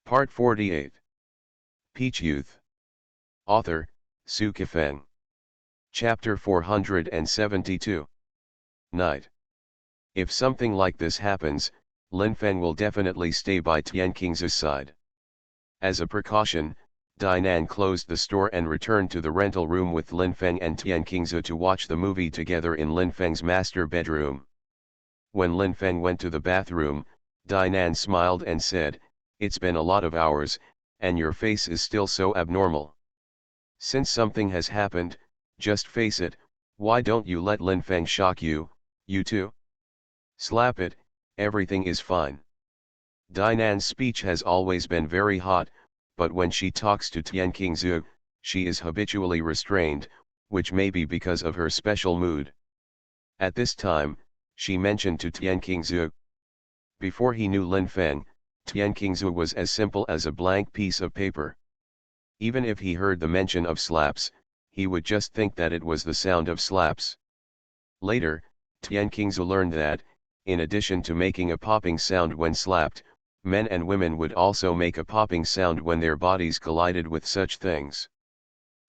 Part 48. Peach Youth. Author, Su Kifeng. Chapter 472. Night. If something like this happens, Lin Feng will definitely stay by Tian Qing's side. As a precaution, Dainan closed the store and returned to the rental room with Lin Feng and Tian Qingzu to watch the movie together in Lin Feng's master bedroom. When Lin Feng went to the bathroom, Dainan smiled and said, "It's been a lot of hours, and your face is still so abnormal. Since something has happened, just face it, why don't you let Lin Feng shock you, you too? Slap it, everything is fine." Dainan's speech has always been very hot, but when she talks to Tian Qingzu, she is habitually restrained, which may be because of her special mood. At this time, she mentioned to Tian Qingzu. Before he knew Lin Feng, Tian Qingzu was as simple as a blank piece of paper. Even if he heard the mention of slaps, he would just think that it was the sound of slaps. Later, Tian Qingzu learned that, in addition to making a popping sound when slapped, men and women would also make a popping sound when their bodies collided with such things.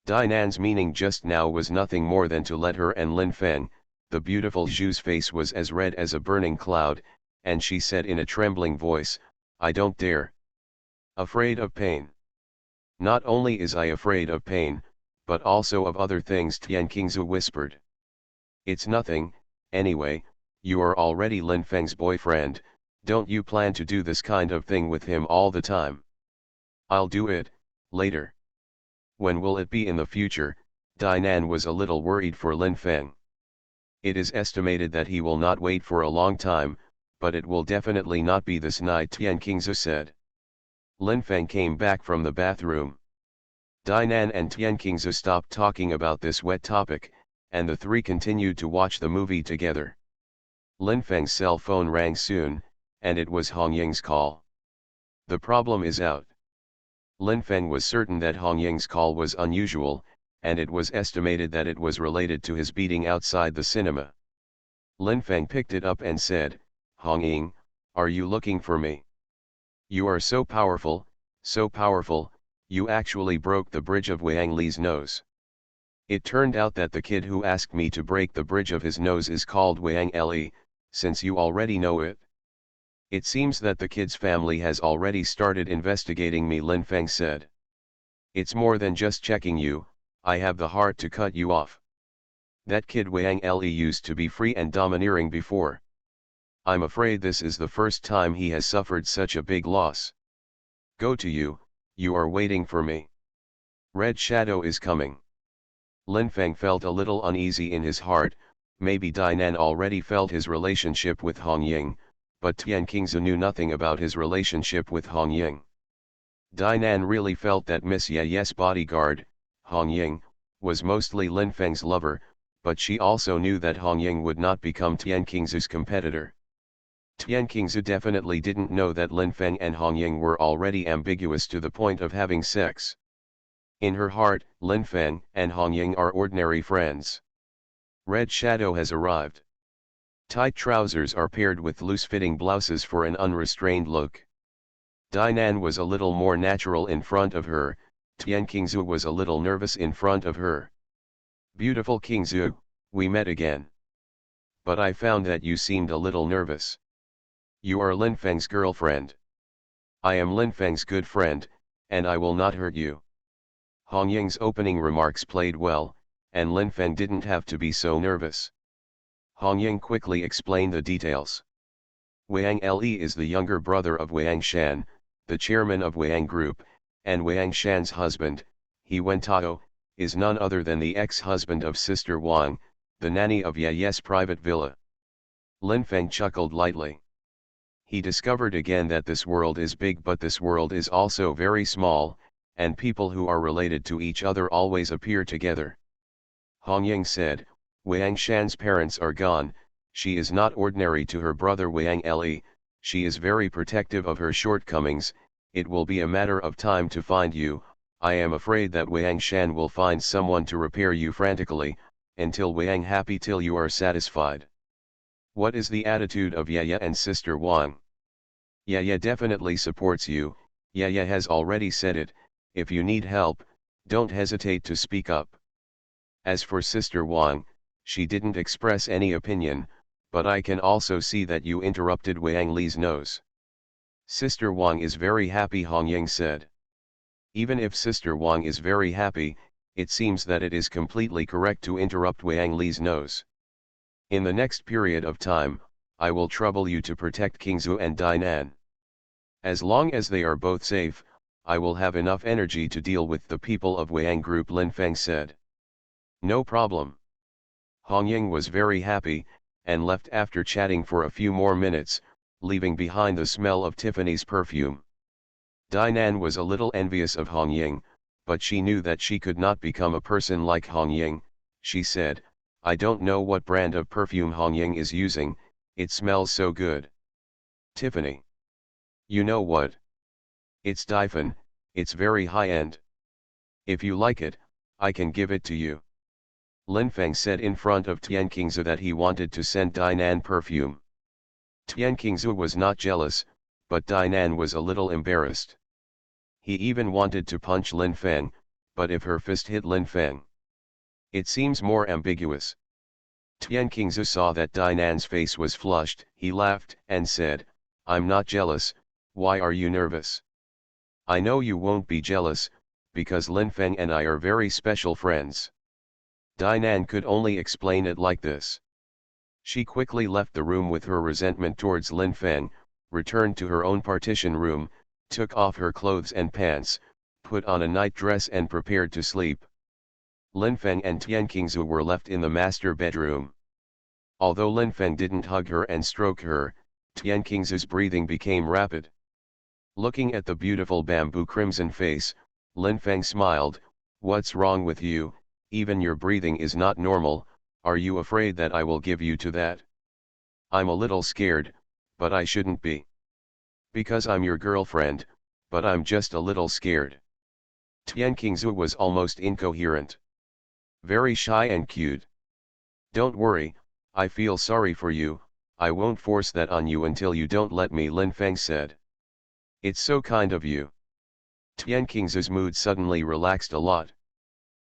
Dainan's meaning just now was nothing more than to let her and Lin Feng. The beautiful Zhu's face was as red as a burning cloud, and she said in a trembling voice, "I don't dare. Afraid of pain." "Not only is I afraid of pain, but also of other things," Tian Qingzu whispered. "It's nothing, anyway, you are already Lin Feng's boyfriend, don't you plan to do this kind of thing with him all the time?" "I'll do it, later." "When will it be in the future?" Dainan was a little worried for Lin Feng. "It is estimated that he will not wait for a long time, but it will definitely not be this night," Tian Qingzu said. Lin Feng came back from the bathroom. Dainan and Tian Qingzu stopped talking about this wet topic, and the three continued to watch the movie together. Lin Feng's cell phone rang soon, and it was Hong Ying's call. "The problem is out." Lin Feng was certain that Hong Ying's call was unusual, and it was estimated that it was related to his beating outside the cinema. Lin Feng picked it up and said, "Hong Ying, are you looking for me? You are so powerful, you actually broke the bridge of Wang Li's nose." It turned out that the kid who asked me to break the bridge of his nose is called Wang Li, since you already know it. "It seems that the kid's family has already started investigating me," Lin Feng said. "It's more than just checking you, I have the heart to cut you off. That kid Wang Li used to be free and domineering before. I'm afraid this is the first time he has suffered such a big loss. Go to you, you are waiting for me. Red Shadow is coming." Lin Feng felt a little uneasy in his heart. Maybe Dainan already felt his relationship with Hong Ying, but Tian Qingzu knew nothing about his relationship with Hong Ying. Dainan really felt that Miss Ye's bodyguard, Hong Ying, was mostly Lin Feng's lover, but she also knew that Hong Ying would not become Tian Qingzu's competitor. Tian Qingzu definitely didn't know that Lin Feng and Hong Ying were already ambiguous to the point of having sex. In her heart, Lin Feng and Hong Ying are ordinary friends. Red Shadow has arrived. Tight trousers are paired with loose-fitting blouses for an unrestrained look. Dainan was a little more natural in front of her, Tian Qingzu was a little nervous in front of her. "Beautiful Qingzu, we met again. But I found that you seemed a little nervous. You are Lin Feng's girlfriend." "I am Lin Feng's good friend, and I will not hurt you." Hong Ying's opening remarks played well, and Lin Feng didn't have to be so nervous. Hong Ying quickly explained the details. "Wang Li is the younger brother of Wang Shan, the chairman of Wang Group, and Wang Shan's husband, He Wentao, is none other than the ex-husband of Sister Wang, the nanny of Ye's private villa." Lin Feng chuckled lightly. He discovered again that this world is big, but this world is also very small, and people who are related to each other always appear together. Hong Ying said, "Wang Shan's parents are gone, she is not ordinary to her brother Wang Li, she is very protective of her shortcomings, it will be a matter of time to find you, I am afraid that Wang Shan will find someone to repair you frantically, until Wang happy till you are satisfied." "What is the attitude of Ye and Sister Wang?" "Ye definitely supports you, Yaya has already said it, if you need help, don't hesitate to speak up. As for Sister Wang, she didn't express any opinion, but I can also see that you interrupted Wang Li's nose. Sister Wang is very happy, Hong Ying said. Even if Sister Wang is very happy, it seems that it is completely correct to interrupt Wang Li's nose. In the next period of time, I will trouble you to protect Qingzu and Dainan. As long as they are both safe, I will have enough energy to deal with the people of Wang Group, Lin Feng said. No problem. Hong Ying was very happy, and left after chatting for a few more minutes, leaving behind the smell of Tiffany's perfume. Dainan was a little envious of Hong Ying, but she knew that she could not become a person like Hong Ying. She said, I don't know what brand of perfume Hong Ying is using, it smells so good. Tiffany. You know what? It's Dyphon, it's very high-end. If you like it, I can give it to you. Lin Feng said in front of Tian Qingzu that he wanted to send Dainan perfume. Tian Qingzu was not jealous, but Dainan was a little embarrassed. He even wanted to punch Lin Feng, but if her fist hit Lin Feng, it seems more ambiguous. Tian Qingzu saw that Dainan's face was flushed, he laughed and said, I'm not jealous, why are you nervous? I know you won't be jealous, because Lin Feng and I are very special friends. Dainan could only explain it like this. She quickly left the room with her resentment towards Lin Feng, returned to her own partition room, took off her clothes and pants, put on a night dress and prepared to sleep. Lin Feng and Tian Qingzu were left in the master bedroom. Although Lin Feng didn't hug her and stroke her, Tian Qingzu's breathing became rapid. Looking at the beautiful bamboo crimson face, Lin Feng smiled, What's wrong with you? Even your breathing is not normal, are you afraid that I will give you to that? I'm a little scared, but I shouldn't be. Because I'm your girlfriend, but I'm just a little scared. Tian Qingzu was almost incoherent. Very shy and cute. Don't worry, I feel sorry for you, I won't force that on you until you don't let me, Lin Feng said. It's so kind of you. Tian Qingzu's mood suddenly relaxed a lot.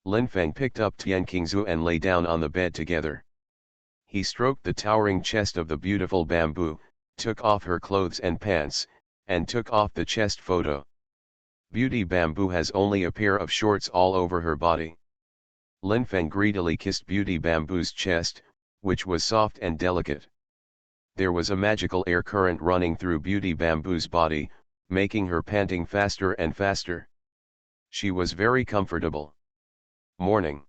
Lin Feng picked up Tian Qingzu and lay down on the bed together. He stroked the towering chest of the beautiful bamboo, took off her clothes and pants, and took off the chest photo. Beauty Bamboo has only a pair of shorts all over her body. Lin Feng greedily kissed Beauty Bamboo's chest, which was soft and delicate. There was a magical air current running through Beauty Bamboo's body, making her panting faster and faster. She was very comfortable. Morning.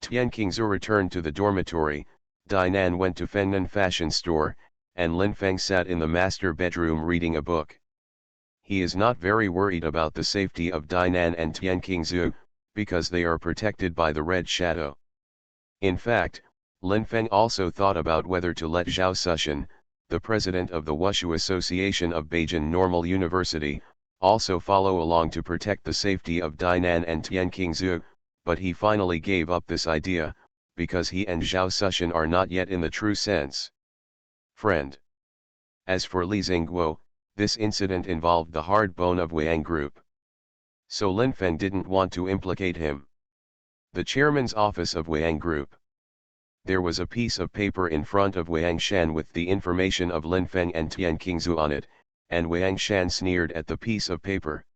Tian Qingzu returned to the dormitory, Dainan went to Fengnan fashion store, and Lin Feng sat in the master bedroom reading a book. He is not very worried about the safety of Dainan and Tian Qingzu, because they are protected by the red shadow. In fact, Lin Feng also thought about whether to let Zhao Sushan, the president of the Wushu Association of Beijing Normal University, also follow along to protect the safety of Dainan and Tian Qingzu, but he finally gave up this idea, because he and Zhao Sushan are not yet in the true sense friend. As for Li Xingguo, this incident involved the hard bone of Wang Group. So Lin Feng didn't want to implicate him. The chairman's office of Wang Group. There was a piece of paper in front of Wang Shan with the information of Lin Feng and Tian Qingzu on it, and Wang Shan sneered at the piece of paper.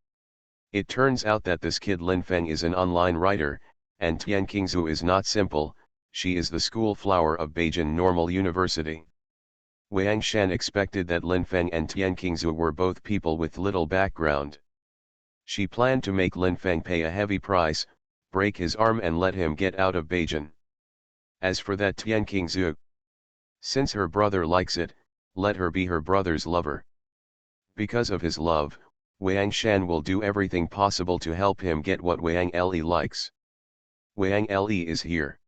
It turns out that this kid Lin Feng is an online writer, and Tian Qingzu is not simple, she is the school flower of Beijing Normal University. Wang Shan expected that Lin Feng and Tian Qingzu were both people with little background. She planned to make Lin Feng pay a heavy price, break his arm and let him get out of Beijing. As for that Tian Qingzu, since her brother likes it, let her be her brother's lover. Because of his love, Wang Shan will do everything possible to help him get what Wang Li likes. Wang Li is here.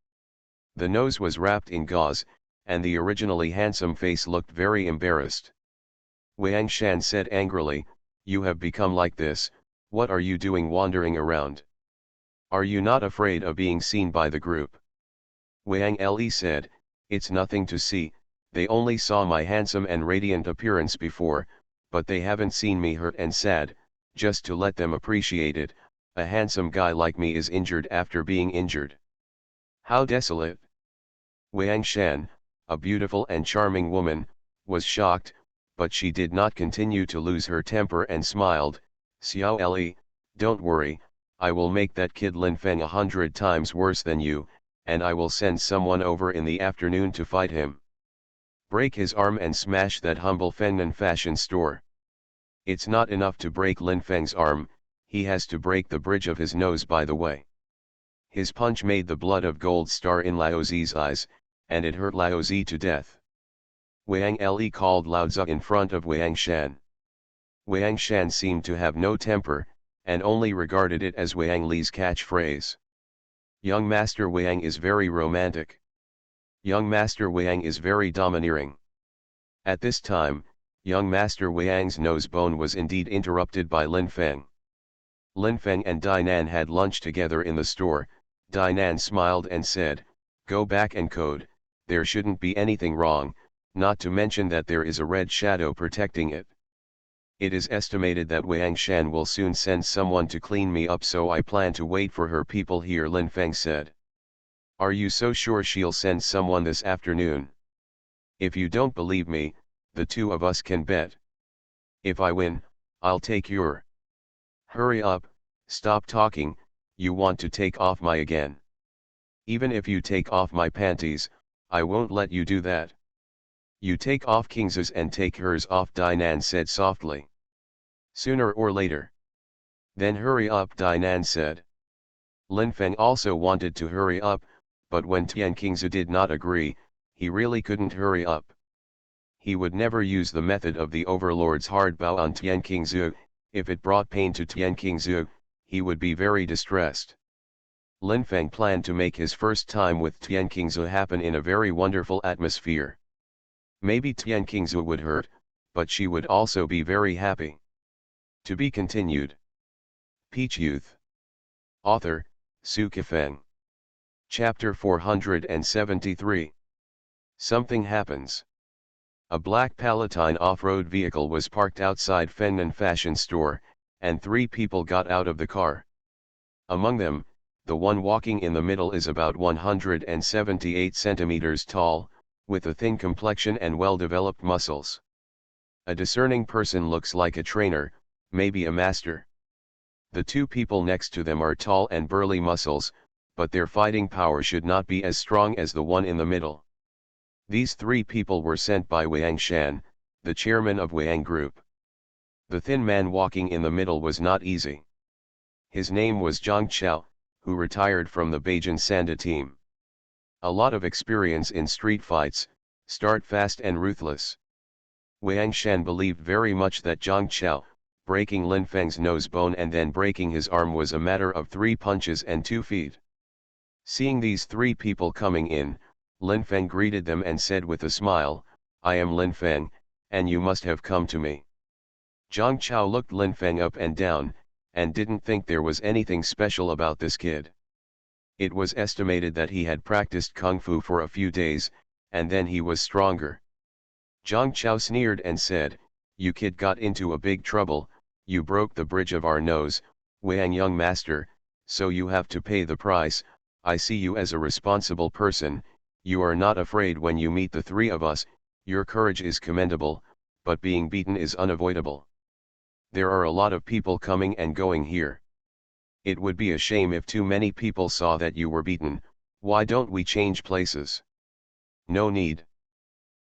The nose was wrapped in gauze, and the originally handsome face looked very embarrassed. Wang Shan said angrily, You have become like this, what are you doing wandering around? Are you not afraid of being seen by the group? Wang Li said, It's nothing to see, they only saw my handsome and radiant appearance before, but they haven't seen me hurt and sad, just to let them appreciate it. A handsome guy like me is injured after being injured. How desolate. Wang Shan, a beautiful and charming woman, was shocked, but she did not continue to lose her temper and smiled. Xiao Li, don't worry, I will make that kid Lin Feng 100 times worse than you, and I will send someone over in the afternoon to fight him. Break his arm and smash that humble feminine fashion store. It's not enough to break Lin Feng's arm, he has to break the bridge of his nose by the way. His punch made the blood of gold star in Lao Zi's eyes, and it hurt Lao Zi to death. Wang Li called Lao Zi in front of Wang Shan. Wang Shan seemed to have no temper, and only regarded it as Wang Li's catchphrase. Young Master Wang is very romantic. Young Master Wang is very domineering. At this time, young Master Wang's nose bone was indeed interrupted by Lin Feng. Lin Feng and Dinan had lunch together in the store. Dinan smiled and said, "Go back and code, there shouldn't be anything wrong, not to mention that there is a red shadow protecting it. It is estimated that Wang Shan will soon send someone to clean me up, so I plan to wait for her people here," Lin Feng said. "Are you so sure she'll send someone this afternoon? If you don't believe me, the two of us can bet. If I win, I'll take your..." "Hurry up, stop talking, you want to take off my again. Even if you take off my panties, I won't let you do that. You take off King's and take hers off," Dinan said softly. "Sooner or later." "Then hurry up," Dinan said. Lin Feng also wanted to hurry up, but when Tian Qingzu did not agree, he really couldn't hurry up. He would never use the method of the overlord's hard bow on Tian Qingzu. If it brought pain to Tian Qingzu, he would be very distressed. Lin Feng planned to make his first time with Tian Qingzu happen in a very wonderful atmosphere. Maybe Tian Qingzu would hurt, but she would also be very happy. To be continued. Peach Youth. Author, Su Kifeng. Chapter 473. Something happens. A black Palatine off-road vehicle was parked outside Fennan Fashion Store, and 3 people got out of the car. Among them, the one walking in the middle is about 178 centimeters tall, with a thin complexion and well-developed muscles. A discerning person looks like a trainer, maybe a master. The 2 people next to them are tall and burly muscles, but their fighting power should not be as strong as the one in the middle. These 3 people were sent by Wang Shan, the chairman of Wang Group. The thin man walking in the middle was not easy. His name was Zhang Chao, who retired from the Beijing Sanda team. A lot of experience in street fights, start fast and ruthless. Wang Shan believed very much that Zhang Chao, breaking Lin Feng's nose bone and then breaking his arm was a matter of 3 punches and 2 feet. Seeing these 3 people coming in, Lin Feng greeted them and said with a smile, "I am Lin Feng, and you must have come to me." Zhang Chao looked Lin Feng up and down, and didn't think there was anything special about this kid. It was estimated that he had practiced kung fu for a few days, and then he was stronger. Zhang Chao sneered and said, "You kid got into a big trouble, you broke the bridge of our nose, Wang young master, so you have to pay the price. I see you as a responsible person, you are not afraid when you meet the 3 of us, your courage is commendable, but being beaten is unavoidable. There are a lot of people coming and going here. It would be a shame if too many people saw that you were beaten. Why don't we change places?" "No need."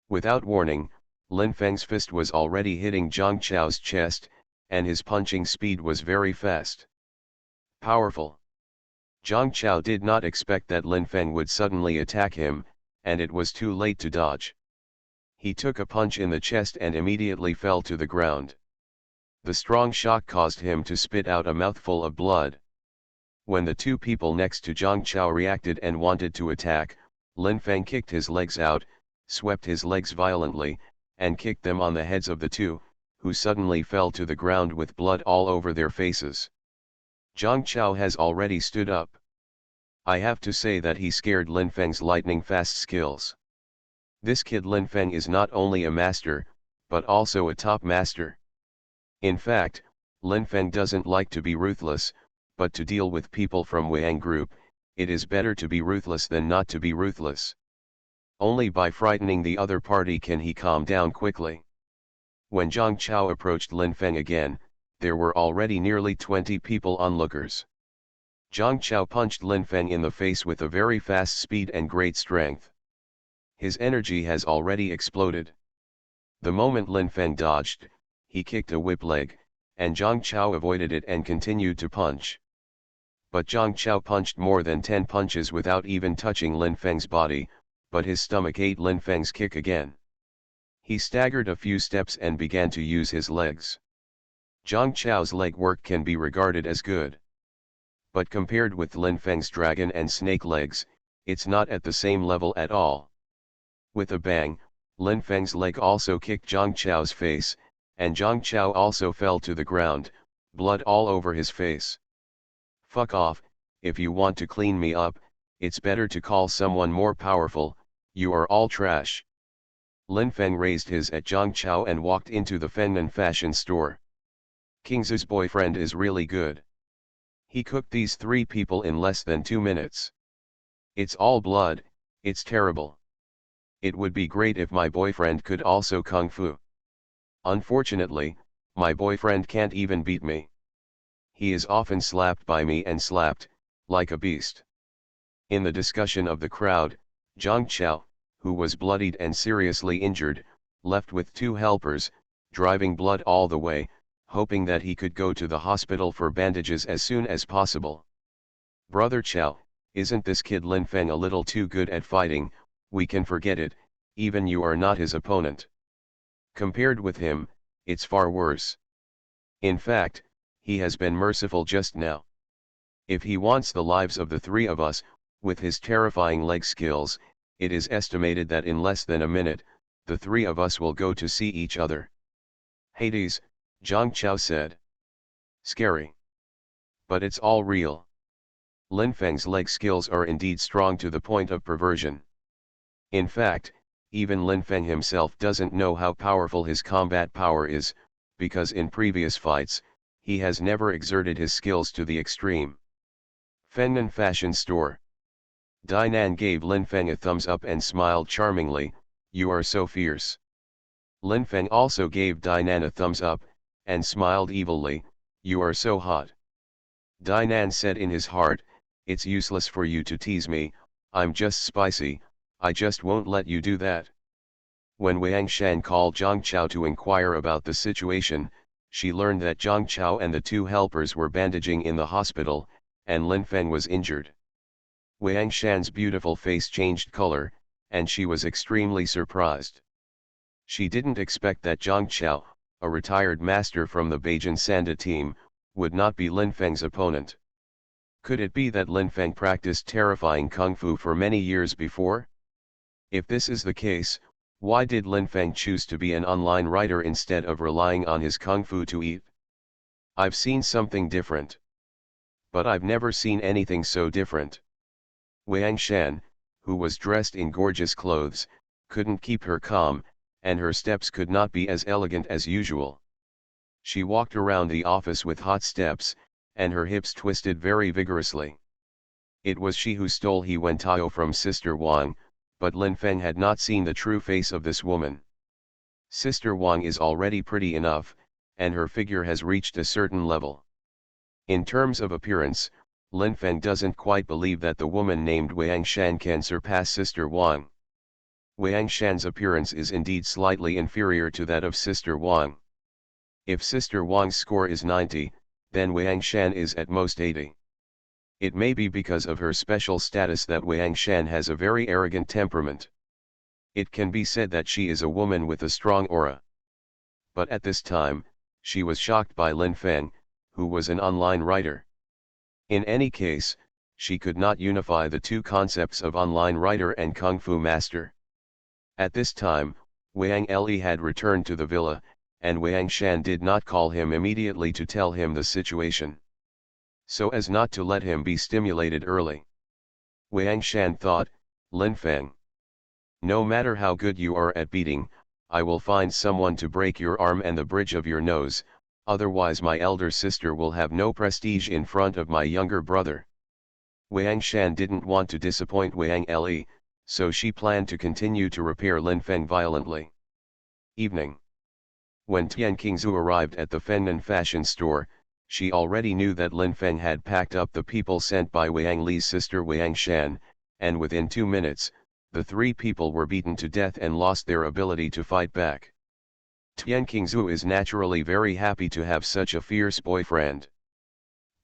Without warning, Lin Feng's fist was already hitting Zhang Chao's chest, and his punching speed was very fast. Powerful. Zhang Chao did not expect that Lin Feng would suddenly attack him, and it was too late to dodge. He took a punch in the chest and immediately fell to the ground. The strong shock caused him to spit out a mouthful of blood. When the 2 people next to Zhang Chao reacted and wanted to attack, Lin Feng kicked his legs out, swept his legs violently, and kicked them on the heads of the 2, who suddenly fell to the ground with blood all over their faces. Zhang Chao has already stood up. I have to say that he scared Lin Feng's lightning-fast skills. This kid Lin Feng is not only a master, but also a top master. In fact, Lin Feng doesn't like to be ruthless, but to deal with people from Wang group, it is better to be ruthless than not to be ruthless. Only by frightening the other party can he calm down quickly. When Zhang Chao approached Lin Feng again, there were already nearly 20 people onlookers. Zhang Chao punched Lin Feng in the face with a very fast speed and great strength. His energy has already exploded. The moment Lin Feng dodged, he kicked a whip leg, and Zhang Chao avoided it and continued to punch. But Zhang Chao punched more than 10 punches without even touching Lin Feng's body, but his stomach ate Lin Feng's kick again. He staggered a few steps and began to use his legs. Zhang Chao's leg work can be regarded as good. But compared with Lin Feng's dragon and snake legs, it's not at the same level at all. With a bang, Lin Feng's leg also kicked Zhang Chao's face, and Zhang Chao also fell to the ground, blood all over his face. Fuck off, if you want to clean me up, it's better to call someone more powerful, you are all trash. Lin Feng raised his at Zhang Chao and walked into the feminine fashion store. King's boyfriend is really good. He cooked these 3 people in less than 2 minutes. It's all blood, it's terrible. It would be great if my boyfriend could also kung fu. Unfortunately, my boyfriend can't even beat me. He is often slapped by me and slapped, like a beast. In the discussion of the crowd, Zhang Chao, who was bloodied and seriously injured, left with 2 helpers, driving blood all the way, hoping that he could go to the hospital for bandages as soon as possible. Brother Chao, isn't this kid Lin Feng a little too good at fighting? We can forget it, even you are not his opponent. Compared with him, it's far worse. In fact, he has been merciful just now. If he wants the lives of the 3 of us, with his terrifying leg skills, it is estimated that in less than a minute, the 3 of us will go to see each other. Hades, Zhang Chao said. Scary. But it's all real. Lin Feng's leg skills are indeed strong to the point of perversion. In fact, even Lin Feng himself doesn't know how powerful his combat power is, because in previous fights, he has never exerted his skills to the extreme. Feminine fashion store. Dainan gave Lin Feng a thumbs up and smiled charmingly, you are so fierce. Lin Feng also gave Dainan a thumbs up, and smiled evilly, you are so hot. Dainan said in his heart, it's useless for you to tease me, I'm just spicy, I just won't let you do that. When Wang Shan called Zhang Chao to inquire about the situation, she learned that Zhang Chao and the 2 helpers were bandaging in the hospital, and Lin Feng was injured. Wang Shan's beautiful face changed color, and she was extremely surprised. She didn't expect that Zhang Chao, a retired master from the Beijing Sanda team, would not be Lin Feng's opponent. Could it be that Lin Feng practiced terrifying kung fu for many years before? If this is the case, why did Lin Feng choose to be an online writer instead of relying on his kung fu to eat? I've seen something different. But I've never seen anything so different. Wang Shan, who was dressed in gorgeous clothes, couldn't keep her calm, and her steps could not be as elegant as usual. She walked around the office with hot steps, and her hips twisted very vigorously. It was she who stole He Wentao from Sister Wang, but Lin Feng had not seen the true face of this woman. Sister Wang is already pretty enough, and her figure has reached a certain level. In terms of appearance, Lin Feng doesn't quite believe that the woman named Wang Shan can surpass Sister Wang. Wang Shan's appearance is indeed slightly inferior to that of Sister Wang. If Sister Wang's score is 90, then Wang Shan is at most 80. It may be because of her special status that Wang Shan has a very arrogant temperament. It can be said that she is a woman with a strong aura. But at this time, she was shocked by Lin Feng, who was an online writer. In any case, she could not unify the 2 concepts of online writer and kung fu master. At this time, Wang Li had returned to the villa, and Wang Shan did not call him immediately to tell him the situation, so as not to let him be stimulated early. Wang Shan thought, Lin Feng, no matter how good you are at beating, I will find someone to break your arm and the bridge of your nose, otherwise my elder sister will have no prestige in front of my younger brother. Wang Shan didn't want to disappoint Wang Le, so she planned to continue to repair Lin Feng violently. Evening. When Tian Qingzu arrived at the Fengnan fashion store, she already knew that Lin Feng had packed up the people sent by Wang Li's sister Wang Shan, and within 2 minutes, the 3 people were beaten to death and lost their ability to fight back. Tian Qingzu is naturally very happy to have such a fierce boyfriend.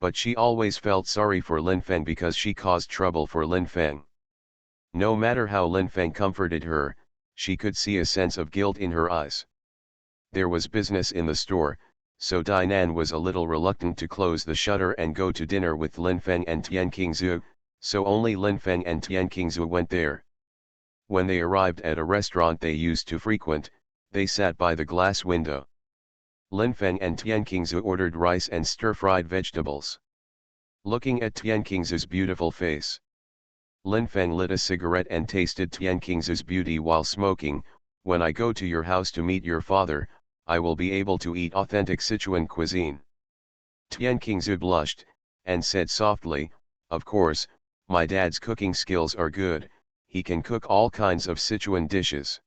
But she always felt sorry for Lin Feng because she caused trouble for Lin Feng. No matter how Lin Feng comforted her, she could see a sense of guilt in her eyes. There was business in the store, so Dainan was a little reluctant to close the shutter and go to dinner with Lin Feng and Tian Qingzu, so only Lin Feng and Tian Qingzu went there. When they arrived at a restaurant they used to frequent, they sat by the glass window. Lin Feng and Tian Qingzu ordered rice and stir-fried vegetables. Looking at Tian Qingzu's beautiful face, Lin Feng lit a cigarette and tasted Tian Qingzu's beauty while smoking. When I go to your house to meet your father, I will be able to eat authentic Sichuan cuisine. Tian Qingzu blushed, and said softly, of course, my dad's cooking skills are good, he can cook all kinds of Sichuan dishes.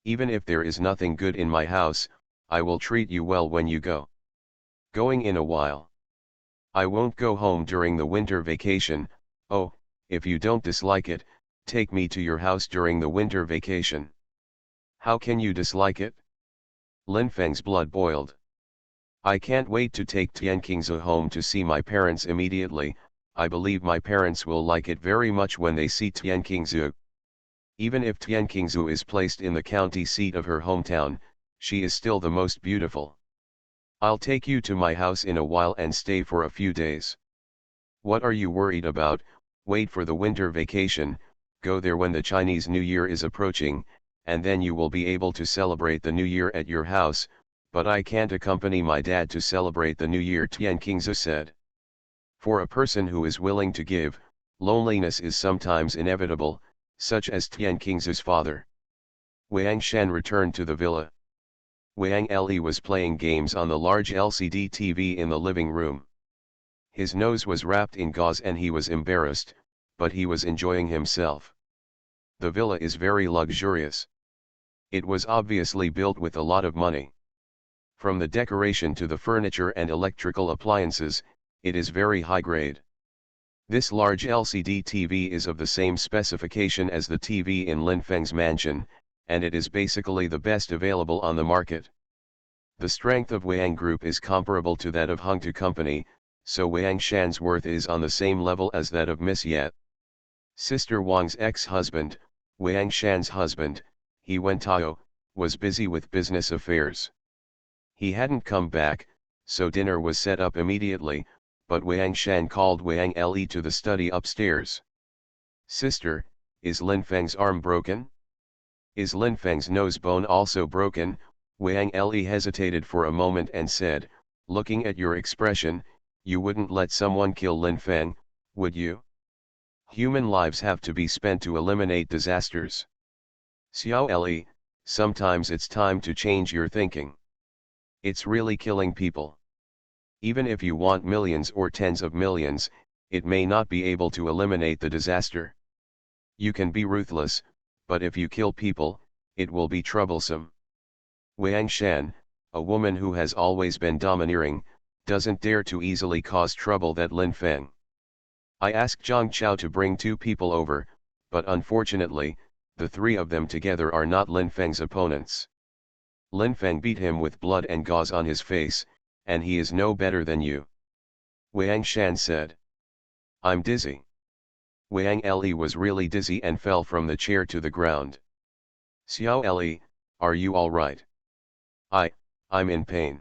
Even if there is nothing good in my house, I will treat you well when you go. Going in a while. I won't go home during the winter vacation. Oh, if you don't dislike it, take me to your house during the winter vacation. How can you dislike it? Lin Feng's blood boiled. I can't wait to take Tian Qingzu home to see my parents immediately. I believe my parents will like it very much when they see Tian Qingzu. Even if Tian Qingzu is placed in the county seat of her hometown, she is still the most beautiful. I'll take you to my house in a while and stay for a few days. What are you worried about? Wait for the winter vacation, go there when the Chinese New Year is approaching, and then you will be able to celebrate the New Year at your house, but I can't accompany my dad to celebrate the New Year, Tian Qingzu said. For a person who is willing to give, loneliness is sometimes inevitable, such as Tian Qingzu's father. Wang Shan returned to the villa. Wang Le was playing games on the large LCD TV in the living room. His nose was wrapped in gauze and he was embarrassed, but he was enjoying himself. The villa is very luxurious. It was obviously built with a lot of money. From the decoration to the furniture and electrical appliances, it is very high grade. This large LCD TV is of the same specification as the TV in Lin Feng's mansion, and it is basically the best available on the market. The strength of Wang Group is comparable to that of Hengtu Company, so Wang Shan's worth is on the same level as that of Miss Yet. Sister Wang's ex-husband, Wang Shan's husband, He Wentao, was busy with business affairs. He hadn't come back, so dinner was set up immediately, but Wang Shan called Wang Le to the study upstairs. Sister, is Lin Feng's arm broken? Is Lin Feng's nose bone also broken? Wang Le hesitated for a moment and said, looking at your expression, you wouldn't let someone kill Lin Feng, would you? Human lives have to be spent to eliminate disasters. Xiao Le, sometimes it's time to change your thinking. It's really killing people. Even if you want millions or tens of millions, it may not be able to eliminate the disaster. You can be ruthless, but if you kill people, it will be troublesome. Wang Shan, a woman who has always been domineering, doesn't dare to easily cause trouble that Lin Feng. I asked Zhang Chao to bring 2 people over, but unfortunately, the 3 of them together are not Lin Feng's opponents. Lin Feng beat him with blood and gauze on his face, and he is no better than you. Wang Shan said. I'm dizzy. Wang Le was really dizzy and fell from the chair to the ground. Xiao Le, are you all right? I'm in pain.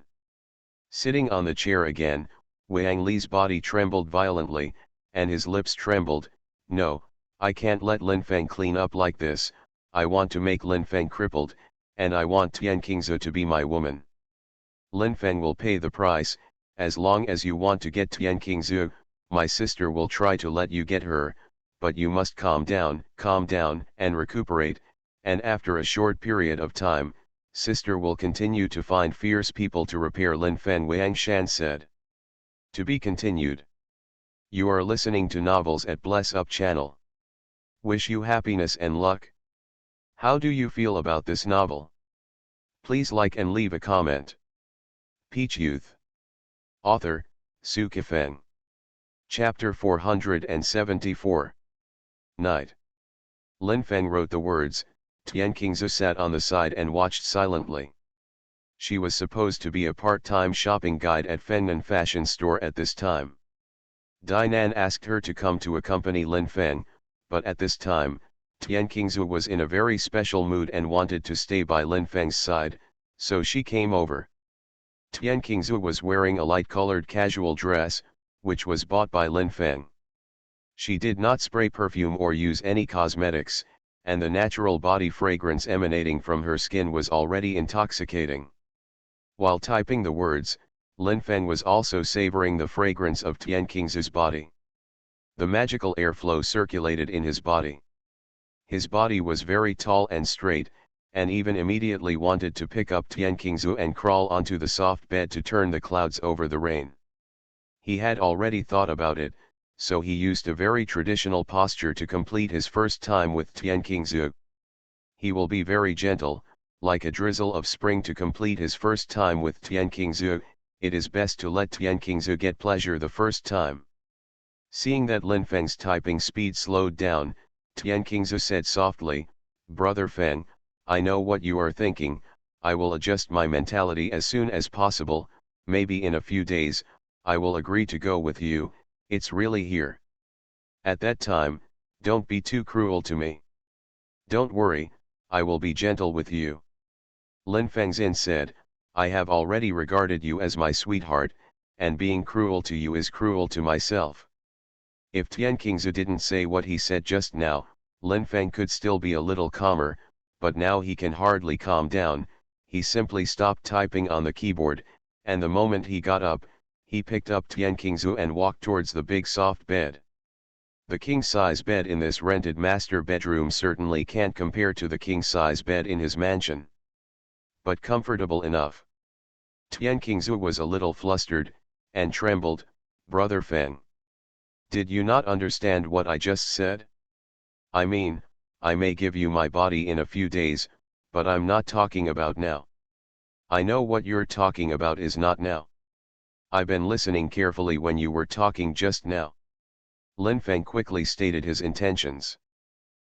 Sitting on the chair again, Wang Li's body trembled violently, and his lips trembled. No, I can't let Lin Feng clean up like this. I want to make Lin Feng crippled, and I want Tian Qingzu to be my woman. Lin Feng will pay the price. As long as you want to get Tian Qingzu, my sister will try to let you get her, but you must calm down, and recuperate, and after a short period of time, Sister will continue to find fierce people to repair, Lin Feng Wang Shan said. To be continued. You are listening to Novels at Bless Up channel. Wish you happiness and luck. How do you feel about this novel? Please like and leave a comment. Peach Youth. Author, Su Kifeng. Chapter 474. Night. Lin Feng wrote the words. Tian Qingzu sat on the side and watched silently. She was supposed to be a part-time shopping guide at Fengnan fashion store at this time. Dainan asked her to come to accompany Lin Feng, but at this time, Tian Qingzu was in a very special mood and wanted to stay by Lin Feng's side, so she came over. Tian Qingzu was wearing a light-colored casual dress, which was bought by Lin Feng. She did not spray perfume or use any cosmetics, and the natural body fragrance emanating from her skin was already intoxicating. While typing the words, Lin Feng was also savoring the fragrance of Tian Qingzu's body. The magical airflow circulated in his body. His body was very tall and straight, and even immediately wanted to pick up Tian Qingzu and crawl onto the soft bed to turn the clouds over the rain. He had already thought about it, so he used a very traditional posture to complete his first time with Tian Qingzu. He will be very gentle, like a drizzle of spring to complete his first time with Tian Qingzu. It is best to let Tian Qingzu get pleasure the first time. Seeing that Lin Feng's typing speed slowed down, Tian Qingzu said softly, "Brother Feng, I know what you are thinking. I will adjust my mentality as soon as possible, maybe in a few days, I will agree to go with you. It's really here. At that time, don't be too cruel to me. Don't worry, I will be gentle with you." Lin Fengzin said, "I have already regarded you as my sweetheart, and being cruel to you is cruel to myself." If Tian Qingzu didn't say what he said just now, Lin Feng could still be a little calmer, but now he can hardly calm down. He simply stopped typing on the keyboard, and the moment he got up, he picked up Tian Qingzu and walked towards the big soft bed. The king-size bed in this rented master bedroom certainly can't compare to the king-size bed in his mansion, but comfortable enough. Tian Qingzu was a little flustered, and trembled. "Brother Feng, did you not understand what I just said? I mean, I may give you my body in a few days, but I'm not talking about now. I know what you're talking about is not now. I've been listening carefully when you were talking just now." Lin Feng quickly stated his intentions.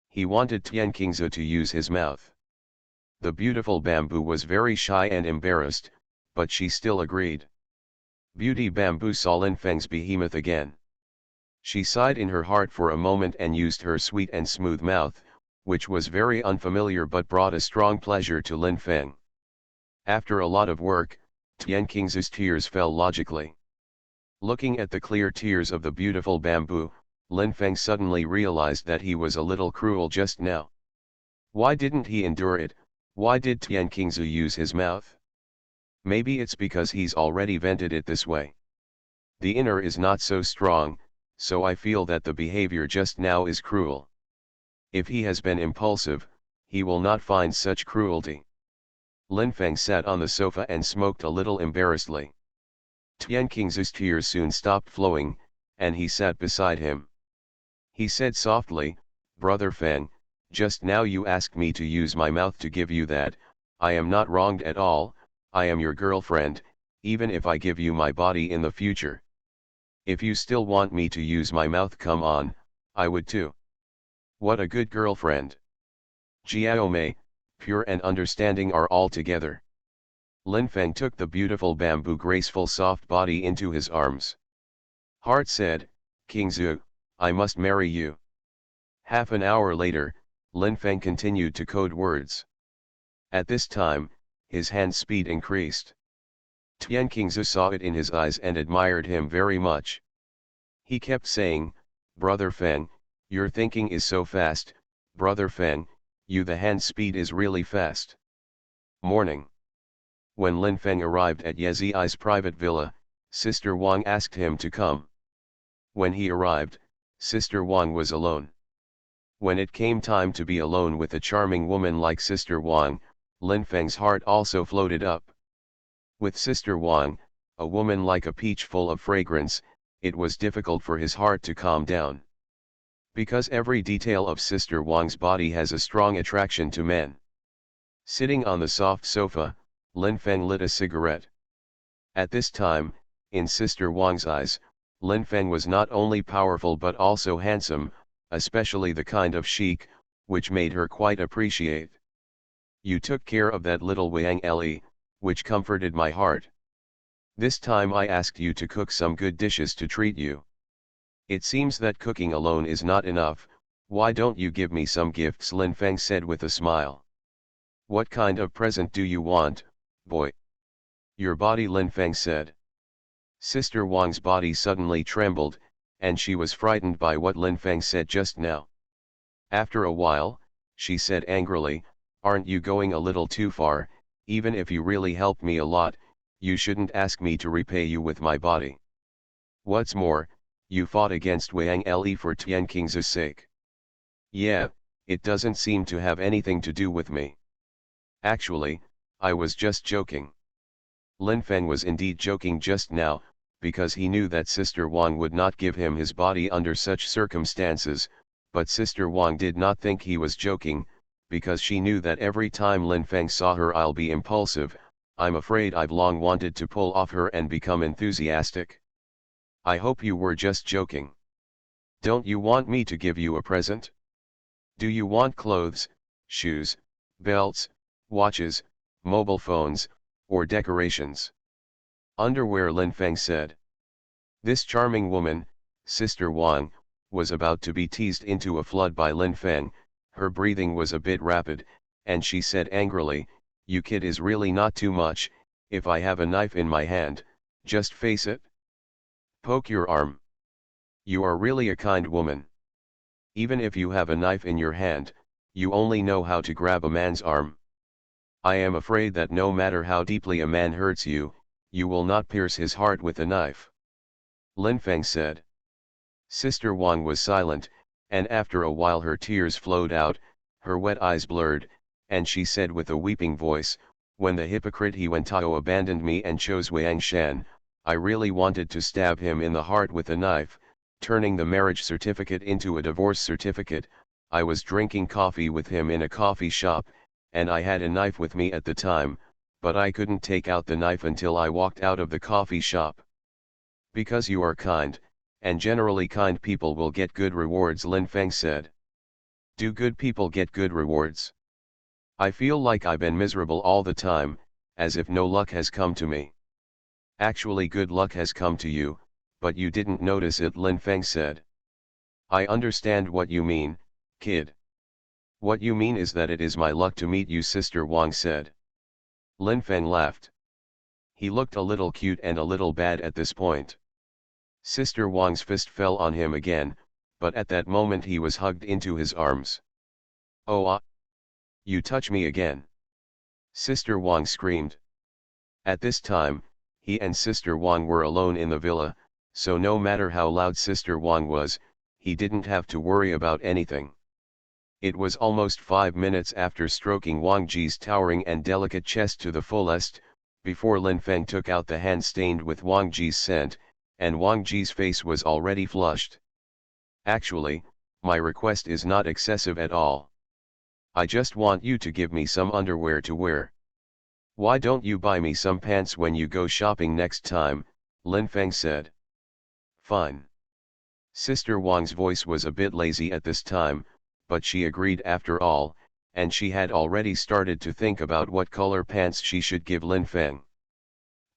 He wanted Tian Qingzu to use his mouth. The beautiful Bamboo was very shy and embarrassed, but she still agreed. Beauty Bamboo saw Lin Feng's behemoth again. She sighed in her heart for a moment and used her sweet and smooth mouth, which was very unfamiliar but brought a strong pleasure to Lin Feng. After a lot of work, Tian Qingzu's tears fell logically. Looking at the clear tears of the beautiful Bamboo, Lin Feng suddenly realized that he was a little cruel just now. Why didn't he endure it? Why did Tian Qingzu use his mouth? Maybe it's because he's already vented it this way. The inner is not so strong, so I feel that the behavior just now is cruel. If he has been impulsive, he will not find such cruelty. Lin Feng sat on the sofa and smoked a little embarrassedly. Tian Qingzu's tears soon stopped flowing, and he sat beside him. He said softly, "Brother Feng, just now you asked me to use my mouth to give you that. I am not wronged at all. I am your girlfriend, even if I give you my body in the future. If you still want me to use my mouth, come on, I would too. What a good girlfriend. Jiaomei, pure and understanding are all together." Lin Feng took the beautiful Bamboo graceful soft body into his arms. Heart said, "Qingzu, I must marry you." Half an hour later, Lin Feng continued to code words. At this time, his hand speed increased. Tian Qingzu saw it in his eyes and admired him very much. He kept saying, "Brother Feng, your thinking is so fast. Brother Feng, the hand speed is really fast." Morning. When Lin Feng arrived at Ye Zi's private villa, Sister Wang asked him to come. When he arrived, Sister Wang was alone. When it came time to be alone with a charming woman like Sister Wang, Lin Feng's heart also floated up. With Sister Wang, a woman like a peach full of fragrance, it was difficult for his heart to calm down. Because every detail of Sister Wang's body has a strong attraction to men. Sitting on the soft sofa, Lin Feng lit a cigarette. At this time, in Sister Wang's eyes, Lin Feng was not only powerful but also handsome, especially the kind of chic, which made her quite appreciate. You took care of that little Wang Li, which comforted my heart. This time I asked you to cook some good dishes to treat you. It seems that cooking alone is not enough, why don't you give me some gifts? Lin Feng said with a smile. What kind of present do you want, boy? Your body, Lin Feng said. Sister Wang's body suddenly trembled, and she was frightened by what Lin Feng said just now. After a while, she said angrily, aren't you going a little too far? Even if you really helped me a lot, you shouldn't ask me to repay you with my body. What's more, you fought against Wang Li for Tian King's sake. Yeah, it doesn't seem to have anything to do with me. Actually, I was just joking. Lin Feng was indeed joking just now, because he knew that Sister Wang would not give him his body under such circumstances, but Sister Wang did not think he was joking, because she knew that every time Lin Feng saw her I'll be impulsive. I'm afraid I've long wanted to pull off her and become enthusiastic. I hope you were just joking. Don't you want me to give you a present? Do you want clothes, shoes, belts, watches, mobile phones, or decorations? Underwear, Lin Feng said. This charming woman, Sister Wang, was about to be teased into a flood by Lin Feng. Her breathing was a bit rapid, and she said angrily, you kid is really not too much. If I have a knife in my hand, just face it. Poke your arm. You are really a kind woman. Even if you have a knife in your hand, you only know how to grab a man's arm. I am afraid that no matter how deeply a man hurts you, you will not pierce his heart with a knife. Lin Feng said. Sister Wang was silent, and after a while her tears flowed out, her wet eyes blurred, and she said with a weeping voice, when the hypocrite He Wentao abandoned me and chose Wang Shan, I really wanted to stab him in the heart with a knife, turning the marriage certificate into a divorce certificate. I was drinking coffee with him in a coffee shop, and I had a knife with me at the time, but I couldn't take out the knife until I walked out of the coffee shop. Because you are kind, and generally kind people will get good rewards, Lin Feng said. Do good people get good rewards? I feel like I've been miserable all the time, as if no luck has come to me. Actually, good luck has come to you, but you didn't notice it, Lin Feng said. I understand what you mean, kid. What you mean is that it is my luck to meet you, Sister Wang said. Lin Feng laughed. He looked a little cute and a little bad at this point. Sister Wang's fist fell on him again, but at that moment he was hugged into his arms. Oh ah! You touch me again! Sister Wang screamed. At this time, he and Sister Wang were alone in the villa, so no matter how loud Sister Wang was, he didn't have to worry about anything. It was almost 5 minutes after stroking Wang Ji's towering and delicate chest to the fullest, before Lin Feng took out the hand stained with Wang Ji's scent, and Wang Ji's face was already flushed. Actually, my request is not excessive at all. I just want you to give me some underwear to wear. Why don't you buy me some pants when you go shopping next time? Lin Feng said. Fine. Sister Wang's voice was a bit lazy at this time, but she agreed after all, and she had already started to think about what color pants she should give Lin Feng.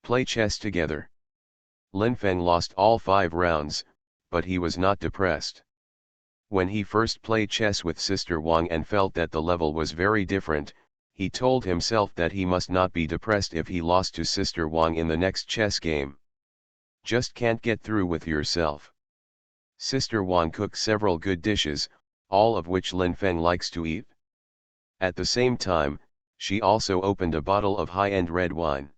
Play chess together. Lin Feng lost all 5 rounds, but he was not depressed. When he first played chess with Sister Wang and felt that the level was very different, he told himself that he must not be depressed if he lost to Sister Wang in the next chess game. Just can't get through with yourself. Sister Wang cooked several good dishes, all of which Lin Feng likes to eat. At the same time, she also opened a bottle of high-end red wine.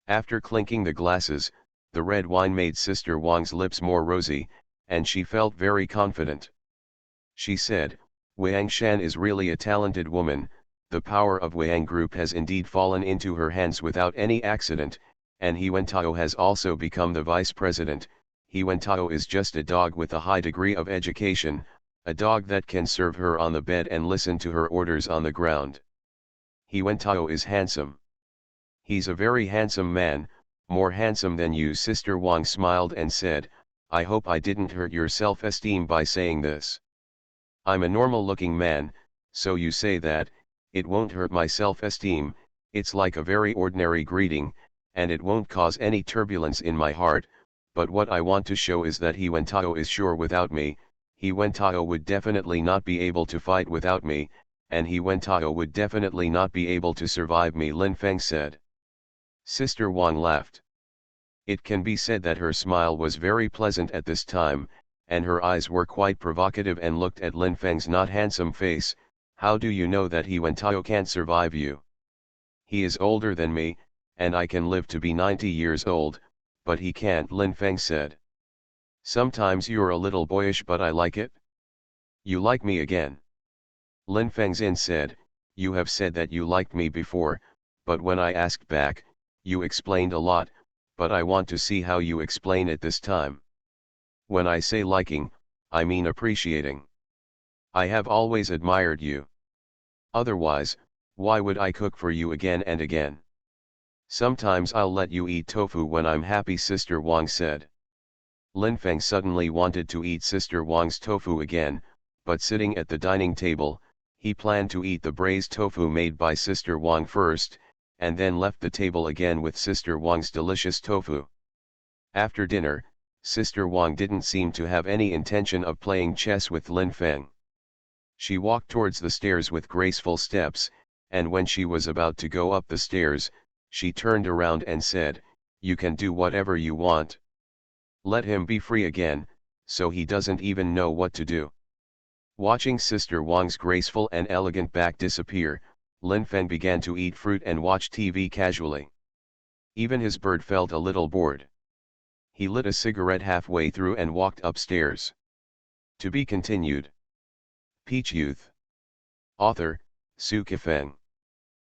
After clinking the glasses, the red wine made Sister Wang's lips more rosy, and she felt very confident. She said, Wang Shan is really a talented woman, the power of Wang Group has indeed fallen into her hands without any accident, and He Wentao has also become the vice president. He Wentao is just a dog with a high degree of education, a dog that can serve her on the bed and listen to her orders on the ground. He Wentao is handsome. He's a very handsome man, more handsome than you. Sister Wang smiled and said, I hope I didn't hurt your self-esteem by saying this. I'm a normal-looking man, so you say that, it won't hurt my self-esteem, it's like a very ordinary greeting, and it won't cause any turbulence in my heart, but what I want to show is that He Wentao is sure without me, He Wentao would definitely not be able to fight without me, and He Wentao would definitely not be able to survive me, Lin Feng said. Sister Wang laughed. It can be said that her smile was very pleasant at this time, and her eyes were quite provocative and looked at Lin Feng's not handsome face. How do you know that He Wentao can't survive you? He is older than me, and I can live to be 90 years old, but he can't, Lin Feng said. Sometimes you're a little boyish, but I like it. You like me again? Lin Fengzin said, you have said that you liked me before, but when I asked back, you explained a lot, but I want to see how you explain it this time. When I say liking, I mean appreciating. I have always admired you. Otherwise, why would I cook for you again and again? Sometimes I'll let you eat tofu when I'm happy, Sister Wang said. Lin Feng suddenly wanted to eat Sister Wang's tofu again, but sitting at the dining table, he planned to eat the braised tofu made by Sister Wang first, and then left the table again with Sister Wang's delicious tofu. After dinner, Sister Wang didn't seem to have any intention of playing chess with Lin Feng. She walked towards the stairs with graceful steps, and when she was about to go up the stairs, she turned around and said, you can do whatever you want. Let him be free again, so he doesn't even know what to do. Watching Sister Wang's graceful and elegant back disappear, Lin Feng began to eat fruit and watch TV casually. Even his bird felt a little bored. He lit a cigarette halfway through and walked upstairs. To be continued. Peach Youth. Author, Sci-fi Feng.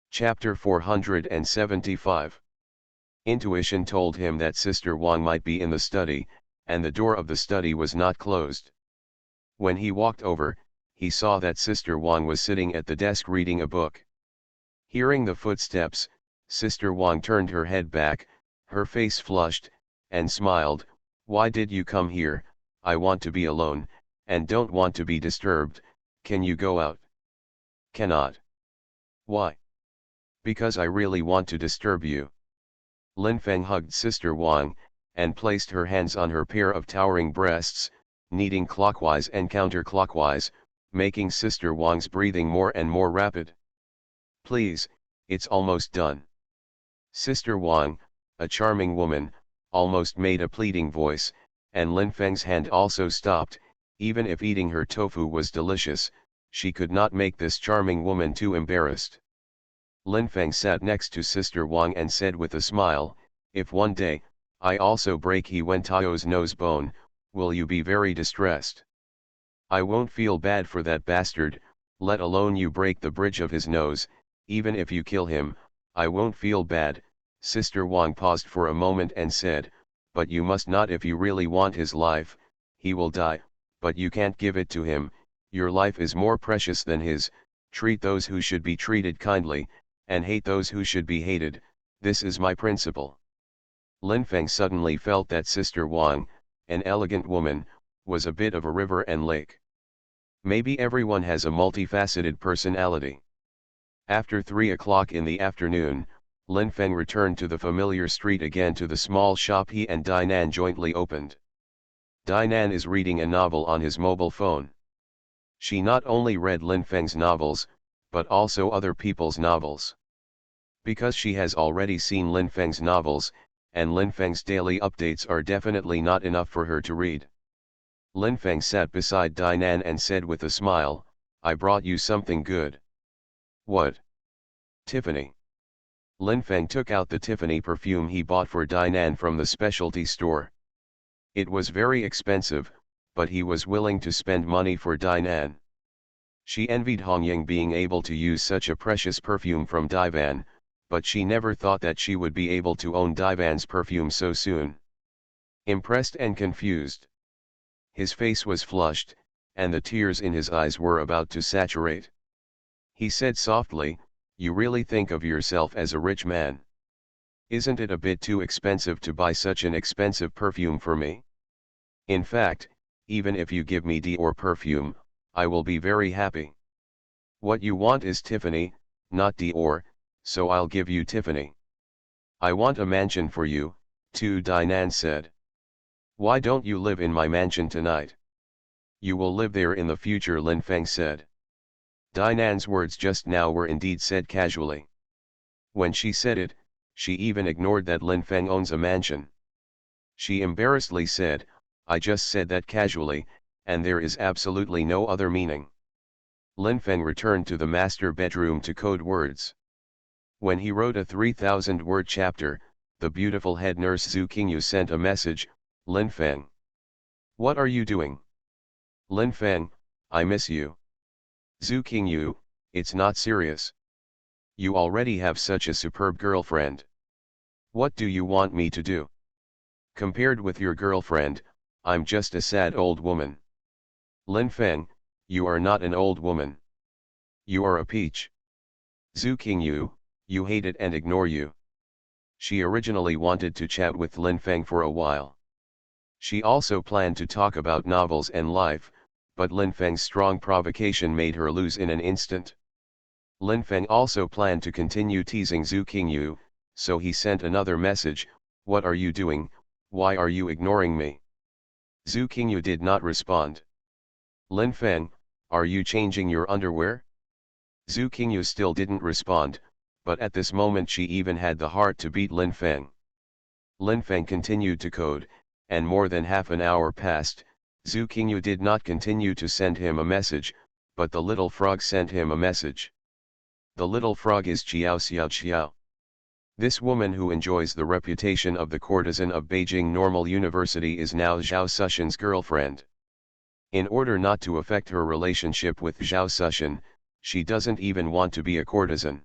Chapter 475. Intuition told him that Sister Wang might be in the study, and the door of the study was not closed. When he walked over, he saw that Sister Wang was sitting at the desk reading a book. Hearing the footsteps, Sister Wang turned her head back, her face flushed, and smiled. Why did you come here? I want to be alone, and don't want to be disturbed. Can you go out? Cannot. Why? Because I really want to disturb you. Lin Feng hugged Sister Wang, and placed her hands on her pair of towering breasts, kneading clockwise and counterclockwise, making Sister Wang's breathing more and more rapid. Please, it's almost done. Sister Wang, a charming woman, almost made a pleading voice, and Lin Feng's hand also stopped. Even if eating her tofu was delicious, she could not make this charming woman too embarrassed. Lin Feng sat next to Sister Wang and said with a smile, if one day, I also break He Wentao's nose bone, will you be very distressed? I won't feel bad for that bastard, let alone you break the bridge of his nose. Even if you kill him, I won't feel bad. Sister Wang paused for a moment and said, but you must not. If you really want his life, he will die, but you can't give it to him. Your life is more precious than his. Treat those who should be treated kindly, and hate those who should be hated. This is my principle. Lin Feng suddenly felt that Sister Wang, an elegant woman, was a bit of a river and lake. Maybe everyone has a multifaceted personality. After 3 o'clock in the afternoon, Lin Feng returned to the familiar street again, to the small shop he and Dainan jointly opened. Dainan is reading a novel on his mobile phone. She not only read Lin Feng's novels, but also other people's novels. Because she has already seen Lin Feng's novels, and Lin Feng's daily updates are definitely not enough for her to read. Lin Feng sat beside Dainan and said with a smile, I brought you something good. What? Tiffany. Lin Feng took out the Tiffany perfume he bought for Dainan from the specialty store. It was very expensive, but he was willing to spend money for Dainan. She envied Hongying being able to use such a precious perfume from Divan, but she never thought that she would be able to own Divan's perfume so soon. Impressed and confused. His face was flushed, and the tears in his eyes were about to saturate. He said softly, "You really think of yourself as a rich man? Isn't it a bit too expensive to buy such an expensive perfume for me? In fact, even if you give me Dior perfume, I will be very happy. What you want is Tiffany, not Dior, so I'll give you Tiffany." "I want a mansion for you," Tu Dinan said. "Why don't you live in my mansion tonight?" "You will live there in the future," Lin Feng said. Dinan's words just now were indeed said casually. When she said it, she even ignored that Lin Feng owns a mansion. She embarrassedly said, "I just said that casually, and there is absolutely no other meaning." Lin Feng returned to the master bedroom to code words. When he wrote a 3,000-word chapter, the beautiful head nurse Zhu Qingyu sent a message, "Lin Feng. What are you doing? Lin Feng, I miss you." "Zhu Qingyu, it's not serious. You already have such a superb girlfriend. What do you want me to do? Compared with your girlfriend, I'm just a sad old woman." "Lin Feng, you are not an old woman. You are a peach. Zhu Qingyu, you hate it and ignore you." She originally wanted to chat with Lin Feng for a while. She also planned to talk about novels and life, but Lin Feng's strong provocation made her lose in an instant. Lin Feng also planned to continue teasing Zhu Qingyu, so he sent another message, "What are you doing? Why are you ignoring me?" Zhu Qingyu did not respond. "Lin Feng, are you changing your underwear?" Zhu Qingyu still didn't respond, but at this moment she even had the heart to beat Lin Feng. Lin Feng continued to code, and more than half an hour passed. Zhu Qingyu did not continue to send him a message, but the little frog sent him a message. The little frog is Xiao Xiao Xiao. This woman who enjoys the reputation of the courtesan of Beijing Normal University is now Zhao Sushan's girlfriend. In order not to affect her relationship with Zhao Sushan, she doesn't even want to be a courtesan.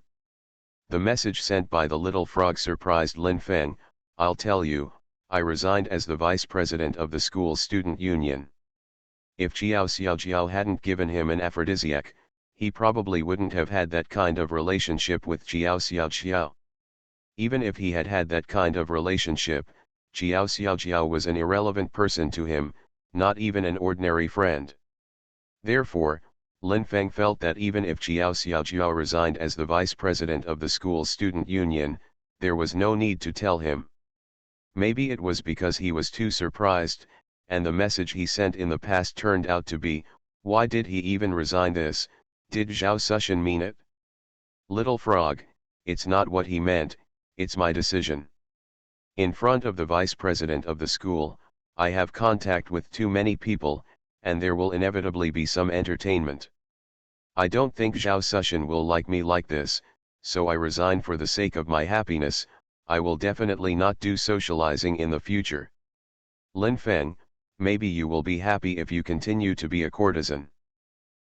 The message sent by the little frog surprised Lin Feng. "I'll tell you, I resigned as the vice president of the school student union." If Xiao Xiaojiao hadn't given him an aphrodisiac, he probably wouldn't have had that kind of relationship with Xiao Xiaojiao. Even if he had had that kind of relationship, Xiao Xiaojiao was an irrelevant person to him, not even an ordinary friend. Therefore, Lin Feng felt that even if Xiao Xiaojiao resigned as the vice president of the school student union, there was no need to tell him. Maybe it was because he was too surprised, and the message he sent in the past turned out to be, "Why did he even resign this? Did Zhao Sushan mean it? Little frog, it's not what he meant, it's my decision. In front of the vice president of the school, I have contact with too many people, and there will inevitably be some entertainment. I don't think Zhao Sushan will like me like this, so I resign for the sake of my happiness. I will definitely not do socializing in the future. Lin Feng, maybe you will be happy if you continue to be a courtesan."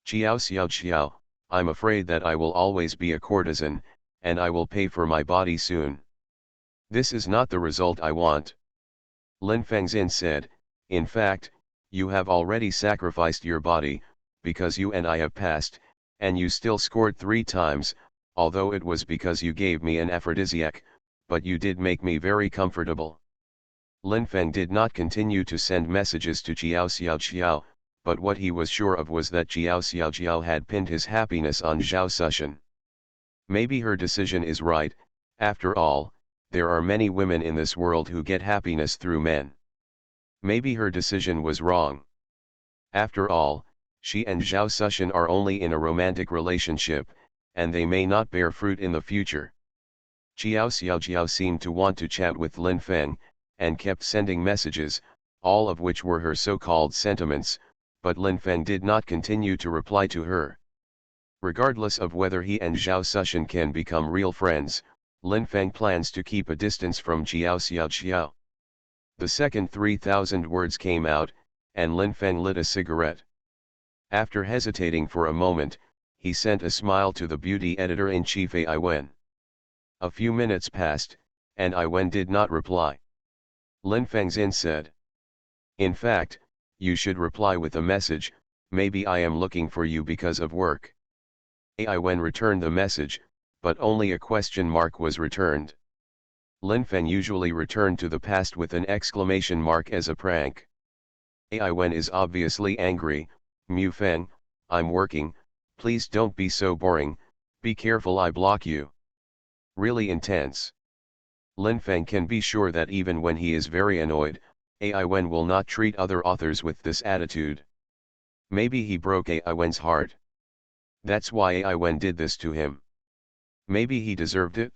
"Xiao Xiao Xiao, I'm afraid that I will always be a courtesan, and I will pay for my body soon. This is not the result I want." Lin Fengzin said, "In fact, you have already sacrificed your body, because you and I have passed, and you still scored 3 times, although it was because you gave me an aphrodisiac, but you did make me very comfortable." Lin Feng did not continue to send messages to Xiao Xiaojiao, but what he was sure of was that Xiao Xiaojiao had pinned his happiness on Zhao Sushan. Maybe her decision is right. After all, there are many women in this world who get happiness through men. Maybe her decision was wrong. After all, she and Zhao Sushan are only in a romantic relationship, and they may not bear fruit in the future. Xiao Xiaojiao seemed to want to chat with Lin Feng, and kept sending messages, all of which were her so-called sentiments, but Lin Feng did not continue to reply to her. Regardless of whether he and Zhao Sushan can become real friends, Lin Feng plans to keep a distance from Xiao Xiaojiao. The second 3,000 words came out, and Lin Feng lit a cigarette. After hesitating for a moment, he sent a smile to the beauty editor-in-chief Ai Wen. A few minutes passed, and Ai Wen did not reply. Lin Fengxin said, "In fact, you should reply with a message, maybe I am looking for you because of work." Ai Wen returned the message, but only a question mark was returned. Lin Feng usually returned to the past with an exclamation mark as a prank. Ai Wen is obviously angry. Mu Feng, I'm working, please don't be so boring, be careful I block you. Really intense. Lin Feng can be sure that even when he is very annoyed, Ai Wen will not treat other authors with this attitude. Maybe he broke Ai Wen's heart. That's why Ai Wen did this to him. Maybe he deserved it?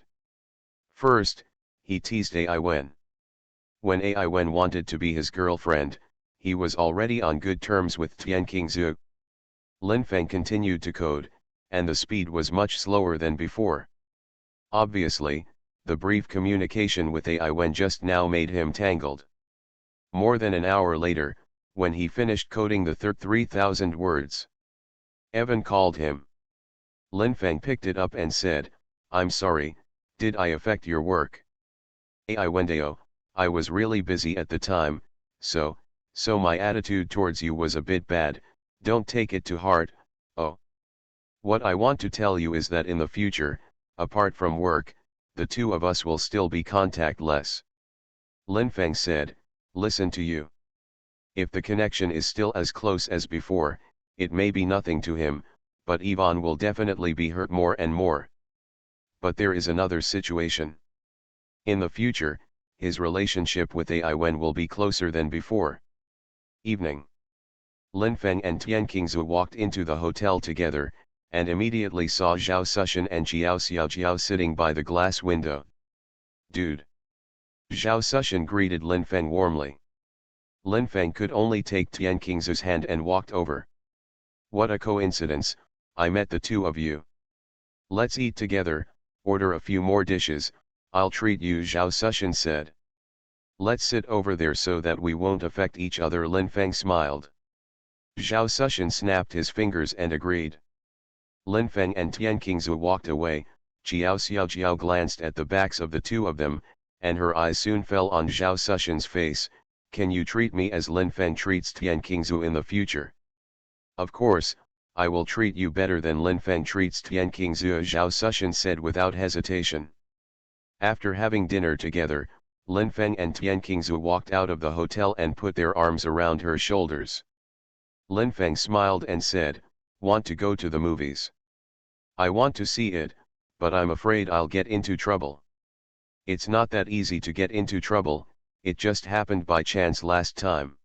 First, he teased Ai Wen. When Ai Wen wanted to be his girlfriend, he was already on good terms with Tian Qingzhu. Lin Feng continued to code, and the speed was much slower than before. Obviously, the brief communication with Ai Wen just now made him tangled. More than an hour later, when he finished coding the 3,000 words, Evan called him. Lin Feng picked it up and said, "I'm sorry, did I affect your work?" Ai Wendeo, I was really busy at the time, so my attitude towards you was a bit bad, don't take it to heart. Oh. What I want to tell you is that in the future, apart from work, the two of us will still be contactless. Lin Feng said, listen to you. If the connection is still as close as before, it may be nothing to him, but Yvonne will definitely be hurt more and more. But there is another situation. In the future, his relationship with Ai Wen will be closer than before. Evening. Lin Feng and Tian Qingzhu walked into the hotel together, and immediately saw Zhao Sushan and Jiao Xiaojiao sitting by the glass window. Dude. Zhao Sushan greeted Lin Feng warmly. Lin Feng could only take Tian Qingzhu's hand and walked over. What a coincidence, I met the two of you. Let's eat together, order a few more dishes, I'll treat you, Zhao Sushan said. Let's sit over there so that we won't affect each other, Lin Feng smiled. Zhao Sushan snapped his fingers and agreed. Lin Feng and Tian Qingzhu walked away. Jiao Xiaojiao glanced at the backs of the two of them, and her eyes soon fell on Zhao Sushan's face. Can you treat me as Lin Feng treats Tian Qingzhu in the future? Of course, I will treat you better than Lin Feng treats Tian Qingzhu, Zhao Sushan said without hesitation. After having dinner together, Lin Feng and Tian Qingzhu walked out of the hotel and put their arms around her shoulders. Lin Feng smiled and said, want to go to the movies? I want to see it, but I'm afraid I'll get into trouble. It's not that easy to get into trouble, it just happened by chance last time.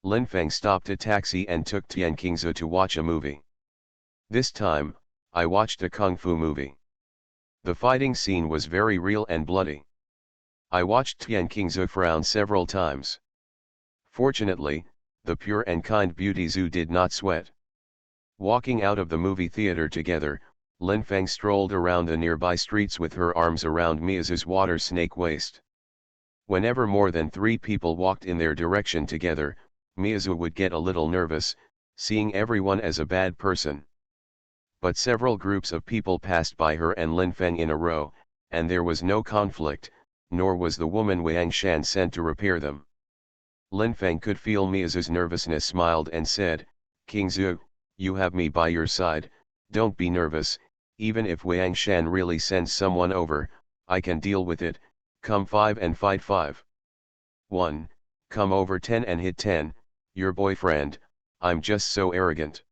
Lin Feng stopped a taxi and took Tian Qingzhu to watch a movie. This time, I watched a kung fu movie. The fighting scene was very real and bloody. I watched Tian Qingzhu frown several times. Fortunately, the pure and kind beauty Zhu did not sweat. Walking out of the movie theater together, Lin Feng strolled around the nearby streets with her arms around Miazu's water snake waist. Whenever more than 3 people walked in their direction together, Miazu would get a little nervous, seeing everyone as a bad person. But several groups of people passed by her and Lin Feng in a row, and there was no conflict, nor was the woman Wang Shan sent to repair them. Lin Feng could feel Miazu's nervousness, smiled and said, Qingzhu, you have me by your side, don't be nervous, even if Wang Shan really sends someone over, I can deal with it, come 5 and fight 5. 1, come over 10 and hit 10, your boyfriend, I'm just so arrogant.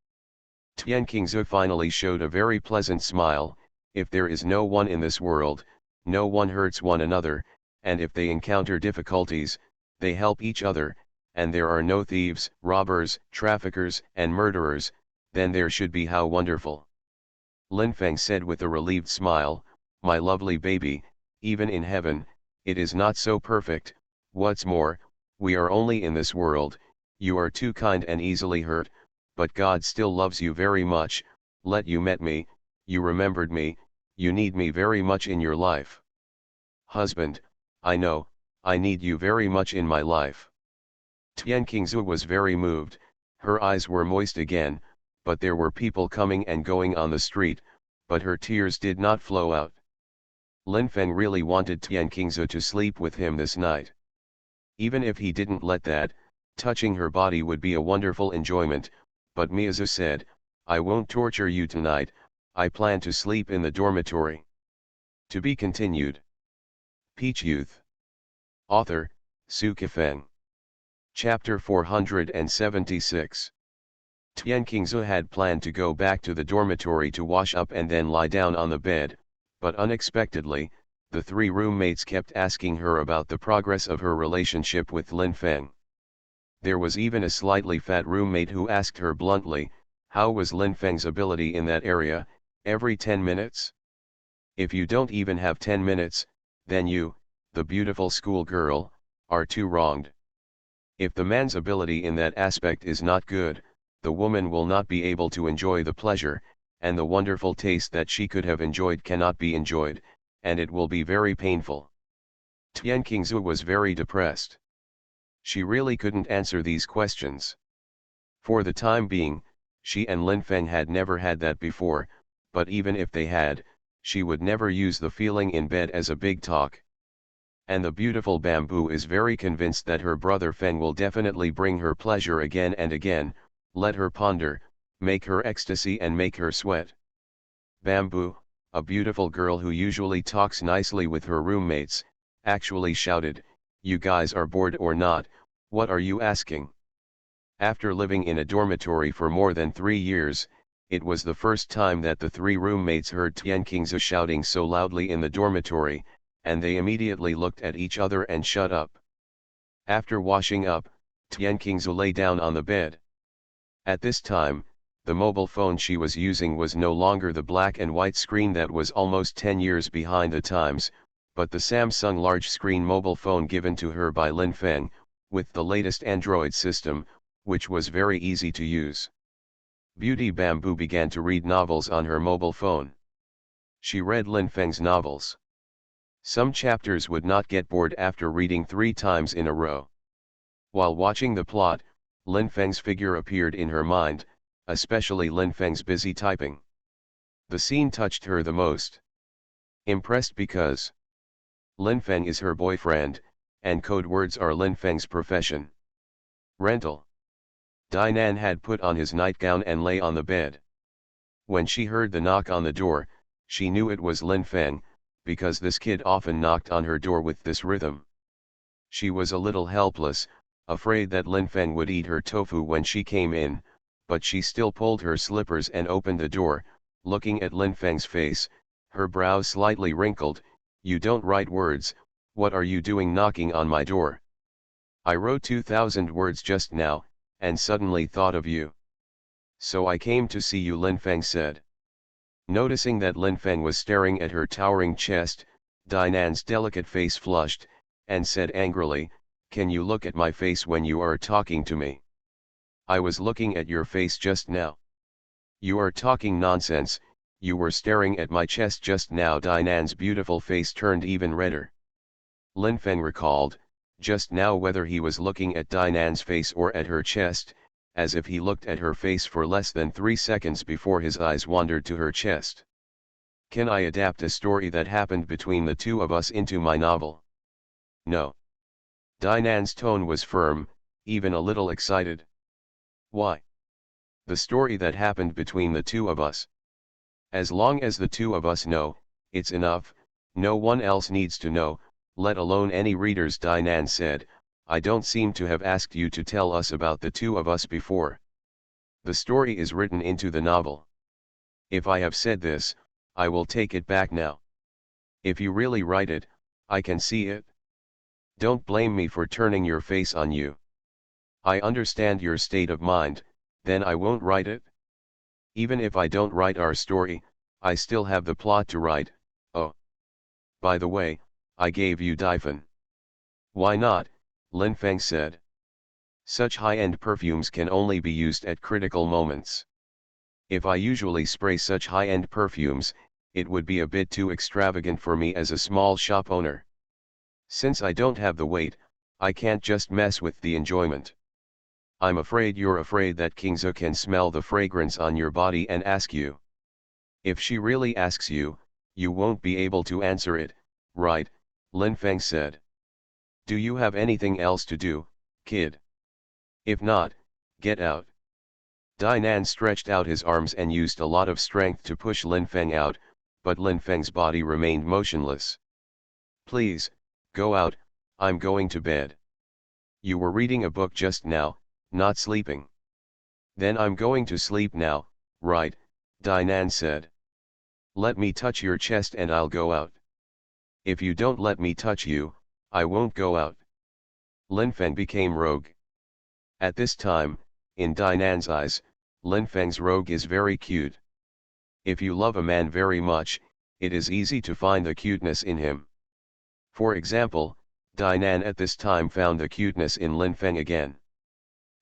Tian Qingzhu finally showed a very pleasant smile. If there is no one in this world, no one hurts one another, and if they encounter difficulties, they help each other, and there are no thieves, robbers, traffickers, and murderers, then there should be how wonderful. Lin Feng said with a relieved smile, my lovely baby, even in heaven, it is not so perfect, what's more, we are only in this world, you are too kind and easily hurt, but God still loves you very much, let you met me, you remembered me, you need me very much in your life. Husband, I know, I need you very much in my life. Tian Qingzhu was very moved, her eyes were moist again, but there were people coming and going on the street, but her tears did not flow out. Lin Feng really wanted Tian Qingze to sleep with him this night. Even if he didn't let that, touching her body would be a wonderful enjoyment, but Miazu said, "I won't torture you tonight, I plan to sleep in the dormitory." To be continued. Peach Youth. Author, Su Kifeng. Chapter 476. Tian Qingze had planned to go back to the dormitory to wash up and then lie down on the bed, but unexpectedly, the three roommates kept asking her about the progress of her relationship with Lin Feng. There was even a slightly fat roommate who asked her bluntly, how was Lin Feng's ability in that area, every 10 minutes? If you don't even have 10 minutes, then you, the beautiful schoolgirl, are too wronged. If the man's ability in that aspect is not good, the woman will not be able to enjoy the pleasure, and the wonderful taste that she could have enjoyed cannot be enjoyed, and it will be very painful. Tian Qingze was very depressed. She really couldn't answer these questions. For the time being, she and Lin Feng had never had that before, but even if they had, she would never use the feeling in bed as a big talk. And the beautiful Bamboo is very convinced that her brother Feng will definitely bring her pleasure again and again, let her ponder, make her ecstasy and make her sweat. Bamboo, a beautiful girl who usually talks nicely with her roommates, actually shouted, "You guys are bored or not, what are you asking?" After living in a dormitory for more than 3 years, it was the first time that the three roommates heard Tian Qingze shouting so loudly in the dormitory, and they immediately looked at each other and shut up. After washing up, Tian Qingze lay down on the bed. At this time, the mobile phone she was using was no longer the black and white screen that was almost 10 years behind the times, but the Samsung large-screen mobile phone given to her by Lin Feng, with the latest Android system, which was very easy to use. Beauty Bamboo began to read novels on her mobile phone. She read Lin Feng's novels. Some chapters would not get bored after reading 3 times in a row. While watching the plot, Lin Feng's figure appeared in her mind, especially Lin Feng's busy typing. The scene touched her the most. Impressed because Lin Feng is her boyfriend, and code words are Lin Feng's profession. Rental. Dainan had put on his nightgown and lay on the bed. When she heard the knock on the door, she knew it was Lin Feng, because this kid often knocked on her door with this rhythm. She was a little helpless, afraid that Lin Feng would eat her tofu when she came in, but she still pulled her slippers and opened the door, looking at Lin Feng's face, her brows slightly wrinkled. "You don't write words, what are you doing knocking on my door?" "I wrote 2,000 words just now, and suddenly thought of you. So I came to see you," Lin Feng said. Noticing that Lin Feng was staring at her towering chest, Dainan's delicate face flushed, and said angrily, "Can you look at my face when you are talking to me?" "I was looking at your face just now." "You are talking nonsense, you were staring at my chest just now." Dainan's beautiful face turned even redder. Lin Feng recalled, just now, whether he was looking at Dainan's face or at her chest, as if he looked at her face for less than 3 seconds before his eyes wandered to her chest. "Can I adapt a story that happened between the two of us into my novel?" "No." Dainan's tone was firm, even a little excited. "Why?" "The story that happened between the two of us. As long as the two of us know, it's enough, no one else needs to know, let alone any readers." Dainan said, "I don't seem to have asked you to tell us about the two of us before. The story is written into the novel. If I have said this, I will take it back now. If you really write it, I can see it. Don't blame me for turning your face on you. I understand your state of mind, then I won't write it. Even if I don't write our story, I still have the plot to write. Oh. By the way, I gave you Daifan." "Why not?" Lin Feng said. "Such high-end perfumes can only be used at critical moments. If I usually spray such high-end perfumes, it would be a bit too extravagant for me as a small shop owner. Since I don't have the weight, I can't just mess with the enjoyment. I'm afraid you're afraid that King Zhu can smell the fragrance on your body and ask you. If she really asks you, you won't be able to answer it, right? Lin Feng said. Do you have anything else to do, kid? If not, get out. Dainan stretched out his arms and used a lot of strength to push Lin Feng out, but Lin Feng's body remained motionless. Please, go out, I'm going to bed. You were reading a book just now, not sleeping. Then I'm going to sleep now, right? Dainan said. Let me touch your chest and I'll go out. If you don't let me touch you, I won't go out. Lin Feng became rogue. At this time, in Dainan's eyes, Lin Feng's rogue is very cute. If you love a man very much, it is easy to find the cuteness in him. For example, Dainan at this time found the cuteness in Lin Feng again.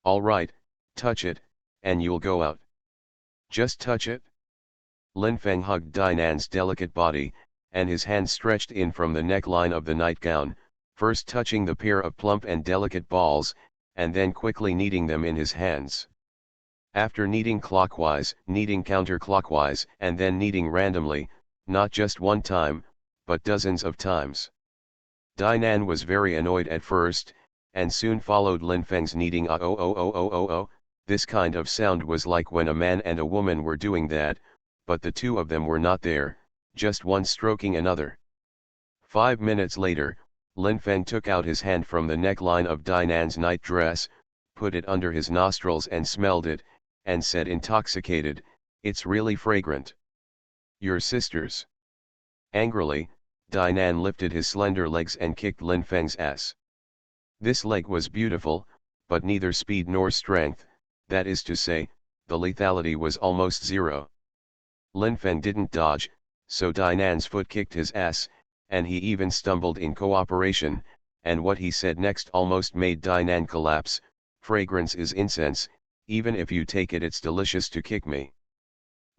Alright, touch it, and you'll go out. Just touch it. Lin Feng hugged Dainan's delicate body, and his hands stretched in from the neckline of the nightgown, first touching the pair of plump and delicate balls, and then quickly kneading them in his hands. After kneading clockwise, kneading counterclockwise, and then kneading randomly, not just one time, but dozens of times. Dainan was very annoyed at first, and soon followed Lin Feng's kneading. Oh oh oh oh oh oh, this kind of sound was like when a man and a woman were doing that, but the two of them were not there, just one stroking another. 5 minutes later, Lin Feng took out his hand from the neckline of Dainan's night dress, put it under his nostrils and smelled it, and said intoxicated, "It's really fragrant." Your sisters. Angrily, Dainan lifted his slender legs and kicked Lin Feng's ass. This leg was beautiful, but neither speed nor strength, that is to say, the lethality was almost zero. Lin Feng didn't dodge, so Dainan's foot kicked his ass, and he even stumbled in cooperation, and what he said next almost made Dainan collapse. Fragrance is incense, even if you take it it's delicious to kick me.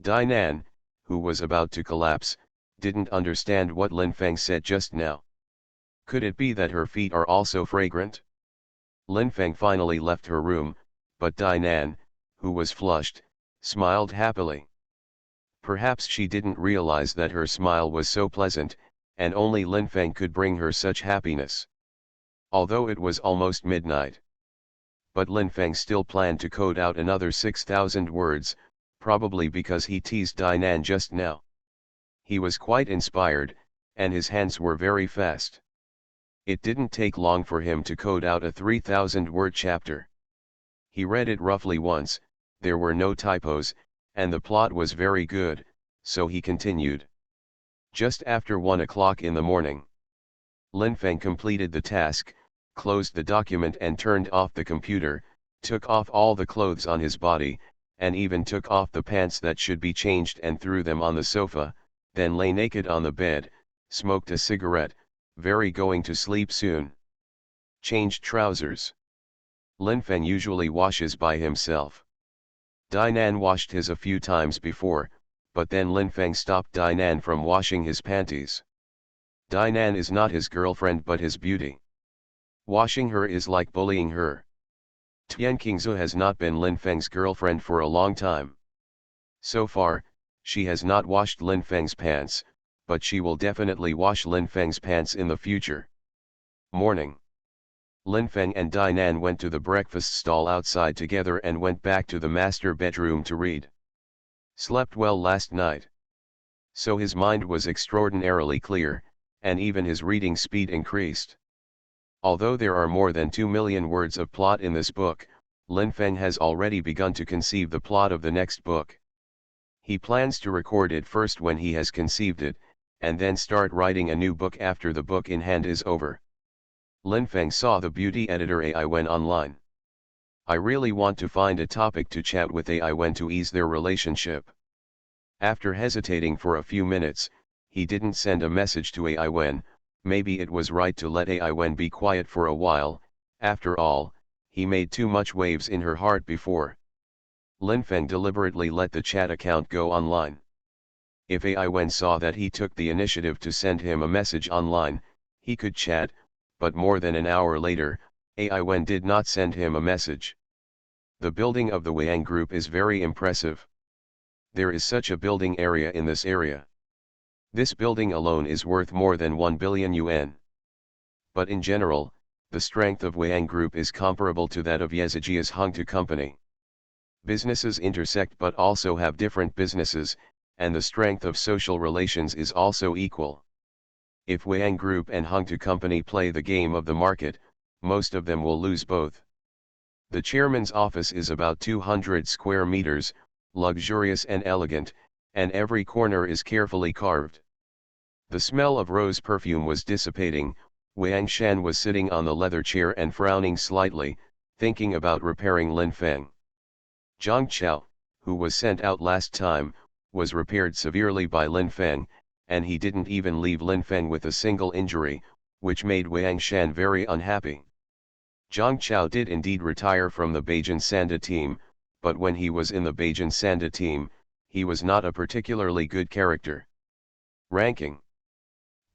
Dainan, who was about to collapse, didn't understand what Lin Feng said just now. Could it be that her feet are also fragrant? Lin Feng finally left her room, but Dainan, who was flushed, smiled happily. Perhaps she didn't realize that her smile was so pleasant, and only Lin Feng could bring her such happiness. Although it was almost midnight. But Lin Feng still planned to code out another 6,000 words, probably because he teased Dainan just now. He was quite inspired, and his hands were very fast. It didn't take long for him to code out a 3,000-word chapter. He read it roughly once, there were no typos, and the plot was very good, so he continued. Just after 1 o'clock in the morning. Lin Feng completed the task, closed the document and turned off the computer, took off all the clothes on his body, and even took off the pants that should be changed and threw them on the sofa, then lay naked on the bed, smoked a cigarette, very going to sleep soon. Changed trousers. Lin Feng usually washes by himself. Dainan washed his a few times before, but then Lin Feng stopped Dainan from washing his panties. Dainan is not his girlfriend but his beauty. Washing her is like bullying her. Tian Qingzu has not been Lin Feng's girlfriend for a long time. So far, she has not washed Lin Feng's pants, but she will definitely wash Lin Feng's pants in the future. Morning. Lin Feng and Dainan went to the breakfast stall outside together and went back to the master bedroom to read. Slept well last night. So his mind was extraordinarily clear, and even his reading speed increased. Although there are more than 2 million words of plot in this book, Lin Feng has already begun to conceive the plot of the next book. He plans to record it first when he has conceived it, and then start writing a new book after the book in hand is over. Lin Feng saw the beauty editor AI Wen online. I really want to find a topic to chat with AI Wen to ease their relationship. After hesitating for a few minutes, he didn't send a message to AI Wen. Maybe it was right to let AI Wen be quiet for a while. After all, he made too much waves in her heart before. Lin Feng deliberately let the chat account go online. If AI Wen saw that he took the initiative to send him a message online, he could chat, but more than an hour later, AI Wen did not send him a message. The building of the Wayang Group is very impressive. There is such a building area in this area. This building alone is worth more than 1 billion yuan. But in general, the strength of Wayang Group is comparable to that of Yezijia's Hongtu Company. Businesses intersect but also have different businesses, and the strength of social relations is also equal. If Wayang Group and Hongtu Company play the game of the market, most of them will lose both. The chairman's office is about 200 square meters, luxurious and elegant, and every corner is carefully carved. The smell of rose perfume was dissipating. Wang Shan was sitting on the leather chair and frowning slightly, thinking about repairing Lin Feng. Zhang Chao, who was sent out last time, was repaired severely by Lin Feng, and he didn't even leave Lin Feng with a single injury, which made Wang Shan very unhappy. Zhang Chao did indeed retire from the Beijing Sanda team, but when he was in the Beijing Sanda team, he was not a particularly good character. Ranking.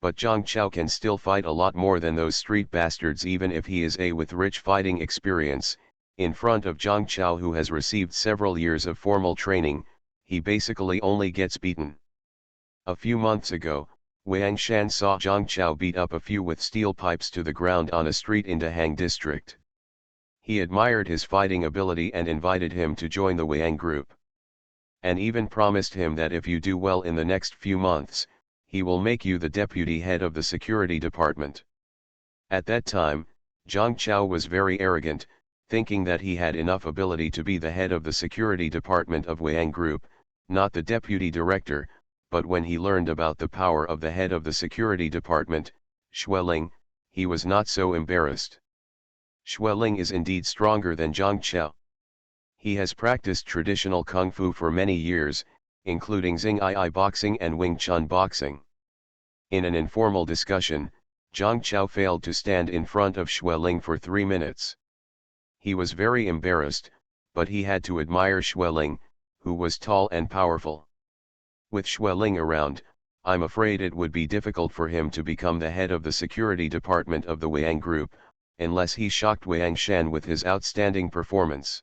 But Zhang Chao can still fight a lot more than those street bastards even if he is a with rich fighting experience. In front of Zhang Chao, who has received several years of formal training, he basically only gets beaten. A few months ago, Wang Shan saw Zhang Chao beat up a few with steel pipes to the ground on a street in Dahang district. He admired his fighting ability and invited him to join the Wayang Group. And even promised him that if you do well in the next few months, he will make you the deputy head of the security department. At that time, Zhang Chao was very arrogant, thinking that he had enough ability to be the head of the security department of Wayang Group, not the deputy director, but when he learned about the power of the head of the security department, Xueling, he was not so embarrassed. Xueling is indeed stronger than Zhang Chao. He has practiced traditional kung fu for many years, including Xing'ai boxing and Wing Chun boxing. In an informal discussion, Zhang Chao failed to stand in front of Xueling for 3 minutes. He was very embarrassed, but he had to admire Xueling, who was tall and powerful. With Xueling around, I'm afraid it would be difficult for him to become the head of the security department of the Wayang Group, unless he shocked Wang Shan with his outstanding performance.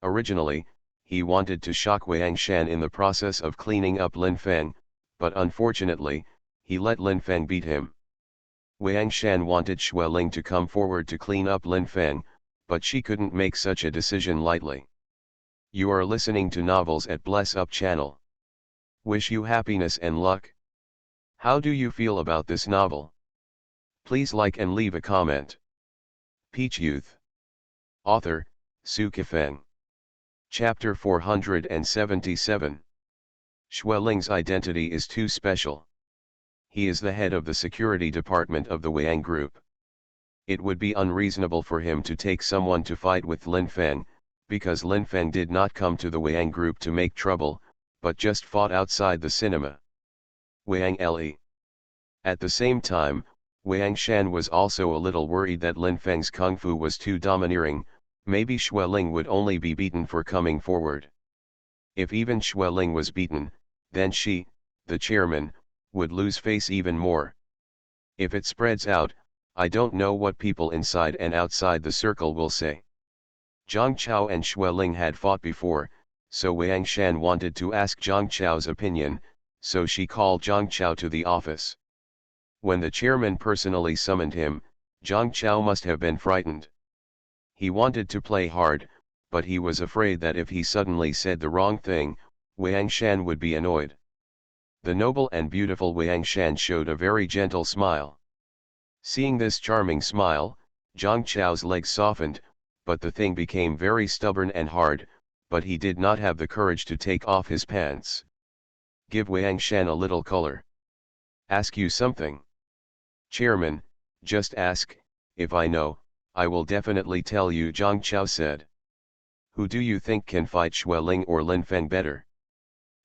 Originally, he wanted to shock Wang Shan in the process of cleaning up Lin Feng, but unfortunately, he let Lin Feng beat him. Wang Shan wanted Xueling to come forward to clean up Lin Feng, but she couldn't make such a decision lightly. You are listening to Novels at Bless Up channel. Wish you happiness and luck. How do you feel about this novel? Please like and leave a comment. Peach Youth. Author, Su Kifeng. Chapter 477. Xueling's identity is too special. He is the head of the security department of the Wayang Group. It would be unreasonable for him to take someone to fight with Lin Feng, because Lin Feng did not come to the Wayang Group to make trouble, but just fought outside the cinema. Wayang Le. At the same time, Wang Shan was also a little worried that Lin Feng's kung fu was too domineering. Maybe Xueling would only be beaten for coming forward. If even Xueling was beaten, then she, the chairman, would lose face even more. If it spreads out, I don't know what people inside and outside the circle will say. Zhang Chao and Xueling had fought before, so Wang Shan wanted to ask Zhang Chao's opinion, so she called Zhang Chao to the office. When the chairman personally summoned him, Zhang Chao must have been frightened. He wanted to play hard, but he was afraid that if he suddenly said the wrong thing, Wang Shan would be annoyed. The noble and beautiful Wang Shan showed a very gentle smile. Seeing this charming smile, Zhang Chao's legs softened, but the thing became very stubborn and hard, but he did not have the courage to take off his pants. Give Wang Shan a little color. Ask you something. Chairman, just ask. If I know, I will definitely tell you, Zhang Chao said. Who do you think can fight Xueling or Lin Feng better?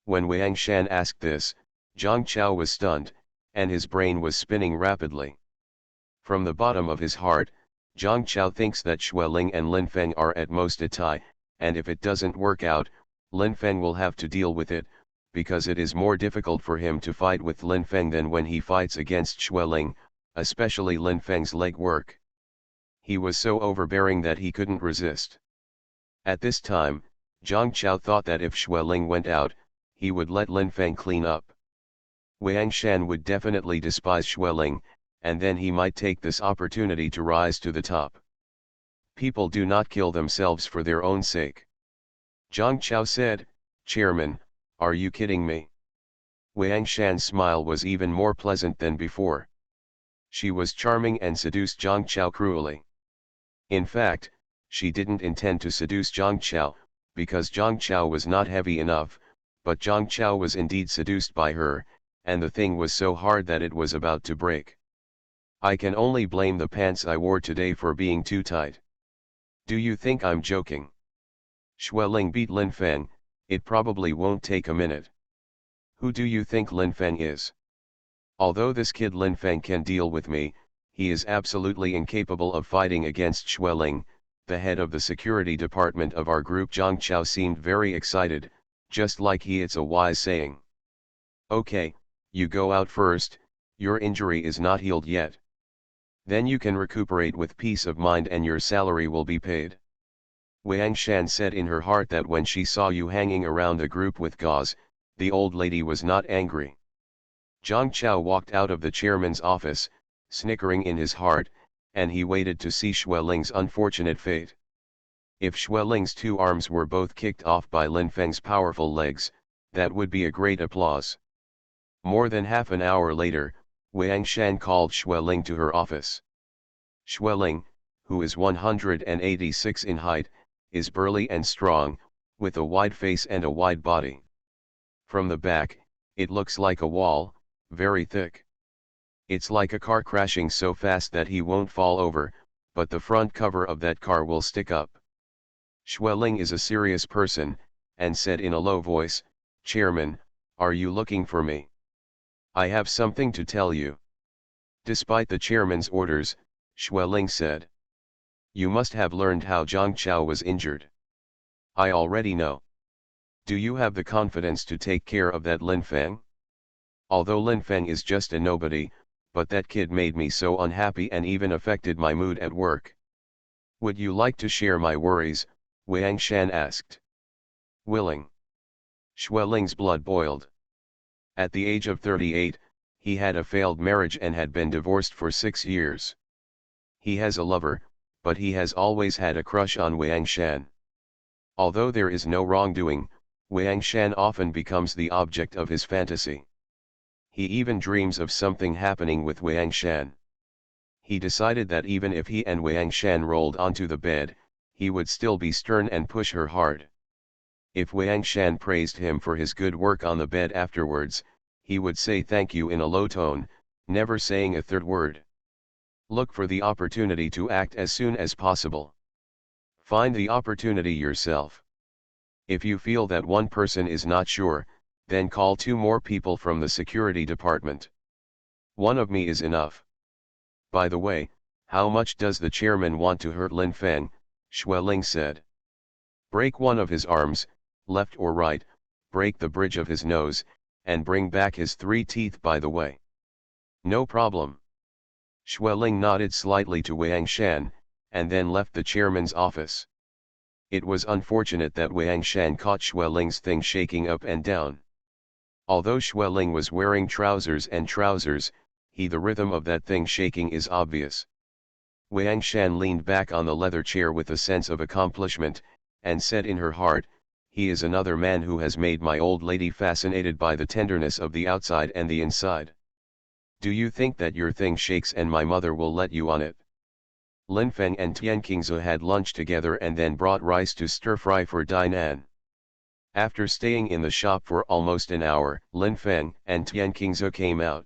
When Wang Shan asked this, Zhang Chao was stunned, and his brain was spinning rapidly. From the bottom of his heart, Zhang Chao thinks that Xueling and Lin Feng are at most a tie, and if it doesn't work out, Lin Feng will have to deal with it, because it is more difficult for him to fight with Lin Feng than when he fights against Xueling, especially Lin Feng's leg work. He was so overbearing that he couldn't resist. At this time, Zhang Chao thought that if Xueling went out, he would let Lin Feng clean up. Wang Shan would definitely despise Xueling, and then he might take this opportunity to rise to the top. People do not kill themselves for their own sake. Zhang Chao said, "Chairman, are you kidding me?" Wang Shan's smile was even more pleasant than before. She was charming and seduced Zhang Chao cruelly. In fact, she didn't intend to seduce Zhang Chao, because Zhang Chao was not heavy enough, but Zhang Chao was indeed seduced by her, and the thing was so hard that it was about to break. I can only blame the pants I wore today for being too tight. Do you think I'm joking? Xueling beat Lin Feng, it probably won't take a minute. Who do you think Lin Feng is? Although this kid Lin Feng can deal with me, he is absolutely incapable of fighting against Xueling. The head of the security department of our group Zhang Chao seemed very excited, just like it's a wise saying. Okay, you go out first, your injury is not healed yet. Then you can recuperate with peace of mind and your salary will be paid. Wang Shan said in her heart that when she saw you hanging around the group with gauze, the old lady was not angry. Zhang Chao walked out of the chairman's office, snickering in his heart, and he waited to see Xueling's unfortunate fate. If Xueling's two arms were both kicked off by Lin Feng's powerful legs, that would be a great applause. More than half an hour later, Wang Shan called Xueling to her office. Xueling, who is 186 in height, is burly and strong, with a wide face and a wide body. From the back, it looks like a wall, very thick. It's like a car crashing so fast that he won't fall over, but the front cover of that car will stick up. Xueling is a serious person, and said in a low voice, "Chairman, are you looking for me? I have something to tell you." Despite the chairman's orders, Xueling said, "You must have learned how Zhang Chao was injured. I already know. Do you have the confidence to take care of that Lin Feng? Although Lin Feng is just a nobody, but that kid made me so unhappy and even affected my mood at work. Would you like to share my worries?" Wang Shan asked. "Willing." Xueling's blood boiled. At the age of 38, he had a failed marriage and had been divorced for 6 years. He has a lover, but he has always had a crush on Wang Shan. Although there is no wrongdoing, Wang Shan often becomes the object of his fantasy. He even dreams of something happening with Wang Shan. He decided that even if he and Wang Shan rolled onto the bed, he would still be stern and push her hard. If Wang Shan praised him for his good work on the bed afterwards, he would say thank you in a low tone, never saying a third word. Look for the opportunity to act as soon as possible. Find the opportunity yourself. If you feel that one person is not sure, then call 2 more people from the security department. One of me is enough. By the way, how much does the chairman want to hurt Lin Feng? Xueling said. Break one of his arms, left or right, break the bridge of his nose, and bring back his 3 teeth by the way. No problem. Xueling nodded slightly to Wang Shan, and then left the chairman's office. It was unfortunate that Wang Shan caught Xueling's thing shaking up and down. Although Xueling was wearing trousers, the rhythm of that thing shaking is obvious. Wang Shan leaned back on the leather chair with a sense of accomplishment, and said in her heart, "He is another man who has made my old lady fascinated by the tenderness of the outside and the inside. Do you think that your thing shakes and my mother will let you on it?" Lin Feng and Tian Qingze had lunch together and then brought rice to stir-fry for Dainan. After staying in the shop for almost an hour, Lin Feng and Tian Qingze came out.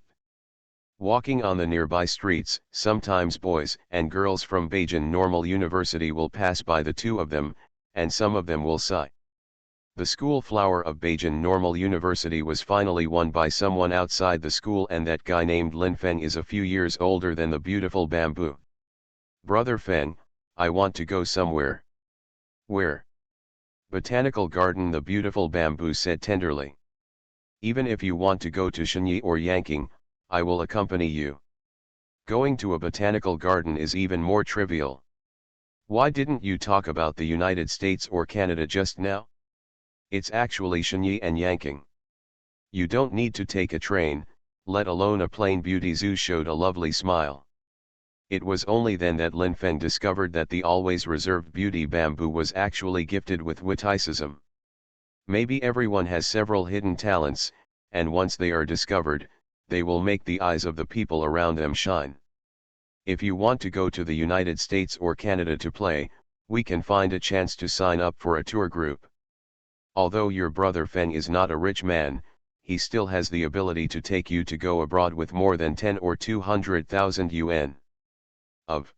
Walking on the nearby streets, sometimes boys and girls from Beijing Normal University will pass by the two of them, and some of them will sigh. The school flower of Beijing Normal University was finally won by someone outside the school, and that guy named Lin Feng is a few years older than the beautiful Bamboo. "Brother Feng, I want to go somewhere." "Where?" "Botanical garden," the beautiful Bamboo said tenderly. "Even if you want to go to Shanyi or Yanqing, I will accompany you. Going to a botanical garden is even more trivial." Why didn't you talk about the United States or Canada just now? It's actually Shenyi and Yanking. You don't need to take a train, let alone a plane. Beauty Zhu showed a lovely smile. It was only then that Lin Feng discovered that the always reserved Beauty Bamboo was actually gifted with witticism. Maybe everyone has several hidden talents, and once they are discovered, they will make the eyes of the people around them shine. If you want to go to the United States or Canada to play, we can find a chance to sign up for a tour group. Although your brother Feng is not a rich man, he still has the ability to take you to go abroad with more than 10 or 200,000 yuan. Of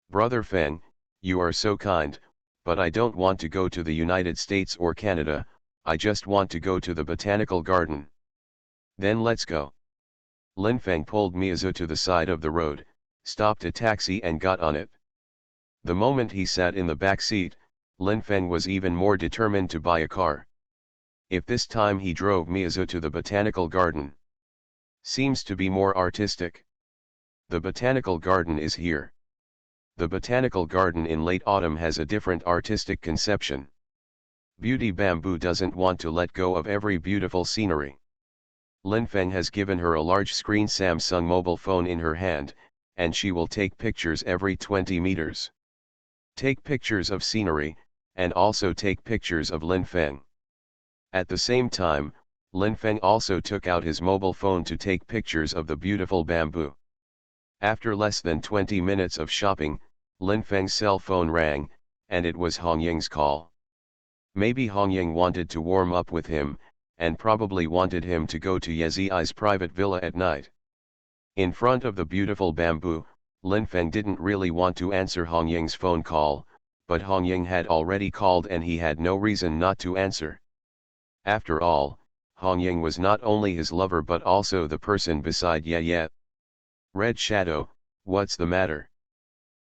Brother Feng, you are so kind, but I don't want to go to the United States or Canada, I just want to go to the botanical garden. Then let's go. Lin Feng pulled Miazu to the side of the road, stopped a taxi and got on it. The moment he sat in the back seat, Lin Feng was even more determined to buy a car. If this time he drove Miazu to the botanical garden. Seems to be more artistic. The botanical garden is here. The botanical garden in late autumn has a different artistic conception. Beauty Bamboo doesn't want to let go of every beautiful scenery. Lin Feng has given her a large screen Samsung mobile phone in her hand, and she will take pictures every 20 meters. Take pictures of scenery, and also take pictures of Lin Feng. At the same time, Lin Feng also took out his mobile phone to take pictures of the beautiful bamboo. After less than 20 minutes of shopping, Lin Feng's cell phone rang, and it was Hong Ying's call. Maybe Hong Ying wanted to warm up with him, and probably wanted him to go to Yezi's private villa at night. In front of the beautiful bamboo, Lin Feng didn't really want to answer Hong Ying's phone call, but Hong Ying had already called and he had no reason not to answer. After all, Hong Ying was not only his lover but also the person beside Ye. Red Shadow, what's the matter?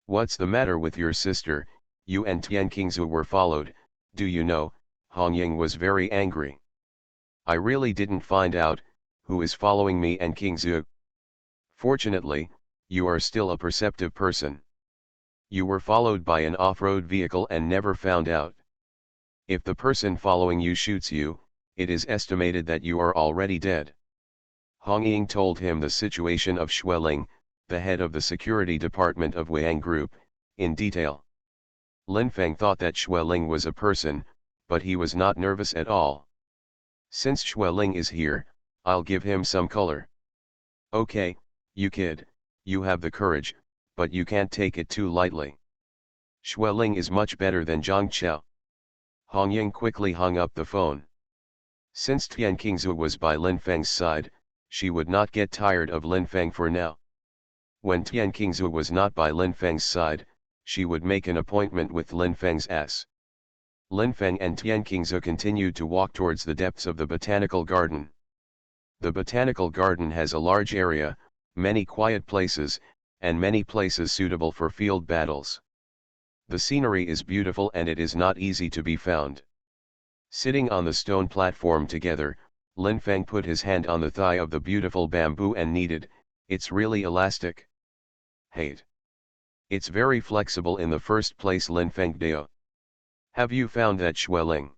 What's the matter with your sister? You and Tian Qingzu were followed, do you know? Hong Ying was very angry. I really didn't find out, who is following me and Qingzu. Fortunately, you are still a perceptive person. You were followed by an off-road vehicle and never found out. If the person following you shoots you, it is estimated that you are already dead. Hong Ying told him the situation of Xueling, the head of the security department of Wang Group, in detail. Lin Feng thought that Xueling was a person, but he was not nervous at all. Since Xueling is here, I'll give him some color. Okay, you kid, you have the courage, but you can't take it too lightly. Xueling is much better than Zhang Qiao. Hong Ying quickly hung up the phone. Since Tian Qingzu was by Lin Feng's side, she would not get tired of Lin Feng for now. When Tian Qingzu was not by Lin Feng's side, she would make an appointment with Lin Feng's S. Lin Feng and Tian Qingzu continued to walk towards the depths of the botanical garden. The botanical garden has a large area, many quiet places, and many places suitable for field battles. The scenery is beautiful and it is not easy to be found. Sitting on the stone platform together, Lin Feng put his hand on the thigh of the beautiful bamboo and kneaded, it's really elastic. Hate. It's very flexible in the first place. Lin Feng Deo. Have you found that Xueling?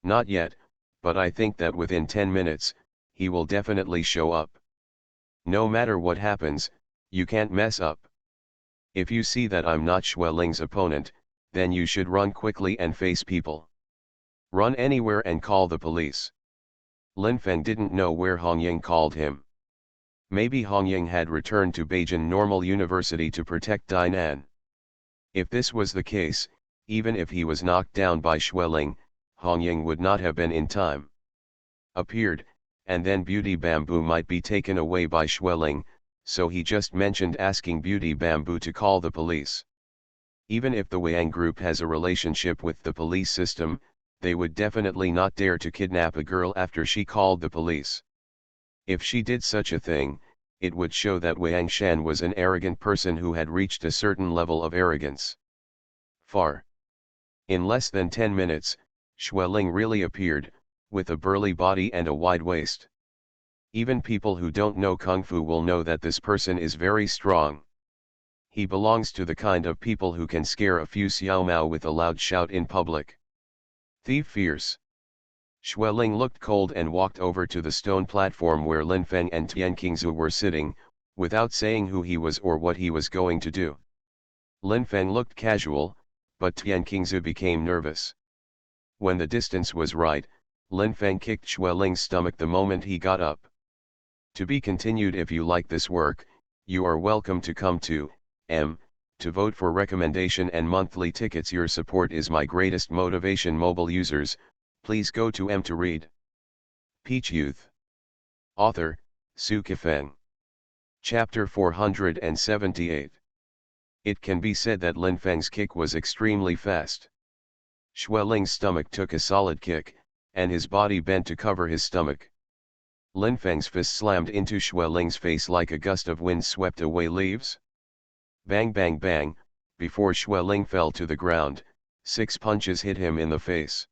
Not yet, but I think that within 10 minutes, he will definitely show up. No matter what happens, you can't mess up. If you see that I'm not Xueling's opponent, then you should run quickly and face people. Run anywhere and call the police. Lin Feng didn't know where Hong Ying called him. Maybe Hong Ying had returned to Beijing Normal University to protect Dainan. If this was the case, even if he was knocked down by Xueling, Hong Ying would not have been in time. Appeared, and then Beauty Bamboo might be taken away by Xueling, so he just mentioned asking Beauty Bamboo to call the police. Even if the Wang Group has a relationship with the police system, they would definitely not dare to kidnap a girl after she called the police. If she did such a thing, it would show that Wang Shan was an arrogant person who had reached a certain level of arrogance. Far. In less than 10 minutes, Xueling really appeared, with a burly body and a wide waist. Even people who don't know Kung Fu will know that this person is very strong. He belongs to the kind of people who can scare a few Xiao Mao with a loud shout in public. Thief fierce. Xueling looked cold and walked over to the stone platform where Lin Feng and Tian Qingzu were sitting, without saying who he was or what he was going to do. Lin Feng looked casual, but Tian Qingzu became nervous. When the distance was right, Lin Feng kicked Xueling's stomach the moment he got up. To be continued. If you like this work, you are welcome to come to to vote for recommendation and monthly tickets. Your support is my greatest motivation. Mobile users, please go to to read. Peach Youth. Author, Su Kifeng. Chapter 478. It can be said that Lin Feng's kick was extremely fast. Xueling's stomach took a solid kick, and his body bent to cover his stomach. Lin Feng's fist slammed into Xueling's face like a gust of wind swept away leaves. Bang bang bang, before Xueling fell to the ground, 6 punches hit him in the face.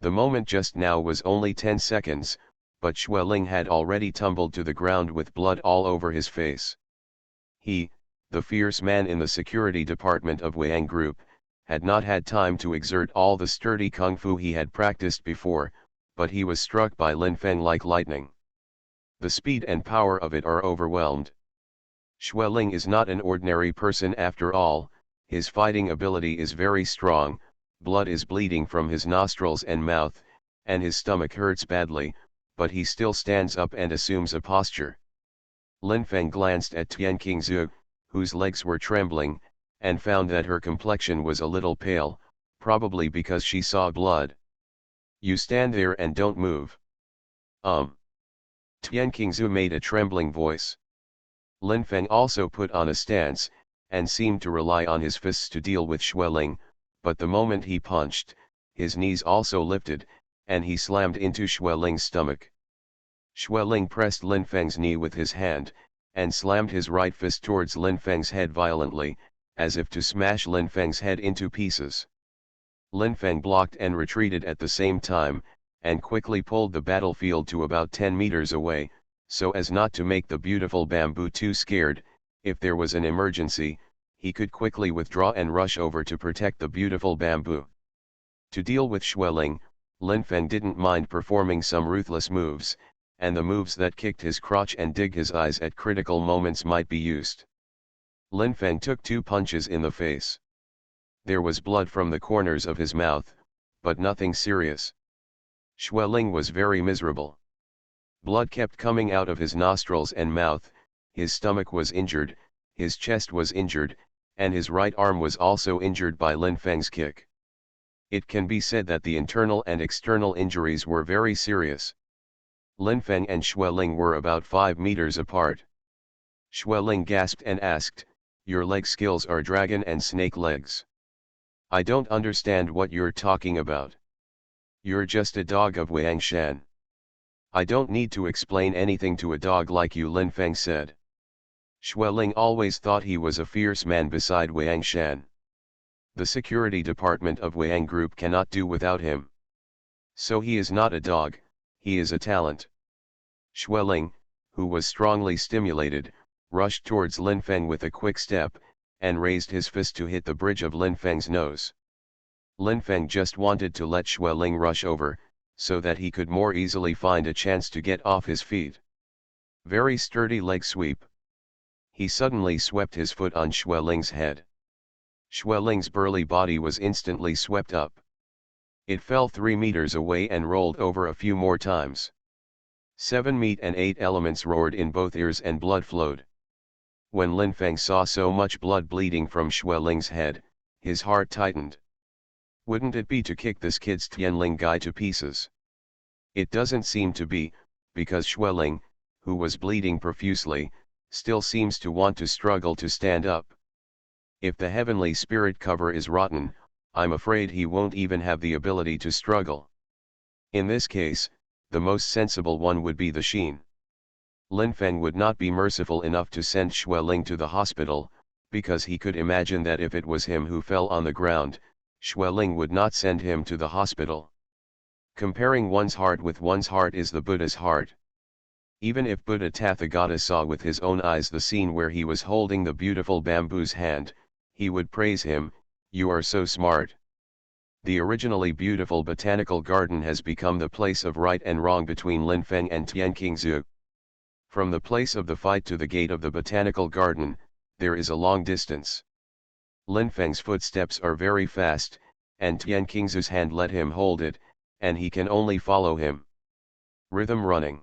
The moment just now was only 10 seconds, but Xueling had already tumbled to the ground with blood all over his face. He, the fierce man in the security department of Wang Group, had not had time to exert all the sturdy kung fu he had practiced before, but he was struck by Lin Feng like lightning. The speed and power of it are overwhelmed. Xueling is not an ordinary person after all. His fighting ability is very strong, blood is bleeding from his nostrils and mouth, and his stomach hurts badly, but he still stands up and assumes a posture. Lin Feng glanced at Tian Qingzu, whose legs were trembling, and found that her complexion was a little pale, probably because she saw blood. "You stand there and don't move." Tian Qingzu made a trembling voice. Lin Feng also put on a stance, and seemed to rely on his fists to deal with Xueling, but the moment he punched, his knees also lifted, and he slammed into Xueling's stomach. Xueling pressed Lin Feng's knee with his hand, and slammed his right fist towards Lin Feng's head violently, as if to smash Lin Feng's head into pieces. Lin Feng blocked and retreated at the same time, and quickly pulled the battlefield to about 10 meters away, so as not to make the beautiful bamboo too scared. If there was an emergency, he could quickly withdraw and rush over to protect the beautiful bamboo. To deal with Xueling, Lin Feng didn't mind performing some ruthless moves, and the moves that kicked his crotch and dig his eyes at critical moments might be used. Lin Feng took 2 punches in the face. There was blood from the corners of his mouth, but nothing serious. Xueling was very miserable. Blood kept coming out of his nostrils and mouth, his stomach was injured, his chest was injured, and his right arm was also injured by Lin Feng's kick. It can be said that the internal and external injuries were very serious. Lin Feng and Xueling were about 5 meters apart. Xueling gasped and asked, "Your leg skills are dragon and snake legs. I don't understand what you're talking about. You're just a dog of Wang Shan." "I don't need to explain anything to a dog like you," Lin Feng said. Xueling always thought he was a fierce man beside Wang Shan. The security department of Wang Group cannot do without him. So he is not a dog, he is a talent. Xueling, who was strongly stimulated, rushed towards Lin Feng with a quick step, and raised his fist to hit the bridge of Lin Feng's nose. Lin Feng just wanted to let Xueling rush over, so that he could more easily find a chance to get off his feet. Very sturdy leg sweep. He suddenly swept his foot on Xueling's head. Xueling's burly body was instantly swept up. It fell 3 meters away and rolled over a few more times. 7 meat and 8 elements roared in both ears and blood flowed. When Lin Feng saw so much blood bleeding from Xueling's head, his heart tightened. Wouldn't it be to kick this kid's Tianling guy to pieces? It doesn't seem to be, because Xueling, who was bleeding profusely, still seems to want to struggle to stand up. If the heavenly spirit cover is rotten, I'm afraid he won't even have the ability to struggle. In this case, the most sensible one would be the Xin. Lin Feng would not be merciful enough to send Xueling to the hospital, because he could imagine that if it was him who fell on the ground, Xueling would not send him to the hospital. Comparing one's heart with one's heart is the Buddha's heart. Even if Buddha Tathagata saw with his own eyes the scene where he was holding the beautiful bamboo's hand, he would praise him, "You are so smart." The originally beautiful botanical garden has become the place of right and wrong between Linfeng and Tianqingzhu. From the place of the fight to the gate of the botanical garden, there is a long distance. Linfeng's footsteps are very fast, and Tianqingzhu's hand let him hold it, and he can only follow him. Rhythm running.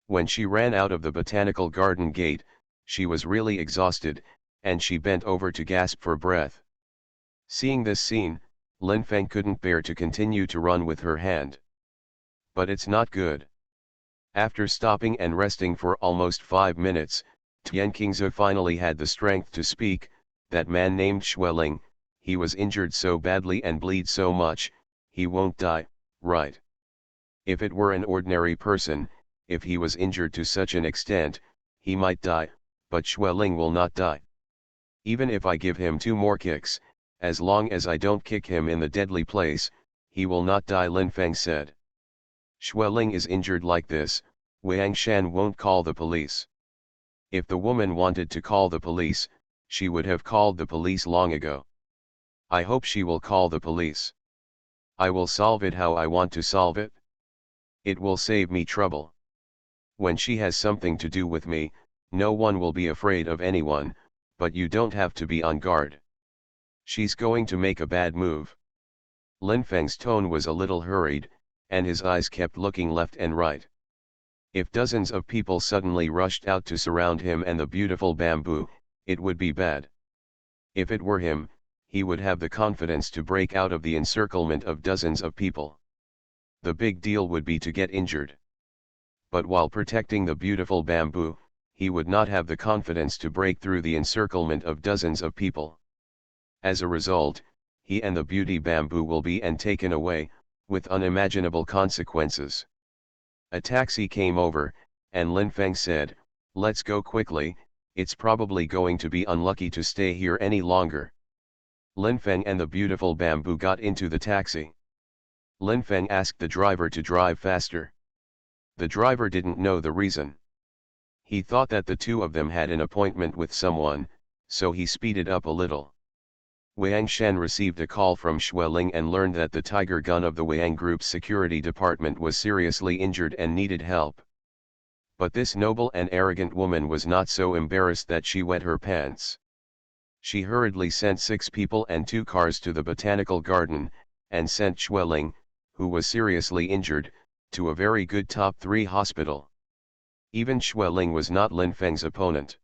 When she ran out of the botanical garden gate, she was really exhausted, and she bent over to gasp for breath. Seeing this scene, Linfeng couldn't bear to continue to run with her hand. But it's not good. After stopping and resting for almost 5 minutes, Tianqingzhu finally had the strength to speak. "That man named Xueling, he was injured so badly and bleed so much, he won't die, right? If it were an ordinary person, if he was injured to such an extent, he might die, but Xueling will not die. Even if I give him 2 more kicks, as long as I don't kick him in the deadly place, he will not die," Linfeng said. "Xueling is injured like this, Wang Shan won't call the police." If the woman wanted to call the police, she would have called the police long ago. I hope she will call the police. I will solve it how I want to solve it. It will save me trouble. When she has something to do with me, no one will be afraid of anyone, but you don't have to be on guard. She's going to make a bad move. Linfeng's tone was a little hurried, and his eyes kept looking left and right. If dozens of people suddenly rushed out to surround him and the beautiful bamboo, it would be bad. If it were him, he would have the confidence to break out of the encirclement of dozens of people. The big deal would be to get injured. But while protecting the beautiful bamboo, he would not have the confidence to break through the encirclement of dozens of people. As a result, he and the beauty bamboo will be taken away, with unimaginable consequences. A taxi came over, and Linfeng said, "Let's go quickly, it's probably going to be unlucky to stay here any longer." Linfeng and the beautiful bamboo got into the taxi. Linfeng asked the driver to drive faster. The driver didn't know the reason. He thought that the two of them had an appointment with someone, so he speeded up a little. Wang Shan received a call from Xueling and learned that the Tiger Gun of the Wang Group's security department was seriously injured and needed help. But this noble and arrogant woman was not so embarrassed that she wet her pants. She hurriedly sent 6 people and 2 cars to the botanical garden, and sent Xueling, who was seriously injured, to a very good top 3 hospital. Even Xueling was not Linfeng's opponent.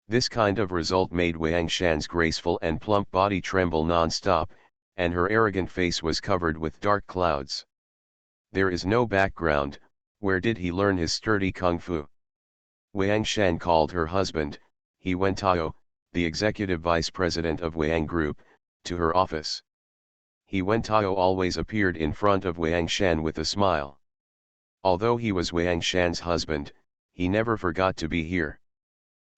This kind of result made Wang Shan's graceful and plump body tremble non-stop, and her arrogant face was covered with dark clouds. There is no background. Where did he learn his sturdy kung fu? Wang Shan called her husband, He Wentao, the executive vice president of Wang Group, to her office. He Wentao always appeared in front of Wang Shan with a smile. Although he was Wang Shan's husband, he never forgot to be here.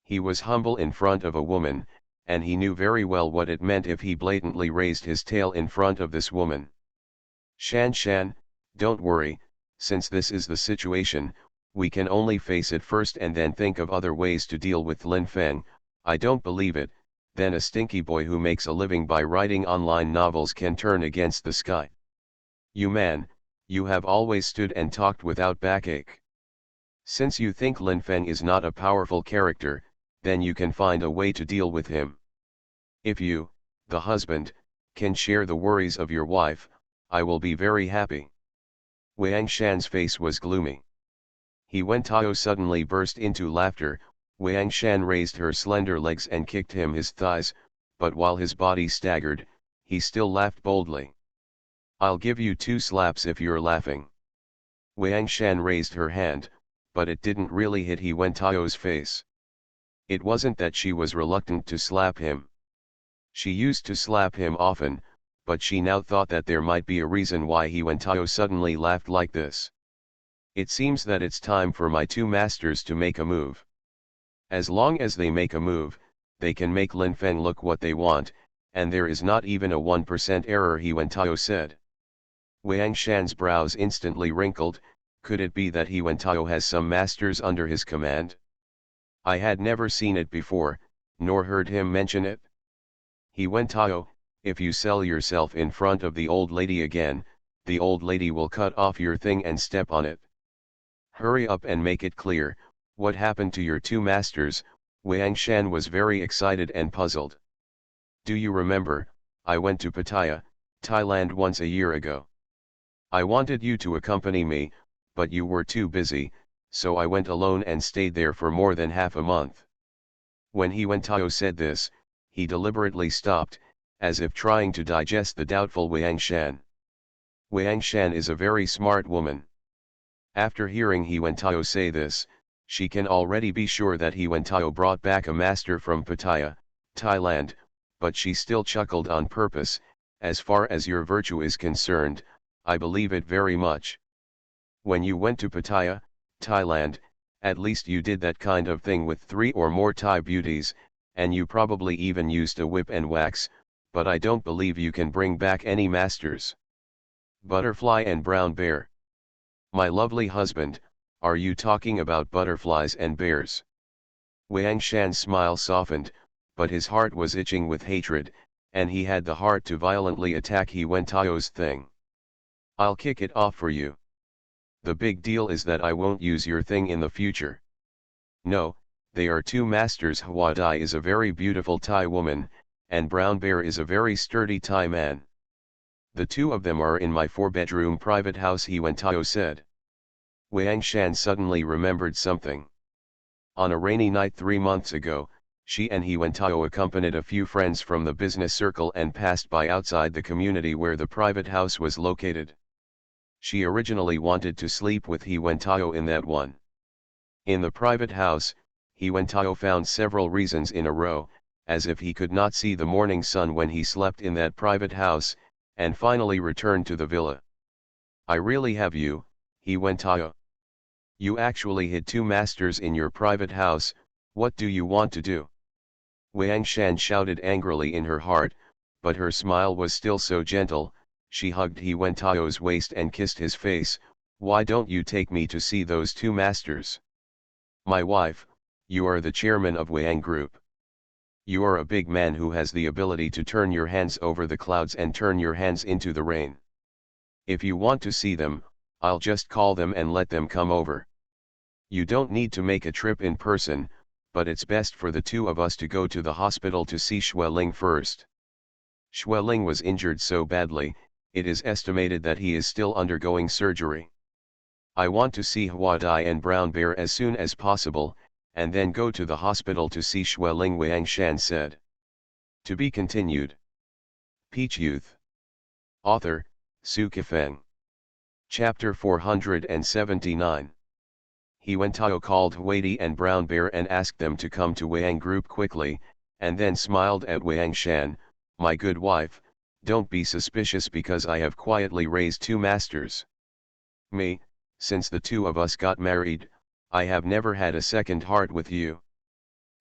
He was humble in front of a woman, and he knew very well what it meant if he blatantly raised his tail in front of this woman. Shan, don't worry, since this is the situation, we can only face it first and then think of other ways to deal with Linfeng. I don't believe it, then a stinky boy who makes a living by writing online novels can turn against the sky. You man, you have always stood and talked without backache. Since you think Linfeng is not a powerful character, then you can find a way to deal with him. If you, the husband, can share the worries of your wife, I will be very happy. Wang Shan's face was gloomy. He Wentao suddenly burst into laughter. Wang Shan raised her slender legs and kicked him his thighs, but while his body staggered, he still laughed boldly. I'll give you 2 slaps if you're laughing. Wang Shan raised her hand, but it didn't really hit He Wentao's face. It wasn't that she was reluctant to slap him. She used to slap him often, but she now thought that there might be a reason why He Wentao suddenly laughed like this. It seems that it's time for my 2 masters to make a move. As long as they make a move, they can make Linfeng look what they want, and there is not even a 1% error, He Wentao said. Wang Shan's brows instantly wrinkled, Could it be that Huentao has some masters under his command? I had never seen it before, nor heard him mention it. Huentao, if you sell yourself in front of the old lady again, the old lady will cut off your thing and step on it. Hurry up and make it clear, what happened to your two masters? Wang Shan was very excited and puzzled. Do you remember, I went to Pattaya, Thailand once a year ago. I wanted you to accompany me, but you were too busy, so I went alone and stayed there for more than half a month. When Huentao said this, he deliberately stopped, as if trying to digest the doubtful Wang Shan. Wang Shan is a very smart woman. After hearing Huentao say this, she can already be sure that Huentao brought back a master from Pattaya, Thailand, but she still chuckled on purpose. As far as your virtue is concerned, I believe it very much. When you went to Pattaya, Thailand, at least you did that kind of thing with 3 or more Thai beauties, and you probably even used a whip and wax, but I don't believe you can bring back any masters. Butterfly and brown bear. My lovely husband, are you talking about butterflies and bears? Wang Shan's smile softened, but his heart was itching with hatred, and he had the heart to violently attack Huentao's thing. I'll kick it off for you. The big deal is that I won't use your thing in the future. No, they are two masters. Hua Dai is a very beautiful Thai woman, and Brown Bear is a very sturdy Thai man. The two of them are in my 4-bedroom private house, Huentao said. Wang Shan suddenly remembered something. On a rainy night 3 months ago, she and Huentao accompanied a few friends from the business circle and passed by outside the community where the private house was located. She originally wanted to sleep with Huentao in that one. In the private house, Huentao found several reasons in a row, as if he could not see the morning sun when he slept in that private house, and finally returned to the villa. I really have you, Huentao. You actually hid 2 masters in your private house. What do you want to do? Wang Shan shouted angrily in her heart, but her smile was still so gentle. She hugged Huentao's waist and kissed his face. Why don't you take me to see those 2 masters? My wife, you are the chairman of Wang Group. You are a big man who has the ability to turn your hands over the clouds and turn your hands into the rain. If you want to see them, I'll just call them and let them come over. You don't need to make a trip in person, but it's best for the 2 of us to go to the hospital to see Xueling first. Xueling was injured so badly, it is estimated that he is still undergoing surgery. I want to see Hua Dai and Brown Bear as soon as possible, and then go to the hospital to see Xueling, Wang Shan said. To be continued. Peach Youth. Author, Su Kifeng. Chapter 479. Huentao called Huadi and Brown Bear and asked them to come to Wang Group quickly, and then smiled at Wang Shan. My good wife, don't be suspicious because I have quietly raised 2 masters. Me, since the 2 of us got married, I have never had a second heart with you.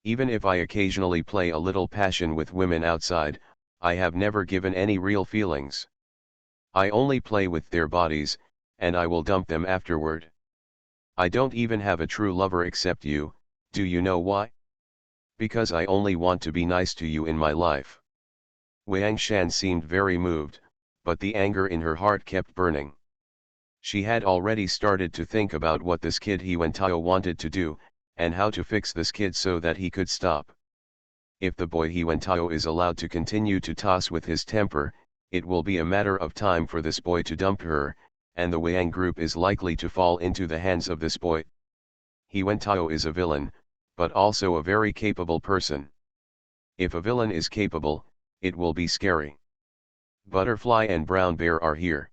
Even if I occasionally play a little passion with women outside, I have never given any real feelings. I only play with their bodies, and I will dump them afterward. I don't even have a true lover except you. Do you know why? Because I only want to be nice to you in my life. Wang Shan seemed very moved, but the anger in her heart kept burning. She had already started to think about what this kid Huentao wanted to do, and how to fix this kid so that he could stop. If the boy Huentao is allowed to continue to toss with his temper, it will be a matter of time for this boy to dump her, and the Wang Group is likely to fall into the hands of this boy. Huentao is a villain, but also a very capable person. If a villain is capable, it will be scary. Butterfly and Brown Bear are here.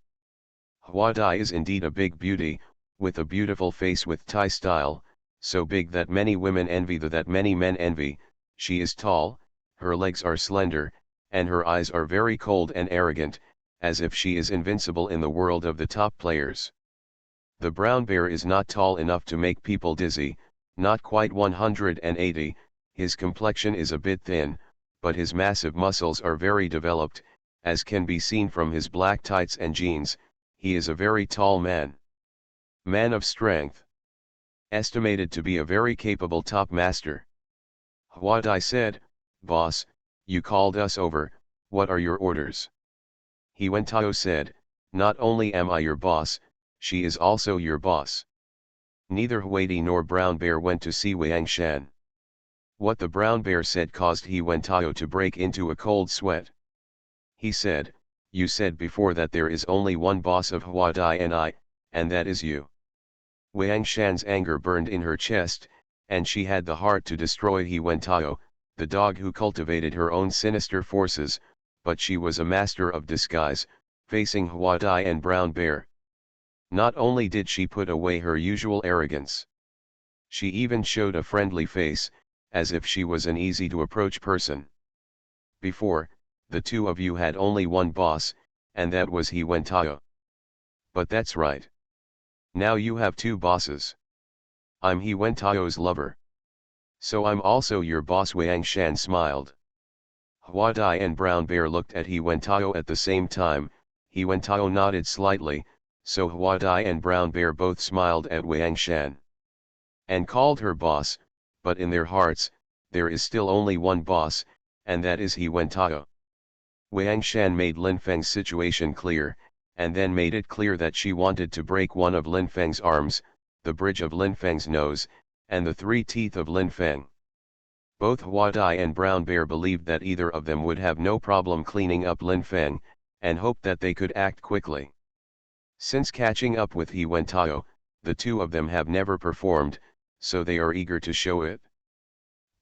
Hua Dai is indeed a big beauty, with a beautiful face with Thai style, so big that many women envy that many men envy. She is tall, her legs are slender, and her eyes are very cold and arrogant, as if she is invincible in the world of the top players. The Brown Bear is not tall enough to make people dizzy, not quite 180, his complexion is a bit thin, but his massive muscles are very developed, as can be seen from his black tights and jeans. He is a very tall man. Man of strength. Estimated to be a very capable top master. Hua Dai said, "Boss, you called us over, what are your orders?" He Wentao said, "Not only am I your boss, she is also your boss." Neither Huadi nor Brown Bear went to see Wang Shan. What the Brown Bear said caused He Wentao to break into a cold sweat. He said, "You said before that there is only one boss of Hua Dai and that is you." Wang Shan's anger burned in her chest, and she had the heart to destroy He Wentao, the dog who cultivated her own sinister forces, but she was a master of disguise, facing Hua Dai and Brown Bear. Not only did she put away her usual arrogance, she even showed a friendly face, as if she was an easy-to-approach person. Before, the two of you had only one boss, and that was He Wentao. But that's right. Now you have two bosses. I'm He Wentao's lover. So I'm also your boss. Wang Shan smiled. Hua Dai and Brown Bear looked at He Wentao at the same time. He Wentao nodded slightly, so Hua Dai and Brown Bear both smiled at Wang Shan. And called her boss, but in their hearts, there is still only one boss, and that is He Wentao. Wang Shan made Lin Feng's situation clear, and then made it clear that she wanted to break one of Lin Feng's arms, the bridge of Lin Feng's nose, and the 3 teeth of Lin Feng. Both Hua Dai and Brown Bear believed that either of them would have no problem cleaning up Lin Feng, and hoped that they could act quickly. Since catching up with He Wentao, the two of them have never performed, so they are eager to show it.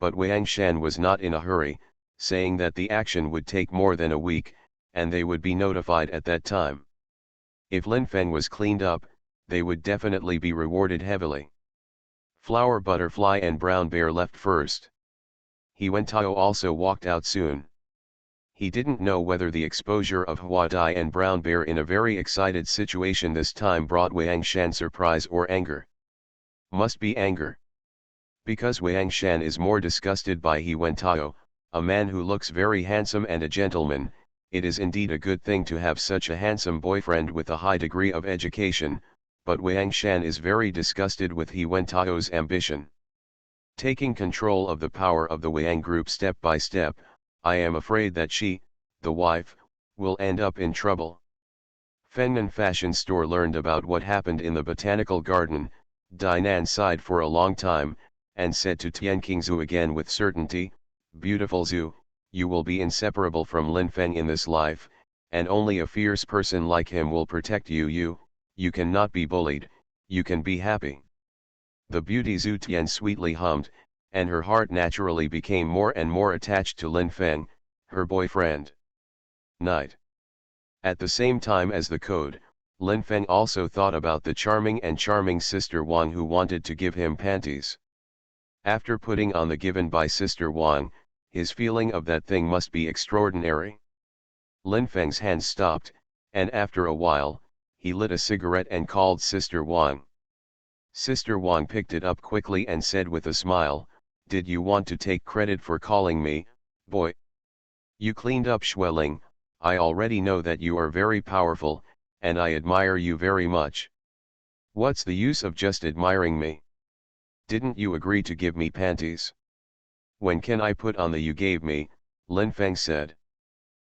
But Wang Shan was not in a hurry, saying that the action would take more than a week, and they would be notified at that time. If Lin Feng was cleaned up, they would definitely be rewarded heavily. Flower Butterfly and Brown Bear left first. He Wentao also walked out soon. He didn't know whether the exposure of Hua Dai and Brown Bear in a very excited situation this time brought Wang Shan surprise or anger. Must be anger. Because Wang Shan is more disgusted by He Wentao, a man who looks very handsome and a gentleman. It is indeed a good thing to have such a handsome boyfriend with a high degree of education, but Wang Shan is very disgusted with He Wentao's ambition. Taking control of the power of the Wang group step by step, I am afraid that she, the wife, will end up in trouble. Fengnan Fashion Store learned about what happened in the botanical garden. Dainan sighed for a long time, and said to Tian Qingzhu again with certainty, "Beautiful Zhu, you will be inseparable from Lin Feng in this life, and only a fierce person like him will protect you. You cannot be bullied, you can be happy." The beauty Zhu Tian sweetly hummed, and her heart naturally became more and more attached to Lin Feng, her boyfriend. Night. At the same time as the code, Lin Feng also thought about the charming Sister Wang who wanted to give him panties. After putting on the given by Sister Wang, his feeling of that thing must be extraordinary. Lin Feng's hands stopped, and after a while, he lit a cigarette and called Sister Wang. Sister Wang picked it up quickly and said with a smile, "Did you want to take credit for calling me, boy? You cleaned up Schweling. I already know that you are very powerful, and I admire you very much. What's the use of just admiring me? Didn't you agree to give me panties? When can I put on the you gave me?" Lin Feng said.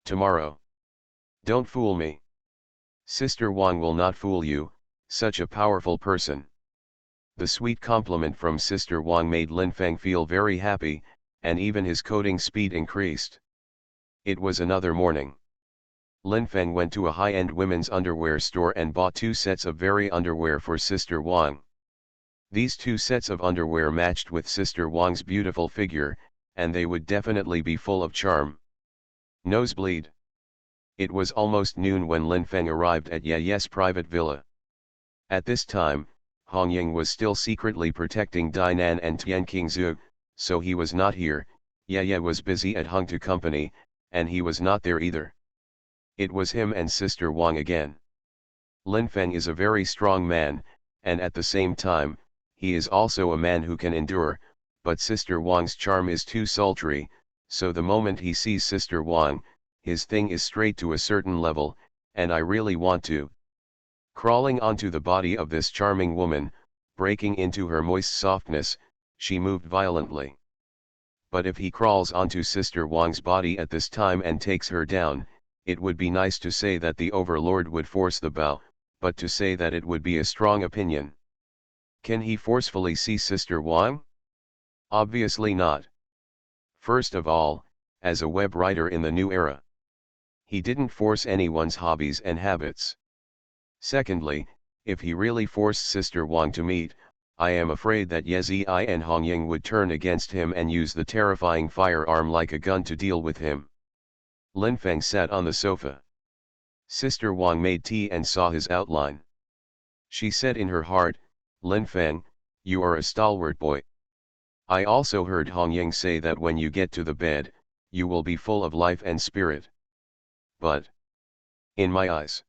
"Tomorrow. Don't fool me. Sister Wang will not fool you, such a powerful person." The sweet compliment from Sister Wang made Lin Feng feel very happy, and even his coding speed increased. It was another morning. Lin Feng went to a high-end women's underwear store and bought 2 sets of very underwear for Sister Wang. These 2 sets of underwear matched with Sister Wang's beautiful figure, and they would definitely be full of charm. Nosebleed. It was almost noon when Lin Feng arrived at Ye's private villa. At this time, Hong Ying was still secretly protecting Dainan and Tian Qingzhu, so he was not here. Ye was busy at Hung To Company, and he was not there either. It was him and Sister Wang again. Lin Feng is a very strong man, and at the same time, he is also a man who can endure, but Sister Wang's charm is too sultry, so the moment he sees Sister Wang, his thing is straight to a certain level, and I really want to Crawling onto the body of this charming woman, breaking into her moist softness, she moved violently. But if he crawls onto Sister Wang's body at this time and takes her down, it would be nice to say that the overlord would force the bow, but to say that it would be a strong opinion. Can he forcefully see Sister Wang? Obviously not. First of all, as a web writer in the new era, he didn't force anyone's hobbies and habits. Secondly, if he really forced Sister Wang to meet, I am afraid that Ye Zi and Hong Ying would turn against him and use the terrifying firearm like a gun to deal with him. Lin Feng sat on the sofa. Sister Wang made tea and saw his outline. She said in her heart, "Lin Feng, you are a stalwart boy. I also heard Hong Ying say that when you get to the bed, you will be full of life and spirit. But, in my eyes,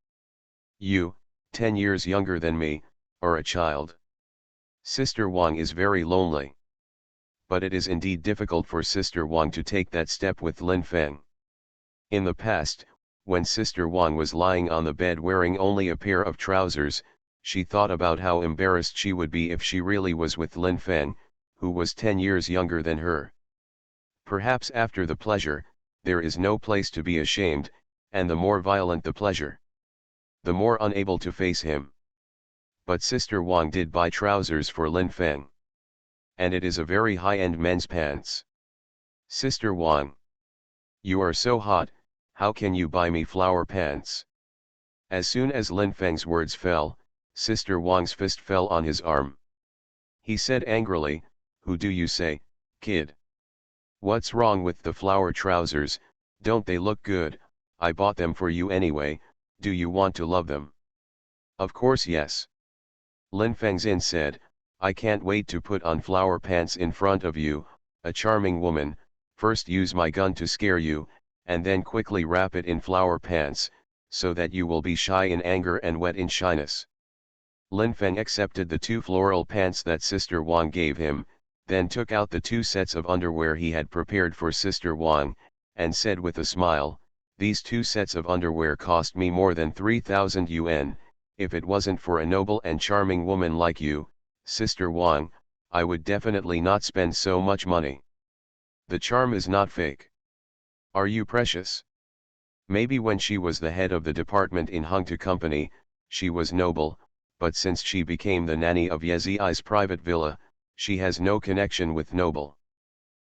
you, 10 years younger than me, are a child." Sister Wang is very lonely. But it is indeed difficult for Sister Wang to take that step with Lin Feng. In the past, when Sister Wang was lying on the bed wearing only a pair of trousers, she thought about how embarrassed she would be if she really was with Lin Feng, who was 10 years younger than her. Perhaps after the pleasure, there is no place to be ashamed, and the more violent the pleasure, the more unable to face him. But Sister Wang did buy trousers for Lin Feng. And it is a very high-end men's pants. Sister Wang, you are so hot, how can you buy me flower pants? As soon as Lin Feng's words fell, Sister Wang's fist fell on his arm. He said angrily, "Who do you say, kid? What's wrong with the flower trousers? Don't they look good? I bought them for you anyway, do you want to love them?" "Of course yes." Lin Fengzin said, "I can't wait to put on flower pants in front of you, a charming woman, first use my gun to scare you, and then quickly wrap it in flower pants, so that you will be shy in anger and wet in shyness." Lin Feng accepted the 2 floral pants that Sister Wang gave him, then took out the 2 sets of underwear he had prepared for Sister Wang, and said with a smile, "These 2 sets of underwear cost me more than 3,000 yuan, if it wasn't for a noble and charming woman like you, Sister Wang, I would definitely not spend so much money. The charm is not fake. Are you precious?" Maybe when she was the head of the department in Hung To Company, she was noble, but since she became the nanny of Ye Zi's private villa, she has no connection with noble.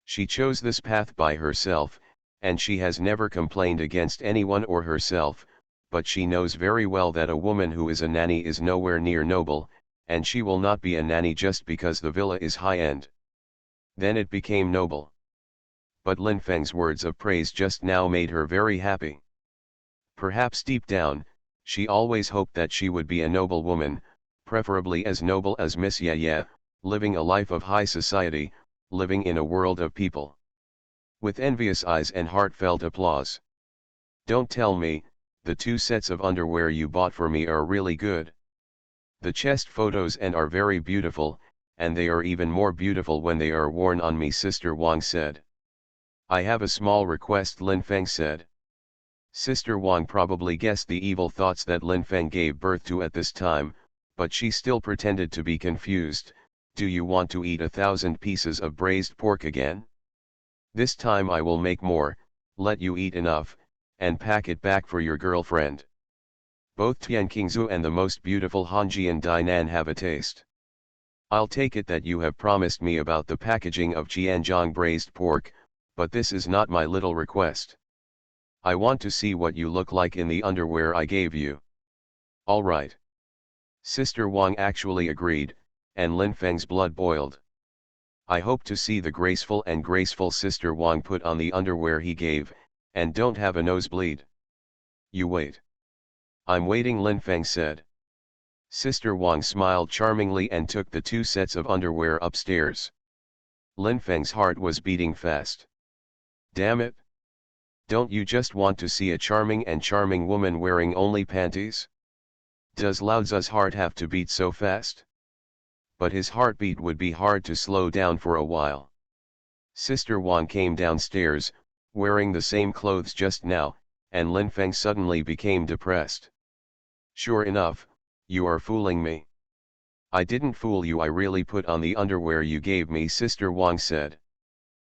She chose this path by herself, and she has never complained against anyone or herself, but she knows very well that a woman who is a nanny is nowhere near noble, and she will not be a nanny just because the villa is high-end. Then it became noble. But Lin Feng's words of praise just now made her very happy. Perhaps deep down, she always hoped that she would be a noble woman, preferably as noble as Miss Ye Ye, living a life of high society, living in a world of people. With envious eyes and heartfelt applause. "Don't tell me, the 2 sets of underwear you bought for me are really good. The chest photos and are very beautiful, and they are even more beautiful when they are worn on me," Sister Wang said. "I have a small request," Lin Feng said. Sister Wang probably guessed the evil thoughts that Lin Feng gave birth to at this time, but she still pretended to be confused. "Do you want to eat 1,000 pieces of braised pork again? This time I will make more, let you eat enough, and pack it back for your girlfriend. Both Tian Qingzu and the most beautiful Hanjian Dainan have a taste. I'll take it that you have promised me about the packaging of Qianzhong braised pork, but this is not my little request. I want to see what you look like in the underwear I gave you." "All right." Sister Wang actually agreed, and Lin Feng's blood boiled. "I hope to see the graceful Sister Wang put on the underwear he gave, and don't have a nosebleed." "You wait." "I'm waiting," Lin Feng said. Sister Wang smiled charmingly and took the 2 sets of underwear upstairs. Lin Feng's heart was beating fast. Damn it! Don't you just want to see a charming woman wearing only panties? Does Lao Tzu's heart have to beat so fast? But his heartbeat would be hard to slow down for a while. Sister Wang came downstairs, wearing the same clothes just now, and Lin Feng suddenly became depressed. Sure enough, You are fooling me. I didn't fool you, I really put on the underwear you gave me, Sister Wang said.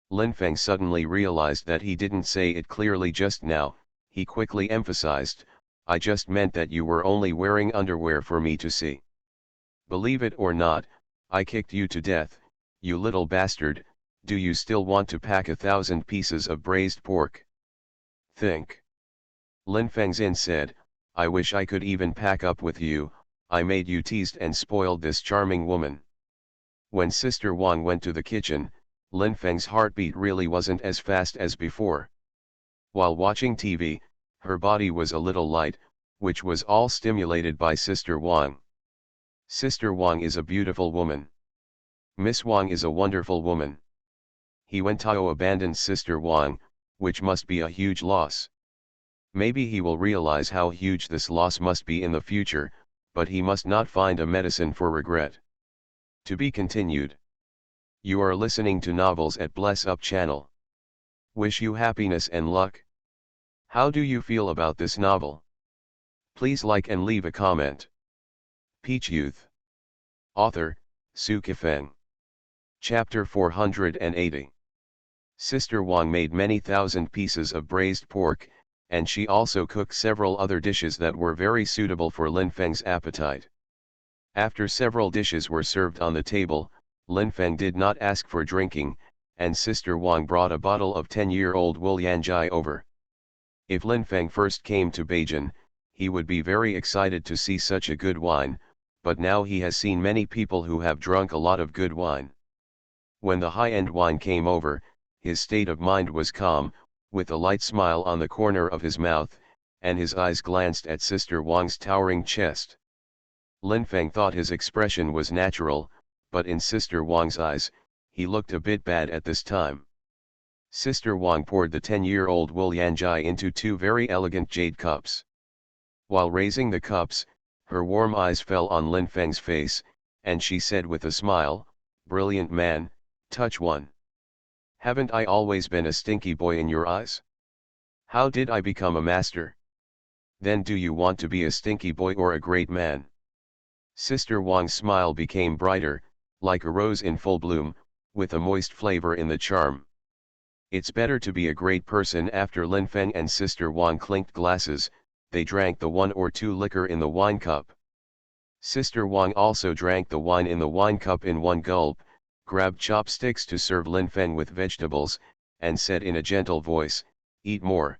Lin Feng suddenly realized that he didn't say it clearly just now. He quickly emphasized, I just meant that you were only wearing underwear for me to see. Believe it or not, I kicked you to death, you little bastard. Do you still want to pack 1,000 pieces of braised pork? Think. Lin Fengzin said, I wish I could even pack up with you. I made you, teased and spoiled this charming woman. When Sister Wang went to the kitchen, Lin Feng's heartbeat really wasn't as fast as before. While watching TV, her body was a little light, which was all stimulated by Sister Wang. Sister Wang is a beautiful woman. Miss Wang is a wonderful woman. He Wen Tao abandoned Sister Wang, which must be a huge loss. Maybe he will realize how huge this loss must be in the future, but he must not find a medicine for regret. To be continued. You are listening to Novels at Bless Up channel. Wish you happiness and luck. How do you feel about this novel? Please like and leave a comment. Peach Youth. Author, Sci-fi Feng. Chapter 480. Sister Wang made many thousand pieces of braised pork, and she also cooked several other dishes that were very suitable for Lin Feng's appetite. After several dishes were served on the table, Lin Feng did not ask for drinking, and Sister Wang brought a bottle of 10-year-old Wulianjai over. If Lin Feng first came to Beijing, he would be very excited to see such a good wine, but now he has seen many people who have drunk a lot of good wine. When the high-end wine came over, his state of mind was calm, with a light smile on the corner of his mouth, and his eyes glanced at Sister Wang's towering chest. Lin Feng thought his expression was natural, but in Sister Wang's eyes, he looked a bit bad at this time. Sister Wang poured the 10-year-old Wulianjai into 2 very elegant jade cups. While raising the cups, her warm eyes fell on Lin Feng's face, and she said with a smile, "Brilliant man, touch one. Haven't I always been a stinky boy in your eyes? How did I become a master? Then do you want to be a stinky boy or a great man?" Sister Wang's smile became brighter, like a rose in full bloom, with a moist flavor in the charm. It's better to be a great person. After Lin Feng and Sister Wang clinked glasses, they drank the 1 or 2 liquor in the wine cup. Sister Wang also drank the wine in the wine cup in one gulp, grabbed chopsticks to serve Lin Feng with vegetables, and said in a gentle voice, "Eat more."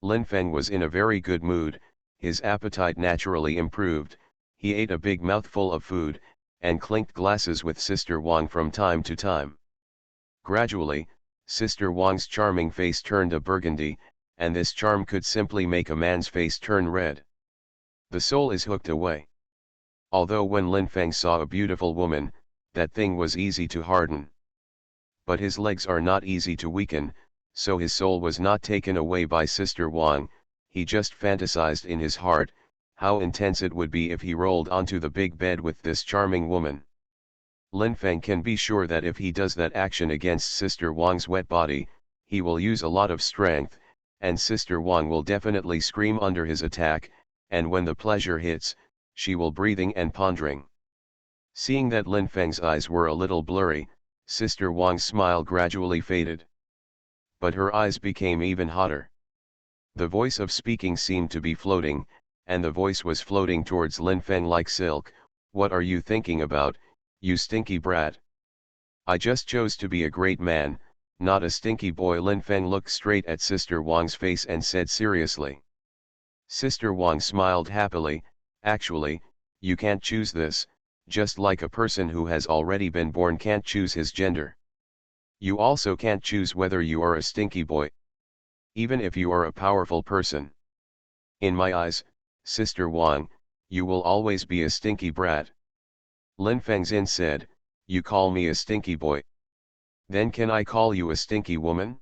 Lin Feng was in a very good mood, his appetite naturally improved, he ate a big mouthful of food, and clinked glasses with Sister Wang from time to time. Gradually, Sister Wang's charming face turned a burgundy, and this charm could simply make a man's face turn red. The soul is hooked away. Although when Lin Feng saw a beautiful woman, that thing was easy to harden. But his legs are not easy to weaken, so his soul was not taken away by Sister Wang. He just fantasized in his heart, how intense it would be if he rolled onto the big bed with this charming woman. Lin Feng can be sure that if he does that action against Sister Wang's wet body, he will use a lot of strength, and Sister Wang will definitely scream under his attack, and when the pleasure hits, she will breathing and pondering. Seeing that Lin Feng's eyes were a little blurry, Sister Wang's smile gradually faded. But her eyes became even hotter. The voice of speaking seemed to be floating, and the voice was floating towards Lin Feng like silk. "What are you thinking about, you stinky brat? I just chose to be a great man, not a stinky boy." Lin Feng looked straight at Sister Wang's face and said seriously. Sister Wang smiled happily, "Actually, you can't choose this, just like a person who has already been born can't choose his gender. You also can't choose whether you are a stinky boy, even if you are a powerful person. In my eyes, Sister Wang, you will always be a stinky brat." Lin Fengzin said, "You call me a stinky boy? Then can I call you a stinky woman?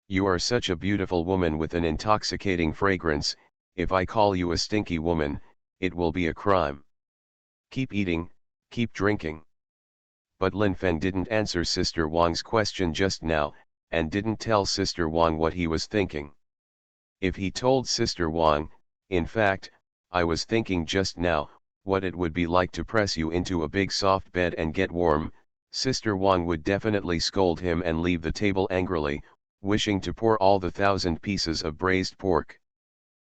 You are such a beautiful woman with an intoxicating fragrance. If I call you a stinky woman, it will be a crime. Keep eating, keep drinking." But Lin Feng didn't answer Sister Wang's question just now, and didn't tell Sister Wang what he was thinking. If he told Sister Wang, "In fact, I was thinking just now, what it would be like to press you into a big soft bed and get warm, Sister Wang would definitely scold him and leave the table angrily, wishing to pour all the 1,000 pieces of braised pork.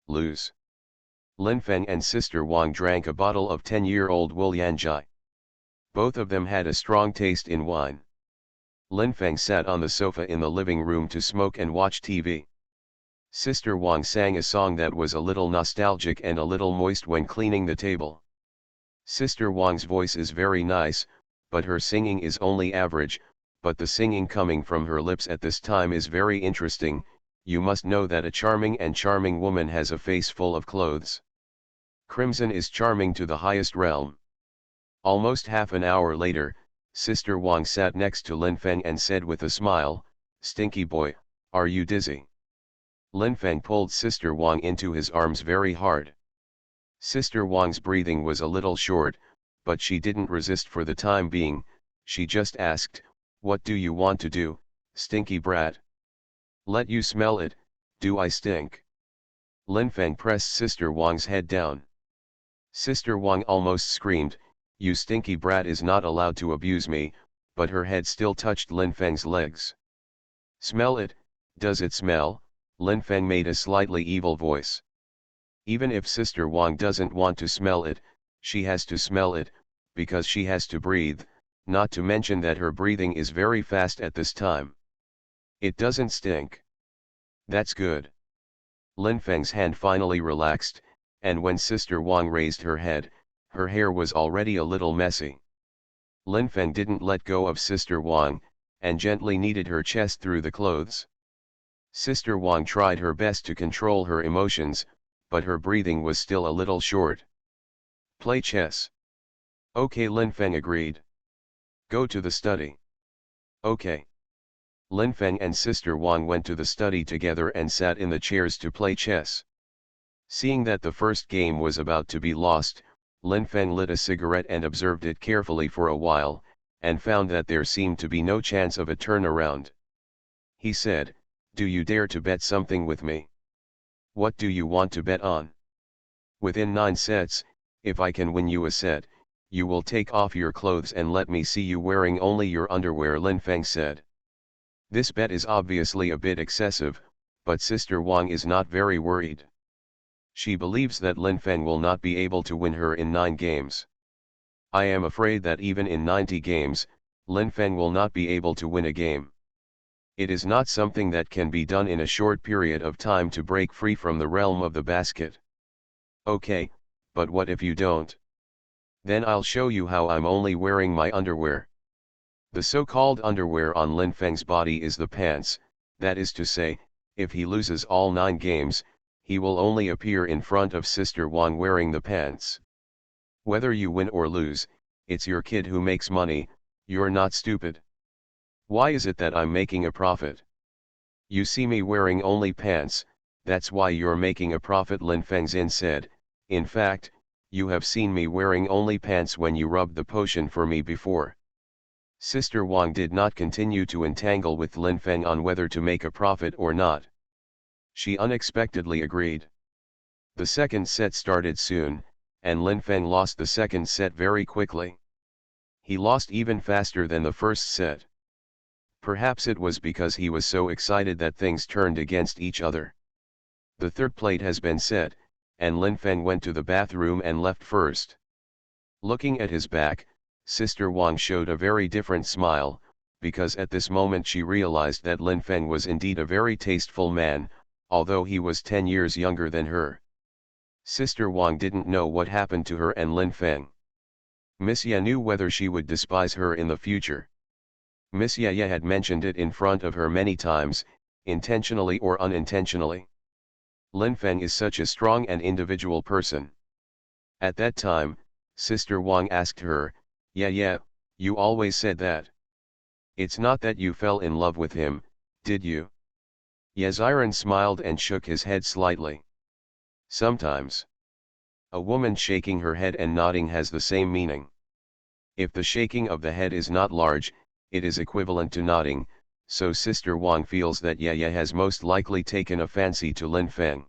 Lose. Lin Feng and Sister Wang drank a bottle of 10-year-old Wulianjai. Both of them had a strong taste in wine. Lin Feng sat on the sofa in the living room to smoke and watch TV. Sister Wang sang a song that was a little nostalgic and a little moist when cleaning the table. Sister Wang's voice is very nice, but her singing is only average, but the singing coming from her lips at this time is very interesting. You must know that a charming woman has a face full of clothes. Crimson is charming to the highest realm. Almost half an hour later, Sister Wang sat next to Lin Feng and said with a smile, "Stinky boy, are you dizzy?" Lin Feng pulled Sister Wang into his arms very hard. Sister Wang's breathing was a little short, but she didn't resist for the time being. She just asked, "What do you want to do, stinky brat? Let you smell it, do I stink?" Lin Feng pressed Sister Wang's head down. Sister Wang almost screamed, "You stinky brat is not allowed to abuse me," but her head still touched Lin Feng's legs. "Smell it, does it smell?" Lin Feng made a slightly evil voice. Even if Sister Wang doesn't want to smell it, she has to smell it, because she has to breathe, not to mention that her breathing is very fast at this time. "It doesn't stink. That's good." Lin Feng's hand finally relaxed, and when Sister Wang raised her head, her hair was already a little messy. Lin Feng didn't let go of Sister Wang, and gently kneaded her chest through the clothes. Sister Wang tried her best to control her emotions, but her breathing was still a little short. "Play chess." "Okay," Lin Feng agreed. "Go to the study." "Okay." Lin Feng and Sister Wang went to the study together and sat in the chairs to play chess. Seeing that the first game was about to be lost, Lin Feng lit a cigarette and observed it carefully for a while, and found that there seemed to be no chance of a turnaround. He said, "Do you dare to bet something with me? What do you want to bet on?" "Within 9 sets, if I can win you a set, you will take off your clothes and let me see you wearing only your underwear," Lin Feng said. This bet is obviously a bit excessive, but Sister Wang is not very worried. She believes that Lin Feng will not be able to win her in 9 games. "I am afraid that even in 90 games, Lin Feng will not be able to win a game. It is not something that can be done in a short period of time to break free from the realm of the basket." "Okay, but what if you don't? Then I'll show you how I'm only wearing my underwear." The so-called underwear on Lin Feng's body is the pants, that is to say, if he loses all 9 games, he will only appear in front of Sister Wang wearing the pants. Whether you win or lose, it's your kid who makes money, you're not stupid. Why is it that I'm making a profit? You see me wearing only pants, that's why you're making a profit, Lin Fengzin said. "In fact, you have seen me wearing only pants when you rubbed the potion for me before." Sister Wang did not continue to entangle with Lin Feng on whether to make a profit or not. She unexpectedly agreed. The second set started soon, and Lin Feng lost the second set very quickly. He lost even faster than the first set. Perhaps it was because he was so excited that things turned against each other. The third plate has been set, and Lin Feng went to the bathroom and left first. Looking at his back, Sister Wang showed a very different smile, because at this moment she realized that Lin Feng was indeed a very tasteful man, although he was 10 years younger than her. Sister Wang didn't know what happened to her and Lin Feng. Miss Ye knew whether she would despise her in the future. Miss Ye had mentioned it in front of her many times, intentionally or unintentionally. Lin Feng is such a strong and individual person. At that time, Sister Wang asked her, Yeah, you always said that. It's not that you fell in love with him, did you?" Yaziran smiled and shook his head slightly. "Sometimes. A woman shaking her head and nodding has the same meaning. If the shaking of the head is not large, it is equivalent to nodding, so Sister Wang feels that Yaya has most likely taken a fancy to Lin Feng.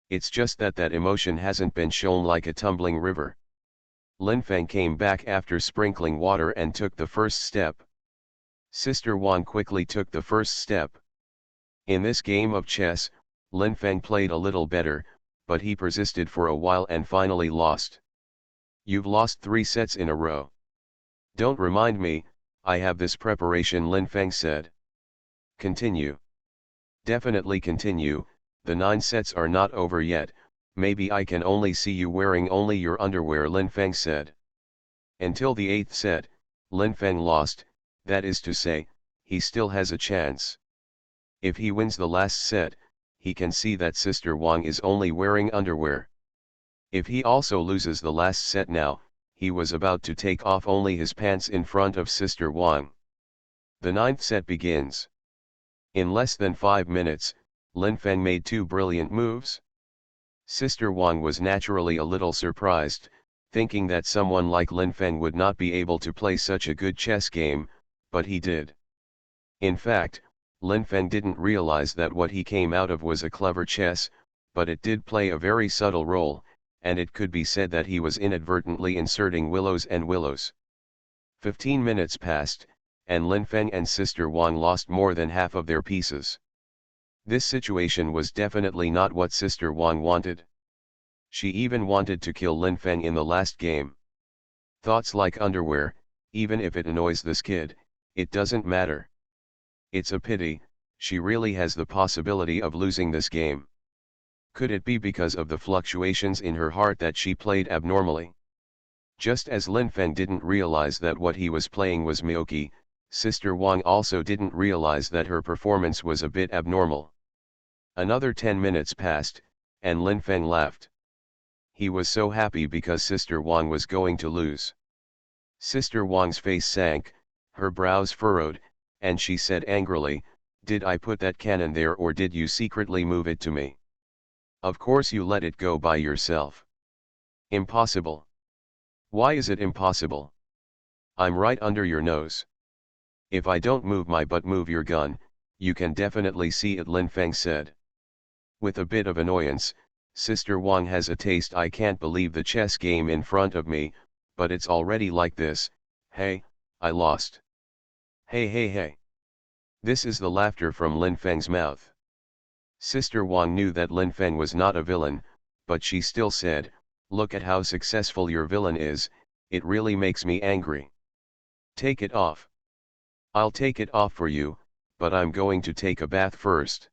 It's just that that emotion hasn't been shown like a tumbling river. Lin Feng came back after sprinkling water and took the first step. Sister Wang quickly took the first step. In this game of chess, Lin Feng played a little better, but he persisted for a while and finally lost. You've lost 3 sets in a row. Don't remind me, I have this preparation, Lin Feng said. Continue. Definitely continue, the 9 sets are not over yet, maybe I can only see you wearing only your underwear, Lin Feng said. Until the 8th set, Lin Feng lost, that is to say, he still has a chance. If he wins the last set, he can see that Sister Wang is only wearing underwear. If he also loses the last set now, he was about to take off only his pants in front of Sister Wang. The 9th set begins. In less than 5 minutes, Lin Feng made 2 brilliant moves. Sister Wang was naturally a little surprised, thinking that someone like Lin Feng would not be able to play such a good chess game, but he did. In fact, Lin Feng didn't realize that what he came out of was a clever chess, but it did play a very subtle role, and it could be said that he was inadvertently inserting willows and willows. 15 minutes passed, and Lin Feng and Sister Wang lost more than half of their pieces. This situation was definitely not what Sister Wang wanted. She even wanted to kill Lin Feng in the last game. Thoughts like underwear, even if it annoys this kid, it doesn't matter. It's a pity, she really has the possibility of losing this game. Could it be because of the fluctuations in her heart that she played abnormally? Just as Lin Feng didn't realize that what he was playing was Miyoki, Sister Wang also didn't realize that her performance was a bit abnormal. Another 10 minutes passed, and Lin Feng laughed. He was so happy because Sister Wang was going to lose. Sister Wang's face sank, her brows furrowed, and she said angrily, "Did I put that cannon there or did you secretly move it to me? Of course you let it go by yourself. Impossible. Why is it impossible? I'm right under your nose. If I don't move my butt, move your gun, you can definitely see it," Lin Feng said. With a bit of annoyance, Sister Wang has a taste. "I can't believe the chess game in front of me, but it's already like this. Hey, I lost. Hey hey hey." This is the laughter from Lin Feng's mouth. Sister Wang knew that Lin Feng was not a villain, but she still said, "Look at how successful your villain is, it really makes me angry. Take it off." "I'll take it off for you, but I'm going to take a bath first.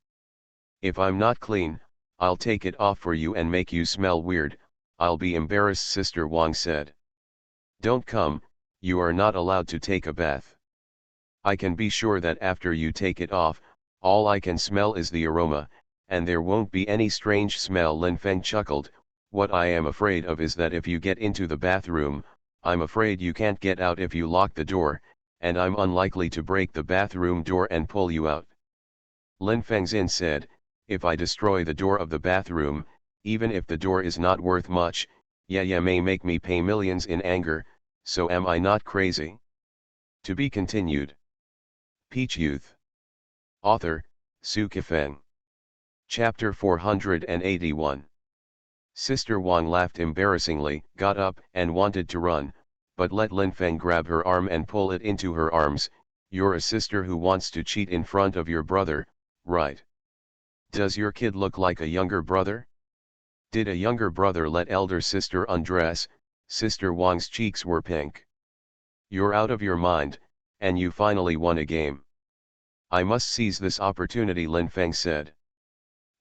If I'm not clean, I'll take it off for you and make you smell weird, I'll be embarrassed," Sister Wang said. "Don't come, you are not allowed to take a bath. I can be sure that after you take it off, all I can smell is the aroma, and there won't be any strange smell," Lin Feng chuckled. "What I am afraid of is that if you get into the bathroom, I'm afraid you can't get out if you lock the door, and I'm unlikely to break the bathroom door and pull you out." Lin Fengzin said, "If I destroy the door of the bathroom, even if the door is not worth much, yeah may make me pay millions in anger, so am I not crazy?" To be continued. Peach Youth. Author, Sci-fi. Chapter 481. Sister Wang laughed embarrassingly, got up and wanted to run, but let Lin Feng grab her arm and pull it into her arms. "You're a sister who wants to cheat in front of your brother, right? Does your kid look like a younger brother? Did a younger brother let elder sister undress?" Sister Wang's cheeks were pink. "You're out of your mind, and you finally won a game. I must seize this opportunity," Lin Feng said.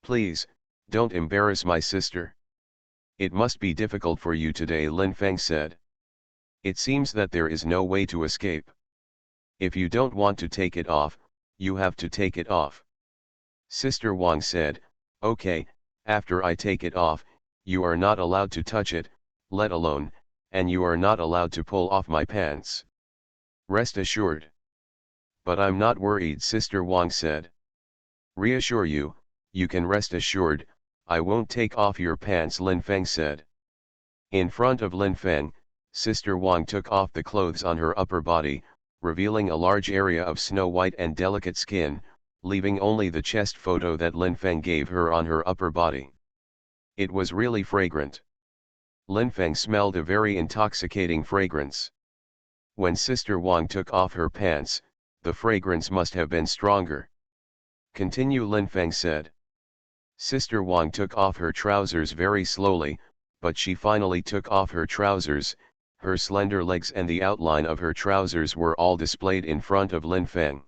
"Please, don't embarrass my sister. It must be difficult for you today," Lin Feng said. "It seems that there is no way to escape. If you don't want to take it off, you have to take it off." Sister Wang said, "Okay, after I take it off, you are not allowed to touch it, let alone, and you are not allowed to pull off my pants. Rest assured." "But I'm not worried," Sister Wang said. "Reassure you, you can rest assured, I won't take off your pants," Lin Feng said. In front of Lin Feng, Sister Wang took off the clothes on her upper body, revealing a large area of snow-white and delicate skin, leaving only the chest photo that Lin Feng gave her on her upper body. It was really fragrant. Lin Feng smelled a very intoxicating fragrance. When Sister Wang took off her pants, the fragrance must have been stronger. Continue, Lin Feng said. Sister Wang took off her trousers very slowly, but she finally took off her trousers. Her slender legs and the outline of her trousers were all displayed in front of Lin Feng.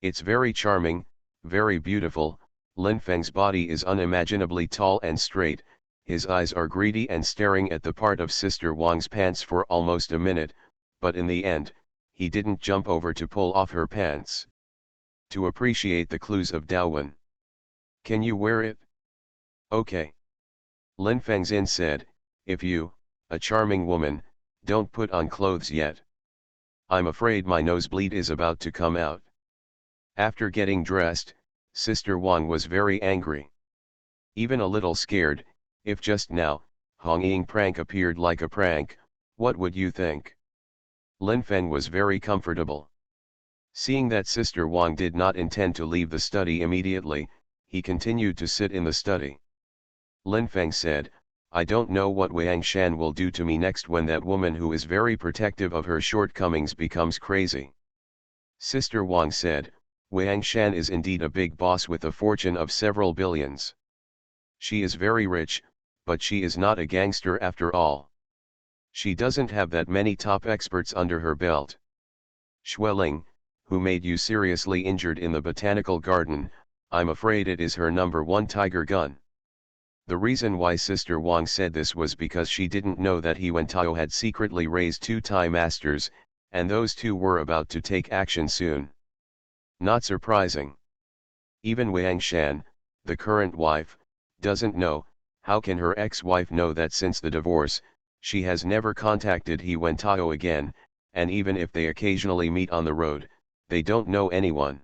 It's very charming, very beautiful. Lin Feng's body is unimaginably tall and straight, his eyes are greedy and staring at the part of Sister Wang's pants for almost a minute, but in the end, he didn't jump over to pull off her pants. To appreciate the clues of Daowen. Can you wear it? Okay. Lin Fengzin said, if you, a charming woman, don't put on clothes yet. I'm afraid my nosebleed is about to come out. After getting dressed, Sister Wang was very angry. Even a little scared. If just now, Hong Ying prank appeared like a prank, what would you think? Lin Feng was very comfortable. Seeing that Sister Wang did not intend to leave the study immediately, he continued to sit in the study. Lin Feng said, I don't know what Wang Shan will do to me next when that woman who is very protective of her shortcomings becomes crazy. Sister Wang said, Wang Shan is indeed a big boss with a fortune of several billions. She is very rich, but she is not a gangster after all. She doesn't have that many top experts under her belt. Xueling, who made you seriously injured in the botanical garden, I'm afraid it is her #1 tiger gun. The reason why Sister Wang said this was because she didn't know that He Wentao had secretly raised 2 Thai masters, and those 2 were about to take action soon. Not surprising. Even Wang Shan, the current wife, doesn't know. How can her ex-wife know that since the divorce, she has never contacted He Wentao again, and even if they occasionally meet on the road, they don't know anyone.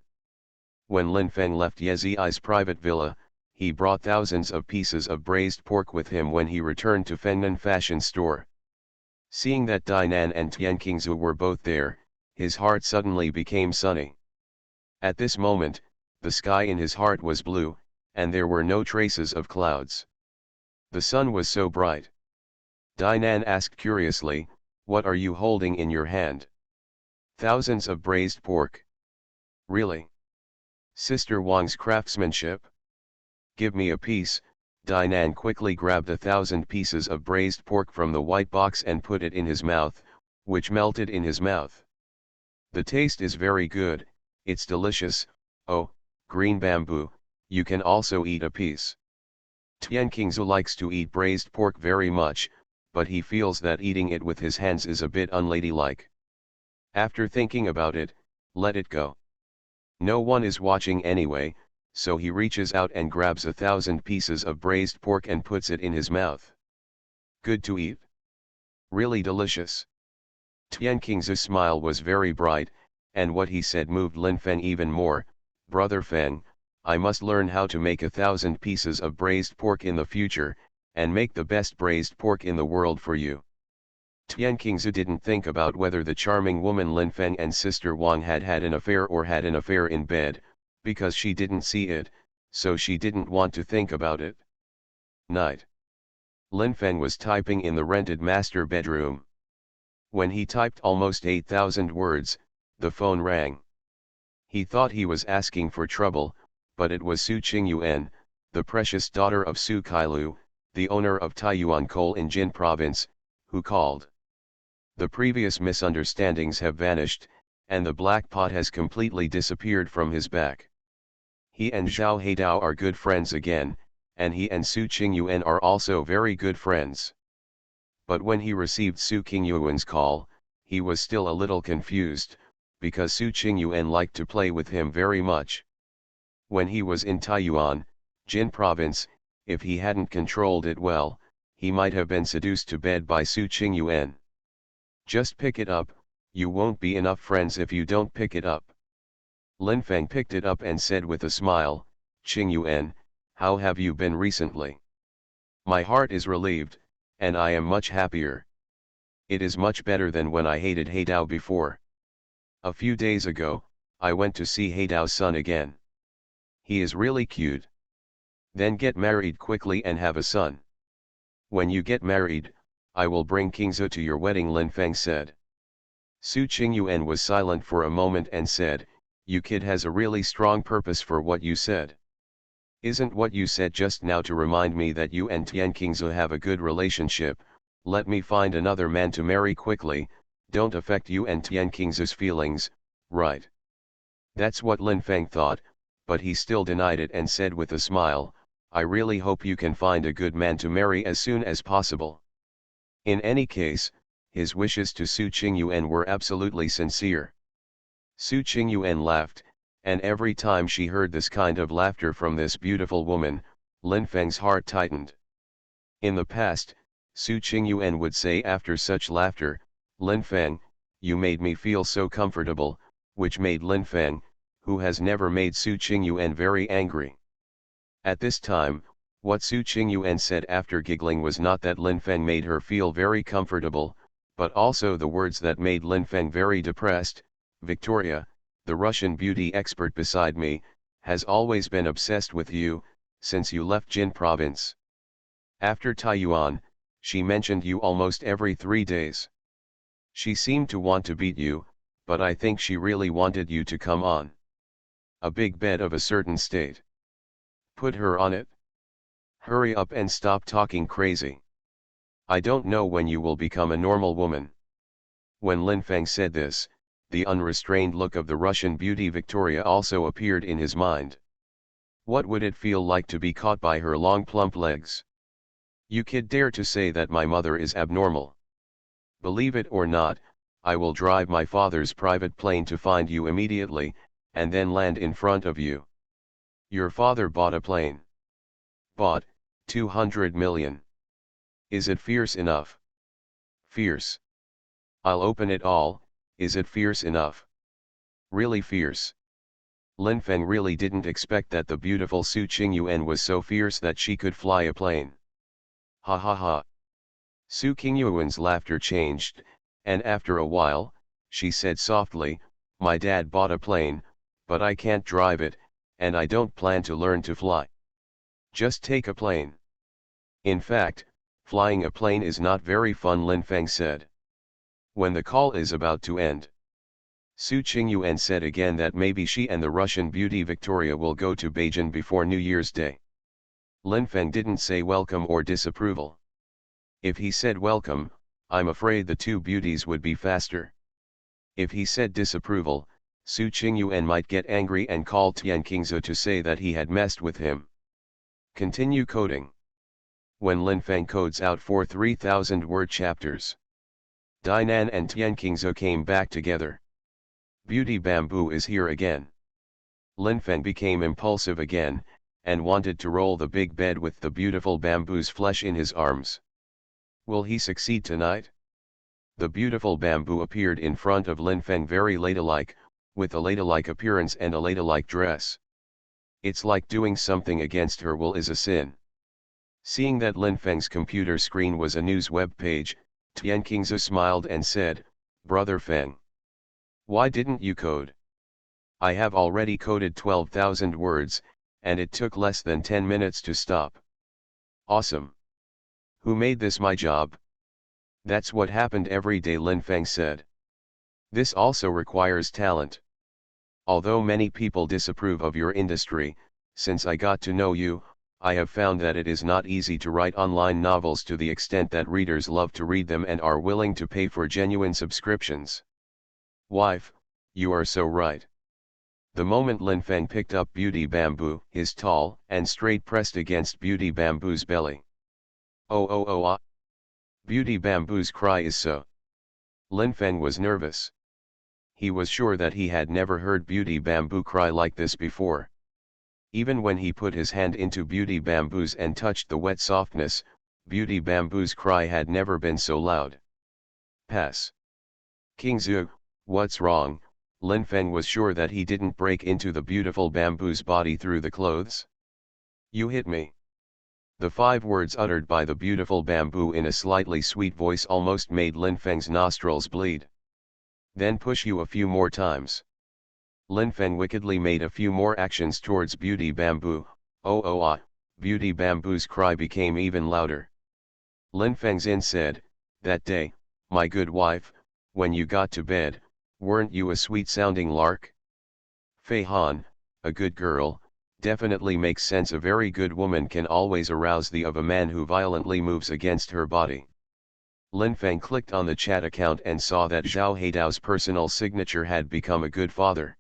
When Lin Feng left Yezi's private villa, he brought thousands of pieces of braised pork with him when he returned to Fengnan fashion store. Seeing that Dainan and Tian Qingzu were both there, his heart suddenly became sunny. At this moment, the sky in his heart was blue, and there were no traces of clouds. The sun was so bright. Dainan asked curiously, what are you holding in your hand? Thousands of braised pork. Really? Sister Wang's craftsmanship? Give me a piece. Dainan quickly grabbed 1,000 pieces of braised pork from the white box and put it in his mouth, which melted in his mouth. The taste is very good, it's delicious. Oh, green bamboo, you can also eat a piece. Tian Qingzu likes to eat braised pork very much, but he feels that eating it with his hands is a bit unladylike. After thinking about it, let it go. No one is watching anyway, so he reaches out and grabs 1,000 pieces of braised pork and puts it in his mouth. Good to eat? Really delicious. Tian Qingzu's smile was very bright, and what he said moved Lin Feng even more. Brother Feng, I must learn how to make 1,000 pieces of braised pork in the future, and make the best braised pork in the world for you. Tian Qingzu didn't think about whether the charming woman Lin Feng and Sister Wang had an affair or had an affair in bed, because she didn't see it, so she didn't want to think about it. Night. Lin Feng was typing in the rented master bedroom. When he typed almost 8,000 words, the phone rang. He thought he was asking for trouble, but it was Su Qingyuan, the precious daughter of Su Kailu, the owner of Taiyuan Coal in Jin Province, who called. The previous misunderstandings have vanished, and the black pot has completely disappeared from his back. He and Zhao Heidao are good friends again, and he and Su Qingyuan are also very good friends. But when he received Su Qingyuan's call, he was still a little confused, because Su Qingyuan liked to play with him very much. When he was in Taiyuan, Jin Province, if he hadn't controlled it well, he might have been seduced to bed by Su Qingyuan. Just pick it up, you won't be enough friends if you don't pick it up. Lin Feng picked it up and said with a smile, Qingyuan, how have you been recently? My heart is relieved, and I am much happier. It is much better than when I hated Heidao before. A few days ago, I went to see Heidao's son again. He is really cute. Then get married quickly and have a son. When you get married, I will bring King Zhe to your wedding, Lin Feng said. Su Qingyuan was silent for a moment and said, you kid has a really strong purpose for what you said. Isn't what you said just now to remind me that you and Tian Qingze have a good relationship? Let me find another man to marry quickly, don't affect you and Tian Qingze's feelings, right? That's what Lin Feng thought, but he still denied it and said with a smile, I really hope you can find a good man to marry as soon as possible. In any case, his wishes to Su Qingyuan were absolutely sincere. Su Qingyuan laughed, and every time she heard this kind of laughter from this beautiful woman, Lin Feng's heart tightened. In the past, Su Qingyuan would say after such laughter, Lin Feng, you made me feel so comfortable, which made Lin Feng, who has never made Su Qingyuan, very angry. At this time, what Su Qingyuan said after giggling was not that Lin Feng made her feel very comfortable, but also the words that made Lin Feng very depressed. Victoria, the Russian beauty expert beside me, has always been obsessed with you, since you left Jin province. After Taiyuan, she mentioned you almost every 3 days. She seemed to want to beat you, but I think she really wanted you to come on a big bed of a certain state. Put her on it. Hurry up and stop talking crazy. I don't know when you will become a normal woman. When Lin Feng said this, the unrestrained look of the Russian beauty Victoria also appeared in his mind. What would it feel like to be caught by her long plump legs? You kid dare to say that my mother is abnormal. Believe it or not, I will drive my father's private plane to find you immediately, and then land in front of you. Your father bought a plane. Bought, 200 million. Is it fierce enough? Fierce. I'll open it all, is it fierce enough? Really fierce. Lin Feng really didn't expect that the beautiful Su Qingyuan was so fierce that she could fly a plane. Ha ha ha. Su Qingyuan's laughter changed, and after a while, she said softly, my dad bought a plane, but I can't drive it, and I don't plan to learn to fly. Just take a plane. In fact, flying a plane is not very fun, Lin Feng said. When the call is about to end, Su Qingyuan said again that maybe she and the Russian beauty Victoria will go to Beijing before New Year's Day. Lin Feng didn't say welcome or disapproval. If he said welcome, I'm afraid the two beauties would be faster. If he said disapproval, Su Qingyuan might get angry and call Tian Qingze to say that he had messed with him. Continue coding. When Lin Feng codes out for 3,000 word chapters, Dainan and Tian Qingze came back together. Beauty bamboo is here again. Lin Feng became impulsive again, and wanted to roll the big bed with the beautiful bamboo's flesh in his arms. Will he succeed tonight? The beautiful bamboo appeared in front of Lin Feng very ladylike, with a ladylike appearance and a ladylike dress. It's like doing something against her will is a sin. Seeing that Lin Feng's computer screen was a news web page, Tian Qingze smiled and said, Brother Feng, why didn't you code? I have already coded 12,000 words, and it took less than 10 minutes to stop. Awesome. Who made this my job? That's what happened every day, Lin Feng said. This also requires talent. Although many people disapprove of your industry, since I got to know you, I have found that it is not easy to write online novels to the extent that readers love to read them and are willing to pay for genuine subscriptions. Wife, you are so right. The moment Lin Feng picked up Beauty Bamboo, his tall and straight pressed against Beauty Bamboo's belly. Oh oh oh ah. Beauty Bamboo's cry is so. Lin Feng was nervous. He was sure that he had never heard Beauty Bamboo cry like this before. Even when he put his hand into Beauty Bamboo's and touched the wet softness, Beauty Bamboo's cry had never been so loud. Pass. King Zhu, what's wrong? Lin Feng was sure that he didn't break into the beautiful bamboo's body through the clothes. You hit me. The 5 words uttered by the beautiful bamboo in a slightly sweet voice almost made Lin Feng's nostrils bleed. Then push you a few more times. Lin Feng wickedly made a few more actions towards Beauty Bamboo. Oh oh ah, Beauty Bamboo's cry became even louder. Lin Feng's in said, That day, my good wife, when you got to bed, weren't you a sweet-sounding lark? Fei Han, a good girl, definitely makes sense. A very good woman can always arouse the of a man who violently moves against her body. Lin Feng clicked on the chat account and saw that Zhao Heidao's personal signature had become a good father.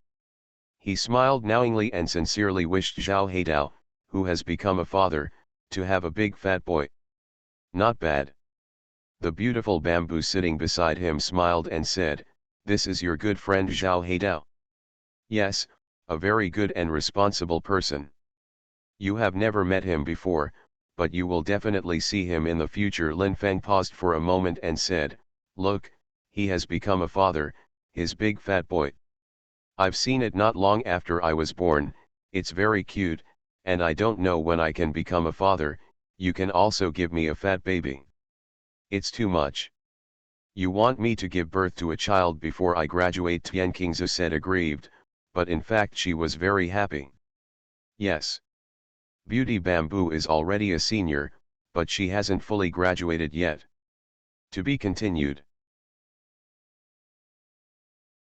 He smiled knowingly and sincerely wished Zhao Heidao, who has become a father, to have a big fat boy. Not bad. The beautiful bamboo sitting beside him smiled and said, "This is your good friend Zhao Heidao." "Yes, a very good and responsible person. You have never met him before, but you will definitely see him in the future." Lin Feng paused for a moment and said, "Look, he has become a father, his big fat boy. I've seen it not long after I was born, it's very cute, and I don't know when I can become a father. You can also give me a fat baby." "It's too much. You want me to give birth to a child before I graduate?" Tian Qingzu said aggrieved, but in fact she was very happy. "Yes. Beauty Bamboo is already a senior, but she hasn't fully graduated yet." To be continued.